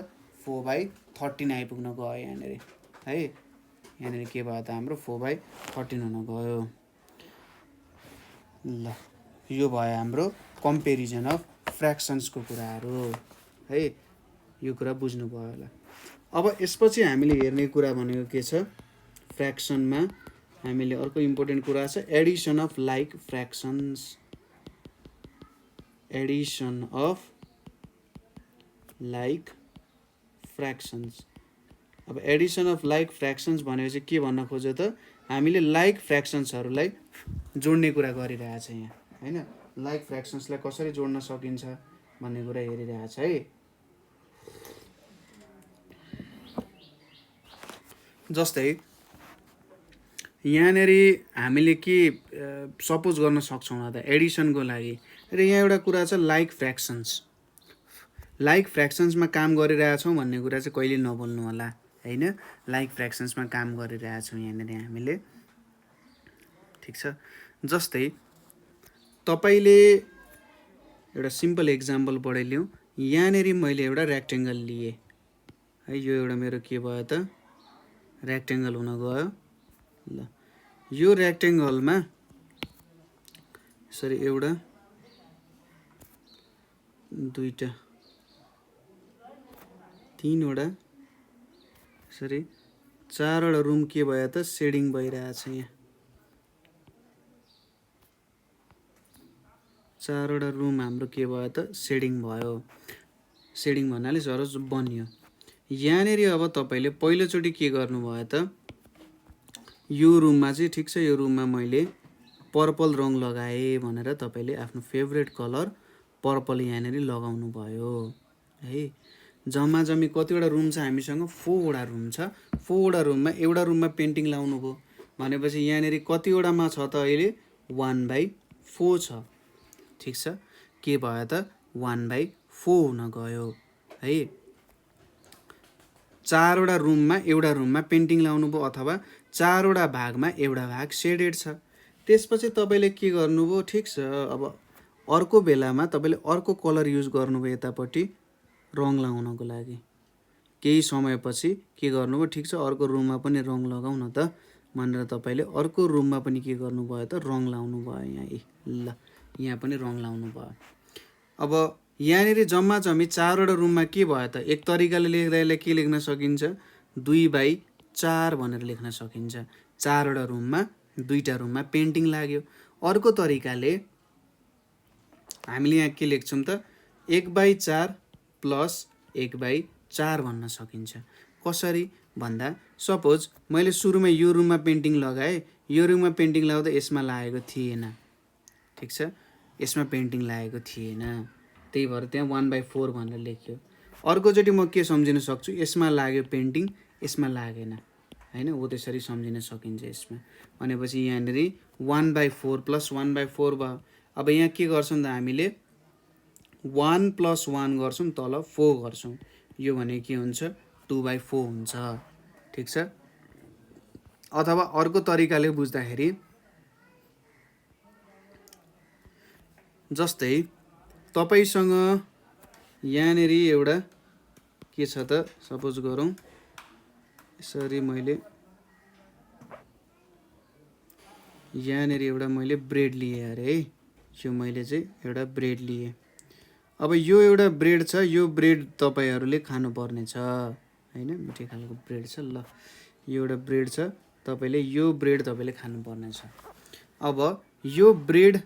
4/13 आइपुग्न गयो यहाँ है यहाँ के भयो त हाम्रो 4/13 हुन गयो ल यो भयो हाम्रो कम्पेरिजन अफ फ्र्याक्सन्स को कुराहरु है यो कुरा बुझ्नु भयो होला अब यसपछि हामीले हेर्ने कुरा भनेको के छ फ्र्याक्सन मा हामीले अर्को इम्पोर्टेन्ट कुरा छ addition of like fractions addition of like fractions अब एडिसन अफ लाइक फ्र्याक्सन्स भनेपछि के भन्न खोज्यो त हामीले लाइक फ्र्याक्सन्सहरुलाई जोड्ने कुरा गरिरहेछ यहाँ हैन लाइक फ्र्याक्सन्सलाई कसरी जोड्न सकिन्छ भन्ने कुरा हेरिरहेछ है जस्तै यहाँ हामीले के सपोज गर्न सक्छौं त एडिसनको लागि र यहाँ एउटा कुरा छ लाइक फ्र्याक्सन्समा काम गरिरहेछौं भन्ने कुरा चाहिँ कहिले नबोल्नु होला हैन लाइक फ्र्याक्सन्समा काम गरिरहेछौं यहाँ हामीले ठीक छ जस्तै तपाईले एउटा सिम्पल एक्जाम्पल पढाइलियौ यहाँ मैले एउटा रेक्टेंगल लिए है यो एउटा मेरो के भयो त रेक्टेंगल हुन गयो ल यो रेक्टेंगलमा सरी एउटा दुईटा तीनवटा सरी चारवटा रुम के भयो त सेडिङ भइरहेछ यहाँ चारवटा रुम हाम्रो के भयो त सेडिङ भयो सेडिङ भन्नाले सरस बन्यो यहाँ अब तपाईले पहिलोचोटी के गर्नु भयो त यो रुममा चाहिँ ठीक छ यो रुममा मैले पर्पल रङ लगाए भनेर तपाईले आफ्नो फेभरेट कलर पर्पल यहाँ लगाउनु भयो है जम्मा जम्मी कतिवटा रुम छ हामीसँग 4 वटा रुम छ 4 वटा रुममा एउटा रुममा पेन्टिङ लाउनु भो भनेपछि यहाँ कतिवटामा छ त अहिले 1/4 छ ठीक छ के भयो त 1/4 हुन गयो है चारवटा रुममा एउटा रुममा पेन्टिङ लाउनु भो अथवा चारवटा भागमा एउटा भाग सेडेड छ त्यसपछि तपाईले के गर्नुभयो ठीक छ अब अर्को बेलामा तपाईले अर्को कलर युज गर्नुभयो यतापट्टि रङ लगाउनको लागि केही समयपछि के गर्नुभयो ठीक छ अर्को रुममा पनि रङ लगाउन त भनेर तपाईले अर्को रुममा पनि के गर्नुभयो त रङ लाउनु भयो यहाँ ल यहाँ पनि रङ लाउनु भयो। अब यहाँनिर जम्मा जम्मी 4वटा रुममा के भयो त? एक तरिकाले लेख्दा यसलाई के लेख्न सकिन्छ? 2/4 भनेर लेख्न सकिन्छ। 4वटा रुममा 2टा रुममा पेन्टिङ लाग्यो। अर्को तरिकाले हामीले यहाँ के लेख्छौँ त? 1/4 प्लस 1/4 भन्न सकिन्छ। कसरी भन्दा सपोज मैले सुरुमा यो रुममा पेन्टिङ लगाएँ, यो रुममा पेन्टिङ लगाउँदा यसमा लागेको थिएन, ठिक छ, यसमा पेन्टिङ लागेको थिएन, त्यही भएर त्यहाँ 1/4 भनेर लेख्यो। अर्कोचोटि म के सम्झिन सक्छु? यसमा लाग्यो पेन्टिङ, यसमा लागेन, होइन, हो त्यसरी सम्झिन सकिन्छ यसमा। भनेपछि यहाँनिर 1/4 प्लस 1/4 भयो। अब यहाँ के गर्छौँ त हामीले? 1 + 1 गर्छौँ, तल 4 गर्छौँ। यो भने के हुन्छ? 2/4 हुन्छ, ठिक छ। अथवा अर्को तरिकाले बुझ्दाखेरि जस्तै तपाईसँग यहाँनिर एउटा के छ त? सपोज गरौँ यसरी, मैले यहाँनिर एउटा मैले ब्रेड लिएँ अरे है, यो मैले चाहिँ एउटा ब्रेड लिएँ। अब यो एउटा ब्रेड छ, यो ब्रेड तपाईँहरूले खानुपर्ने छ, होइन, मिठै खालको ब्रेड छ। ल, यो एउटा ब्रेड छ, तपाईँले यो ब्रेड तपाईँले खानुपर्ने छ। अब यो ब्रेड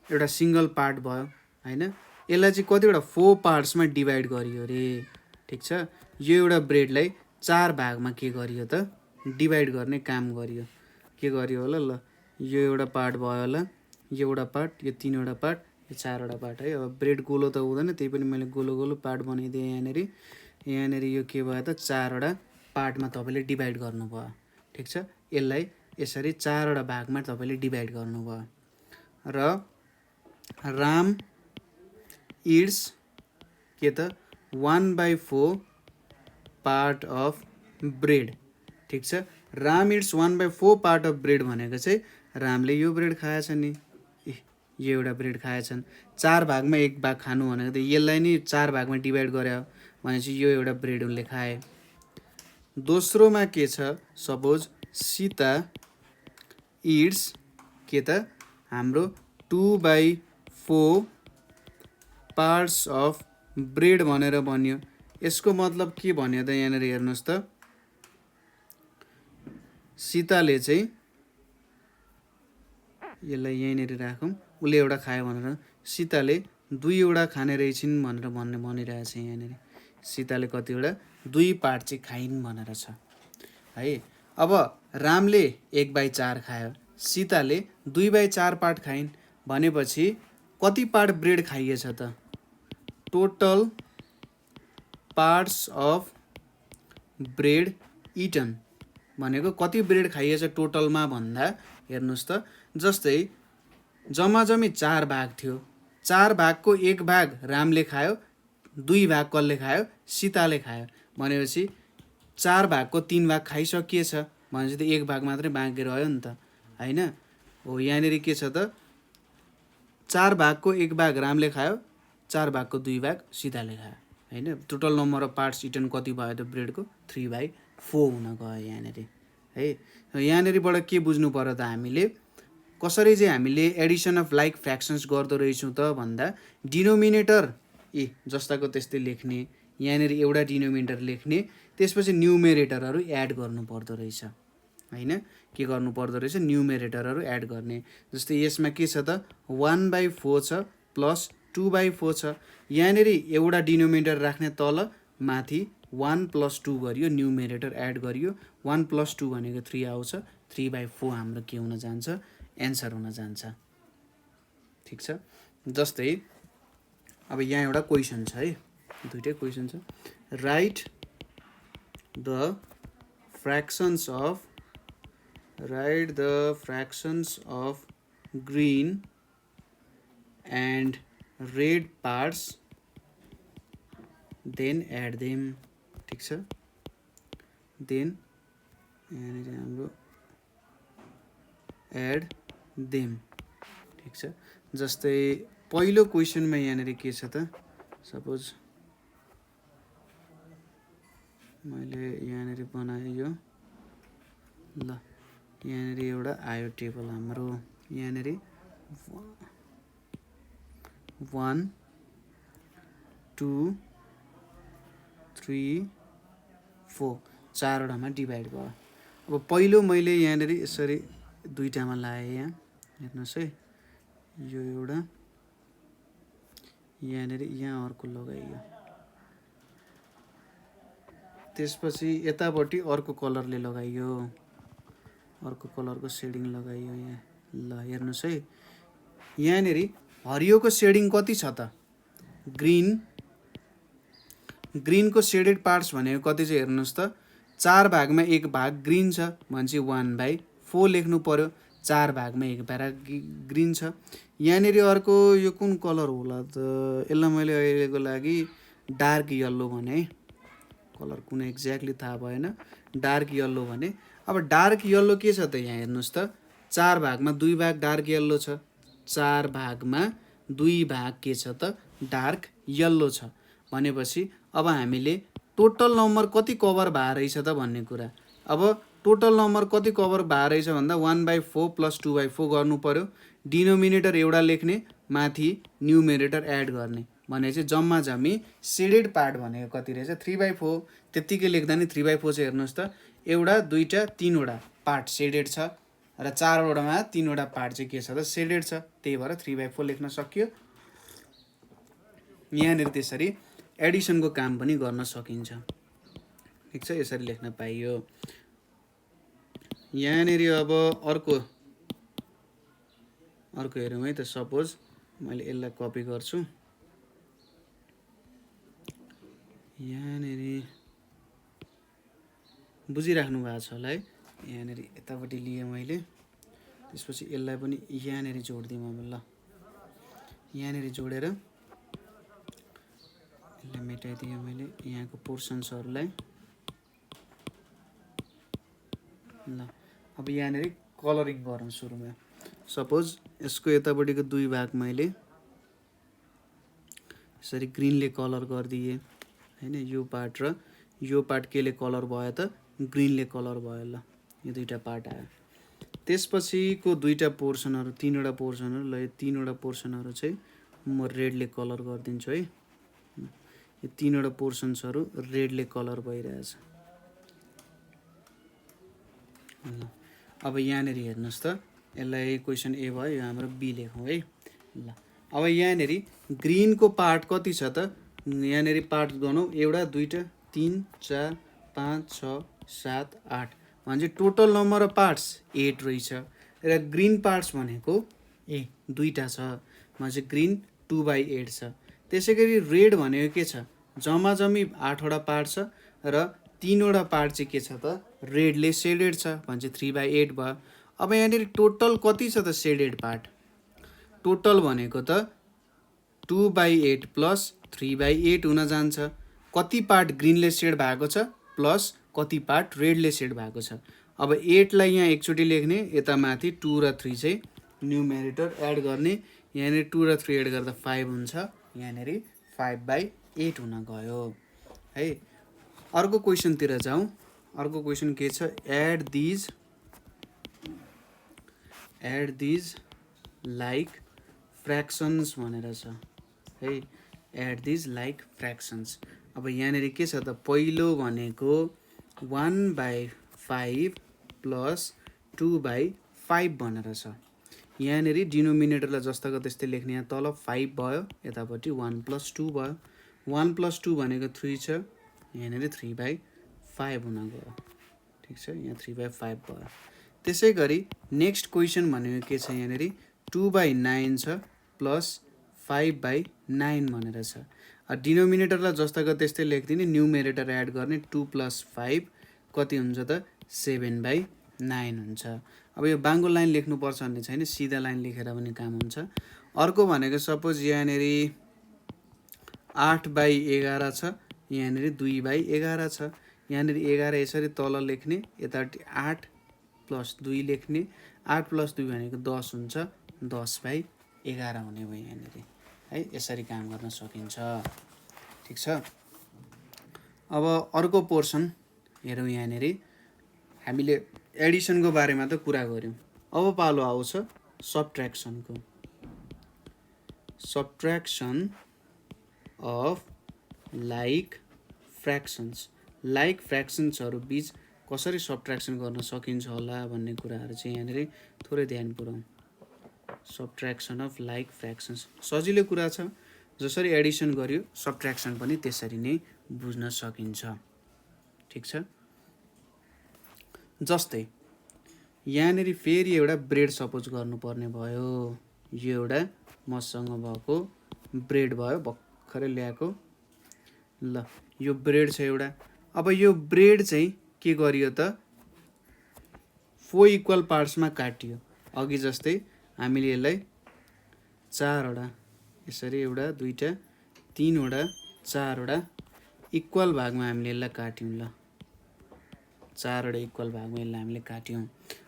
एउटा सिङ्गल पार्ट भयो, होइन, यसलाई चाहिँ कतिवटा 4 पार्ट्समा डिभाइड गरियो अरे, ठिक छ। यो एउटा ब्रेडलाई 4 भागमा के गरियो त? डिभाइड गर्ने काम गरियो। के गरियो होला? ल, यो एउटा पार्ट भयो होला, यो एउटा पार्ट, यो 3वटा पार्ट, यो 4वटा पार्ट है। अब ब्रेड गोलो त हुँदैन, त्यही पनि मैले गोलो गोलो पार्ट बनाइदिएँ यहाँनिर। यहाँनिर यो के भयो त? 4वटा पार्टमा तपाईँले डिभाइड गर्नुभयो, ठिक छ। यसलाई यसरी 4वटा भागमा तपाईँले डिभाइड गर्नुभयो। र राम इट्स के त? 1/4 पार्ट अफ ब्रेड, ठिक छ। Ram it's 1/4 part of bread भनेको चाहिँ रामले यो ब्रेड खाएछ नि, यो एउटा ब्रेड खाएछन्। 4 भागमा 1 भाग खानु भनेको त यसलाई नि 4 भागमा डिभाइड गरे भनेपछि यो एउटा ब्रेड उनले खाए। दोस्रोमा के छ? सपोज सीता इट्स के त? हाम्रो 2/4 पार्ट्स अफ ब्रेड भनेर भन्यो। यसको मतलब के भन्यो त? यहाँनिर हेर्नुहोस् त, सीताले चाहिँ, यसलाई यहीँनिर राखौँ, उसले एउटा खायो भनेर, सीताले 2वटा खाने रहेछिन् भनेर भनिरहेछ यहाँनिर। सीताले कतिवटा? 2 पार्ट चाहिँ खाइन् भनेर छ है। अब रामले 1/4 खायो, सीताले 2/4 पार्ट खाइन् भनेपछि कति पार्ट ब्रेड खाइएछ त? Total parts of bread eaten भनेको कति ब्रेड खाइएछ टोटलमा भन्दा हेर्नुहोस् त, जस्तै जम्मा जम्मी 4 भाग थियो, 4 भागको 1 भाग रामले खायो, 2 भाग कसले खायो? सीताले खायो। भनेपछि 4 भागको 3 भाग खाइसकिएछ भनेपछि त 1 भाग मात्रै बाँकी रह्यो नि त, होइन। हो, यहाँनिर के छ त? 4 भागको 1 भाग रामले खायो, 4 भागको 2 भाग सीताले खायो, होइन। Total number of parts eaten कति भयो त ब्रेडको? 3/4 हुन गयो यहाँनिर है। यहाँनिरबाट के बुझ्नु पर्यो त? हामीले कसरी चाहिँ हामीले एडिसन अफ लाइक फ्र्याक्सन्स गर्दो रहेछौँ त भन्दा डिनोमिनेटर जस्ताको त्यस्तै लेख्ने, यहाँनिर एउटा डिनोमिनेटर लेख्ने, त्यसपछि न्युमेरेटरहरू एड गर्नु पर्दो रहेछ, होइन। के गर्नु पर्दो रहेछ? न्युमेरेटरहरू एड गर्ने। जस्तै यसमा के छ त? 1/4 छ प्लस 2/4 छ। यहाँनिर एउटा डिनोमिनेटर राख्ने, तल माथि 1 + 2 गरियो, न्युमेरेटर एड गरियो, 1 + 2 भनेको 3 आउँछ, 3/4 हाम्रो के हुन जान्छ? एन्सर हुन जान्छ, ठिक छ। जस्तै अब यहाँ एउटा क्वेसन छ है, दुईटै क्वेसन छ। Write the fractions of green and red parts then add them, ठिक छ। देन यहाँनिर हाम्रो एड देम, ठिक छ। जस्तै पहिलो क्वेसनमा यहाँनिर के छ त? सपोज मैले यहाँनिर बनाएँ यो, ल, यहाँनिर एउटा आयो टेबल हाम्रो, यहाँनिर 1 2 3 4 चारवटामा डिभाइड भयो। अब पहिलो मैले यहाँनिर यसरी दुईटामा लाएँ, यहाँ हेर्नुहोस् है, यो एउटा, यहाँनिर यहाँ अर्को लगाइयो, त्यसपछि यतापट्टि अर्को कलरले लगाइयो, अर्को कलरको सेडिङ लगाइयो यहाँ। ल हेर्नुहोस् है, यहाँनिर हरियोको सेडिङ कति छ त, ग्रिनको सेडेड पार्ट्स भनेको कति चाहिँ हेर्नुहोस् त, 4 भागमा 1 भाग ग्रिन छ भनेपछि 1/4 लेख्नु पर्यो, 4 भागमा 1 भाग ग्रिन छ। यहाँनिर अर्को यो कुन कलर होला त, यसलाई मैले अहिलेको लागि डार्क यल्लो भने है, कलर कुन एक्ज्याक्टली थाहा भएन, डार्क यल्लो भने। अब डार्क यल्लो के छ त, यहाँ हेर्नुहोस् त, 4 भागमा 2 भाग डार्क यल्लो छ, 4 भागमा 2 भाग के छ त, डार्क यल्लो छ भनेपछि अब हामीले टोटल नम्बर कति कभर भए रहेछ त भन्ने कुरा। अब टोटल नम्बर कति कभर भए रहेछ भन्दा 1/4 प्लस 2/4 गर्नु पर्यो, डिनोमिनेटर एउटा लेख्ने, माथि न्युमेरेटर एड गर्ने भने चाहिँ जम्मा जम्मी सेडेड पार्ट भनेको कति रहेछ 3/4। त्यत्तिकै लेख्दा नि 3/4 चाहिँ हेर्नुहोस् त, एउटा दुईटा तिनवटा पार्ट सेडेड छ र चारवटामा तिनवटा पार्ट चाहिँ के छ त, सेडेड छ, त्यही भएर 3/4 लेख्न सकियो। यहाँनिर त्यसरी एडिसनको काम पनि गर्न सकिन्छ, ठिक छ, यसरी लेख्न पाइयो। यहाँनिर अब अर्को हेरौँ है त, सपोज मैले यसलाई कपी गर्छु, यहाँनिर बुझिराख्नु भएको छ होला है, यहाँनिर यतापट्टि लिएँ मैले, त्यसपछि यसलाई पनि यहाँनिर जोडिदिउँ। अब ल यहाँनिर जोडेर यसलाई मेटाइदिएँ मैले यहाँको पोर्सन्सहरूलाई। ल अब यहाँनिर कलरिङ गरौँ सुरुमा। सपोज यसको यतापट्टिको 2 भाग मैले यसरी ग्रिनले कलर गरिदिएँ हैन, यो पार्ट र यो पार्ट केले कलर भयो त, ग्रिनले कलर भयो। ल यो दुईटा पार्ट आयो। त्यसपछिको दुईटा पोर्सनहरू, तीनवटा पोर्सनहरू, ल यो तीनवटा पोर्सनहरू चाहिँ म रेडले कलर गरिदिन्छु है। यो तीनवटा पोर्सन्सहरू रेडले कलर भइरहेछ। ल अब यहाँनिर हेर्नुहोस् त, यसलाई क्वेसन ए भयो, यो हाम्रो बी लेखौँ है। ल अब यहाँनिर ग्रिनको पार्ट कति छ त, यहाँनिर पार्ट गनौँ, एउटा दुईटा 3 4 5 6 7 8 भने टोटल नम्बर अफ पार्ट्स 8 रहेछ र ग्रिन पार्ट्स भनेको दुईटा छ भने ग्रिन 2/8 छ। त्यसै गरी रेड भनेको के छ, जम्मा जम्मी 8वटा पार्ट छ र 3वटा पार्ट चाहिँ के छ त, रेडले सेडेड छ भने 3/8 भयो। अब यहाँनिर टोटल कति छ त सेडेड पार्ट, टोटल भनेको त 2/8 प्लस 3/8 हुन जान्छ। कति पार्ट ग्रिनले सेड भएको छ प्लस कति पार्ट रेडले सेड भएको छ। अब 8 लाई यहाँ एकचोटि लेख्ने, यता माथि 2 र 3 चाहिँ न्युमेरेटर एड गर्ने, यहाँनिर 2 र 3 एड गर्दा 5 हुन्छ, यहाँनिर 5/8 हुन गयो है। अर्को क्वेसनतिर जाउँ। अर्को क्वेसन के छ, एड दिज लाइक फ्र्याक्सन्स भनेर छ है, एड दिज लाइक फ्र्याक्सन्स। अब यहाँनिर के छ त, पहिलो भनेको 1/5 प्लस 2/5 भनेर छ। यहाँनिर डिनोमिनेटरलाई जस्ताको त्यस्तै लेख्ने, यहाँ तल 5 भयो, यतापट्टि 1 + 2 भयो। 1 + 2 भनेको 3 छ, यहाँनिर 3/5 हुन गयो, ठिक छ, यहाँ 3/5 भयो। त्यसै गरी नेक्स्ट क्वेसन भनेको के छ, यहाँनिर 2/9 छ प्लस 5/9 भनेर छ। डिनोमिनेटरलाई जस्ताको त्यस्तै लेखिदिने, न्युमेरेटर एड गर्ने, 2 + 5 कति हुन्छ त, 7/9 हुन्छ। अब यो बाङ्गो लाइन लेख्नुपर्छ भन्ने छैन, सिधा लाइन लेखेर पनि काम हुन्छ। अर्को भनेको सपोज यहाँनिर 8/11 छ, यहाँनिर 2/11 छ, यहाँनिर 11 यसरी तल लेख्ने, यतापट्टि 8 + 2 लेख्ने, 8 + 2 भनेको 10 हुन्छ, 10/11 हुने भयो यहाँनिर है। यसरी काम गर्न सकिन्छ, ठिक छ। अब अर्को पोर्सन हेरौँ। यहाँनिर हामीले एडिसनको बारेमा त कुरा गऱ्यौँ, अब पालो आउँछ सबट्र्याक्सनको। Subtraction of like fractions. Like फ्र्याक्सन्सहरू बिच कसरी सब्ट्र्याक्सन गर्न सकिन्छ होला भन्ने कुराहरू चाहिँ यहाँनिर थोरै ध्यान पुऱ्याउँ। सब्ट्र्याक्सन अफ लाइक फ्र्याक्सन्स सजिलो कुरा छ, जसरी एडिसन गर्यो सब्ट्र्याक्सन पनि त्यसरी नै बुझ्न सकिन्छ। ठिक छ। जस्तै यहाँनिर फेरि एउटा ब्रेड सपोज गर्नुपर्ने भयो। यो एउटा मसँग भएको ब्रेड भयो, भर्खरै ल्याएको। ल यो ब्रेड छ एउटा। अब यो ब्रेड चाहिँ के गरियो त 4 इक्वल पार्ट्समा काटियो। अघि जस्तै हामीले यसलाई 4वटा यसरी 1 2 3 4वटा इक्वल भागमा हामीले यसलाई काट्यौँ। ल 4वटा इक्वल भागमा यसलाई हामीले काट्यौँ।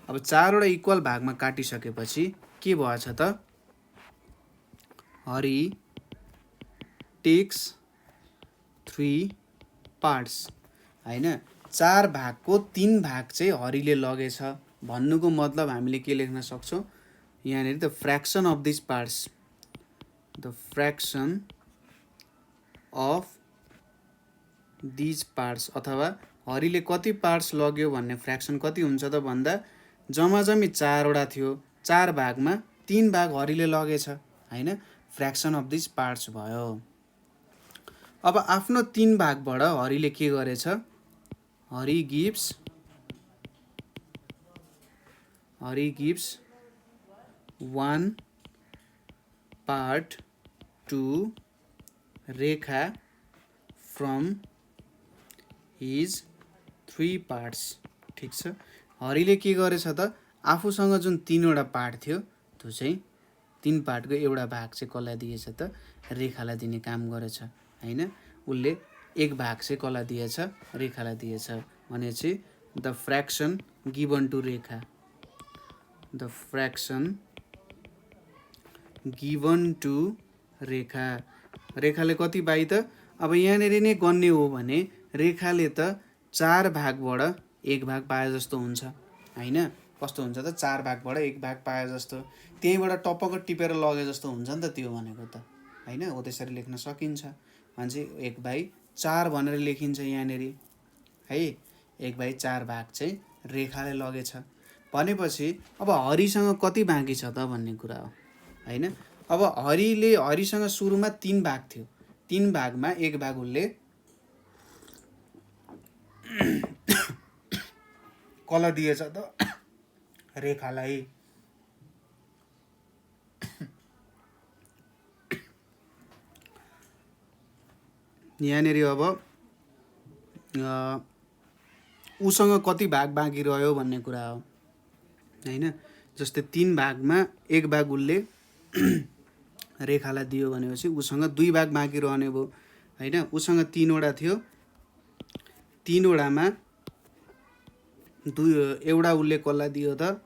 अब 4वटा इक्वल भागमा काटिसकेपछि के भएछ त हरि टेक्स 3 पार्ट्स हैन। 4 भागको 3 भाग चाहिँ हरिले लगेछ भन्नुको मतलब हामीले के लेख्न सक्छौँ यहाँनिर the fraction of this parts, the fraction of these parts, अथवा हरिले कति पार्ट्स लग्यो भन्ने फ्र्याक्सन कति हुन्छ त भन्दा जम्माजम्मी 4वटा थियो, 4 भागमा 3 भाग हरिले लगेछ हैन। फ्र्याक्सन अफ दिस पार्ट्स भयो। अब आफ्नो 3 भागबाट हरिले के गरेछ, Hari gives 1 part to Rekha from his 3 parts. ठिक छ। हरिले के गरेछ त आफूसँग जुन 3वटा पार्ट थियो त्यो चाहिँ 3 पार्टको एउटा भाग चाहिँ कसलाई दिएछ त रेखालाई दिने काम गरेछ हैन। उसले एक भाग चाहिँ कसलाई दिएछ, रेखालाई दिएछ भनेपछि the fraction given to Rekha, the fraction given to Rekha. रेखाले कति पाइ त, अब यहाँनिर नै गन्ने हो भने रेखाले त 4 भागबाट 1 भाग पाए जस्तो हुन्छ हैन। कस्तो हुन्छ त 4 भागबाट 1 भाग पाए जस्तो, त्यहीबाट टपक्क टिपेर लगे जस्तो हुन्छ नि त त्यो भनेको त हैन। हो त्यसरी लेख्न सकिन्छ। भन्छ 1/4 भनेर लेखिन्छ यहाँनिर है। 1/4 भाग चाहिँ रेखाले लगेछ भनेपछि अब हरिसँग कति बाँकी छ त भन्ने कुरा हो हैन। अब हरिसँग सुरुमा 3 भाग थियो, 3 भागमा 1 भाग उसले कसलाई दिएछ त रेखालाई। यहाँनिर अब उसँग कति भाग बाँकी रह्यो भन्ने कुरा हो हैन। जस्तै 3 भागमा 1 भाग उसले रेखालाई दियो भनेपछि उसँग 2 भाग बाँकी रहने भयो हैन। उसँग 3वटा थियो, 3वटामा एउटा उसले कसलाई दियो त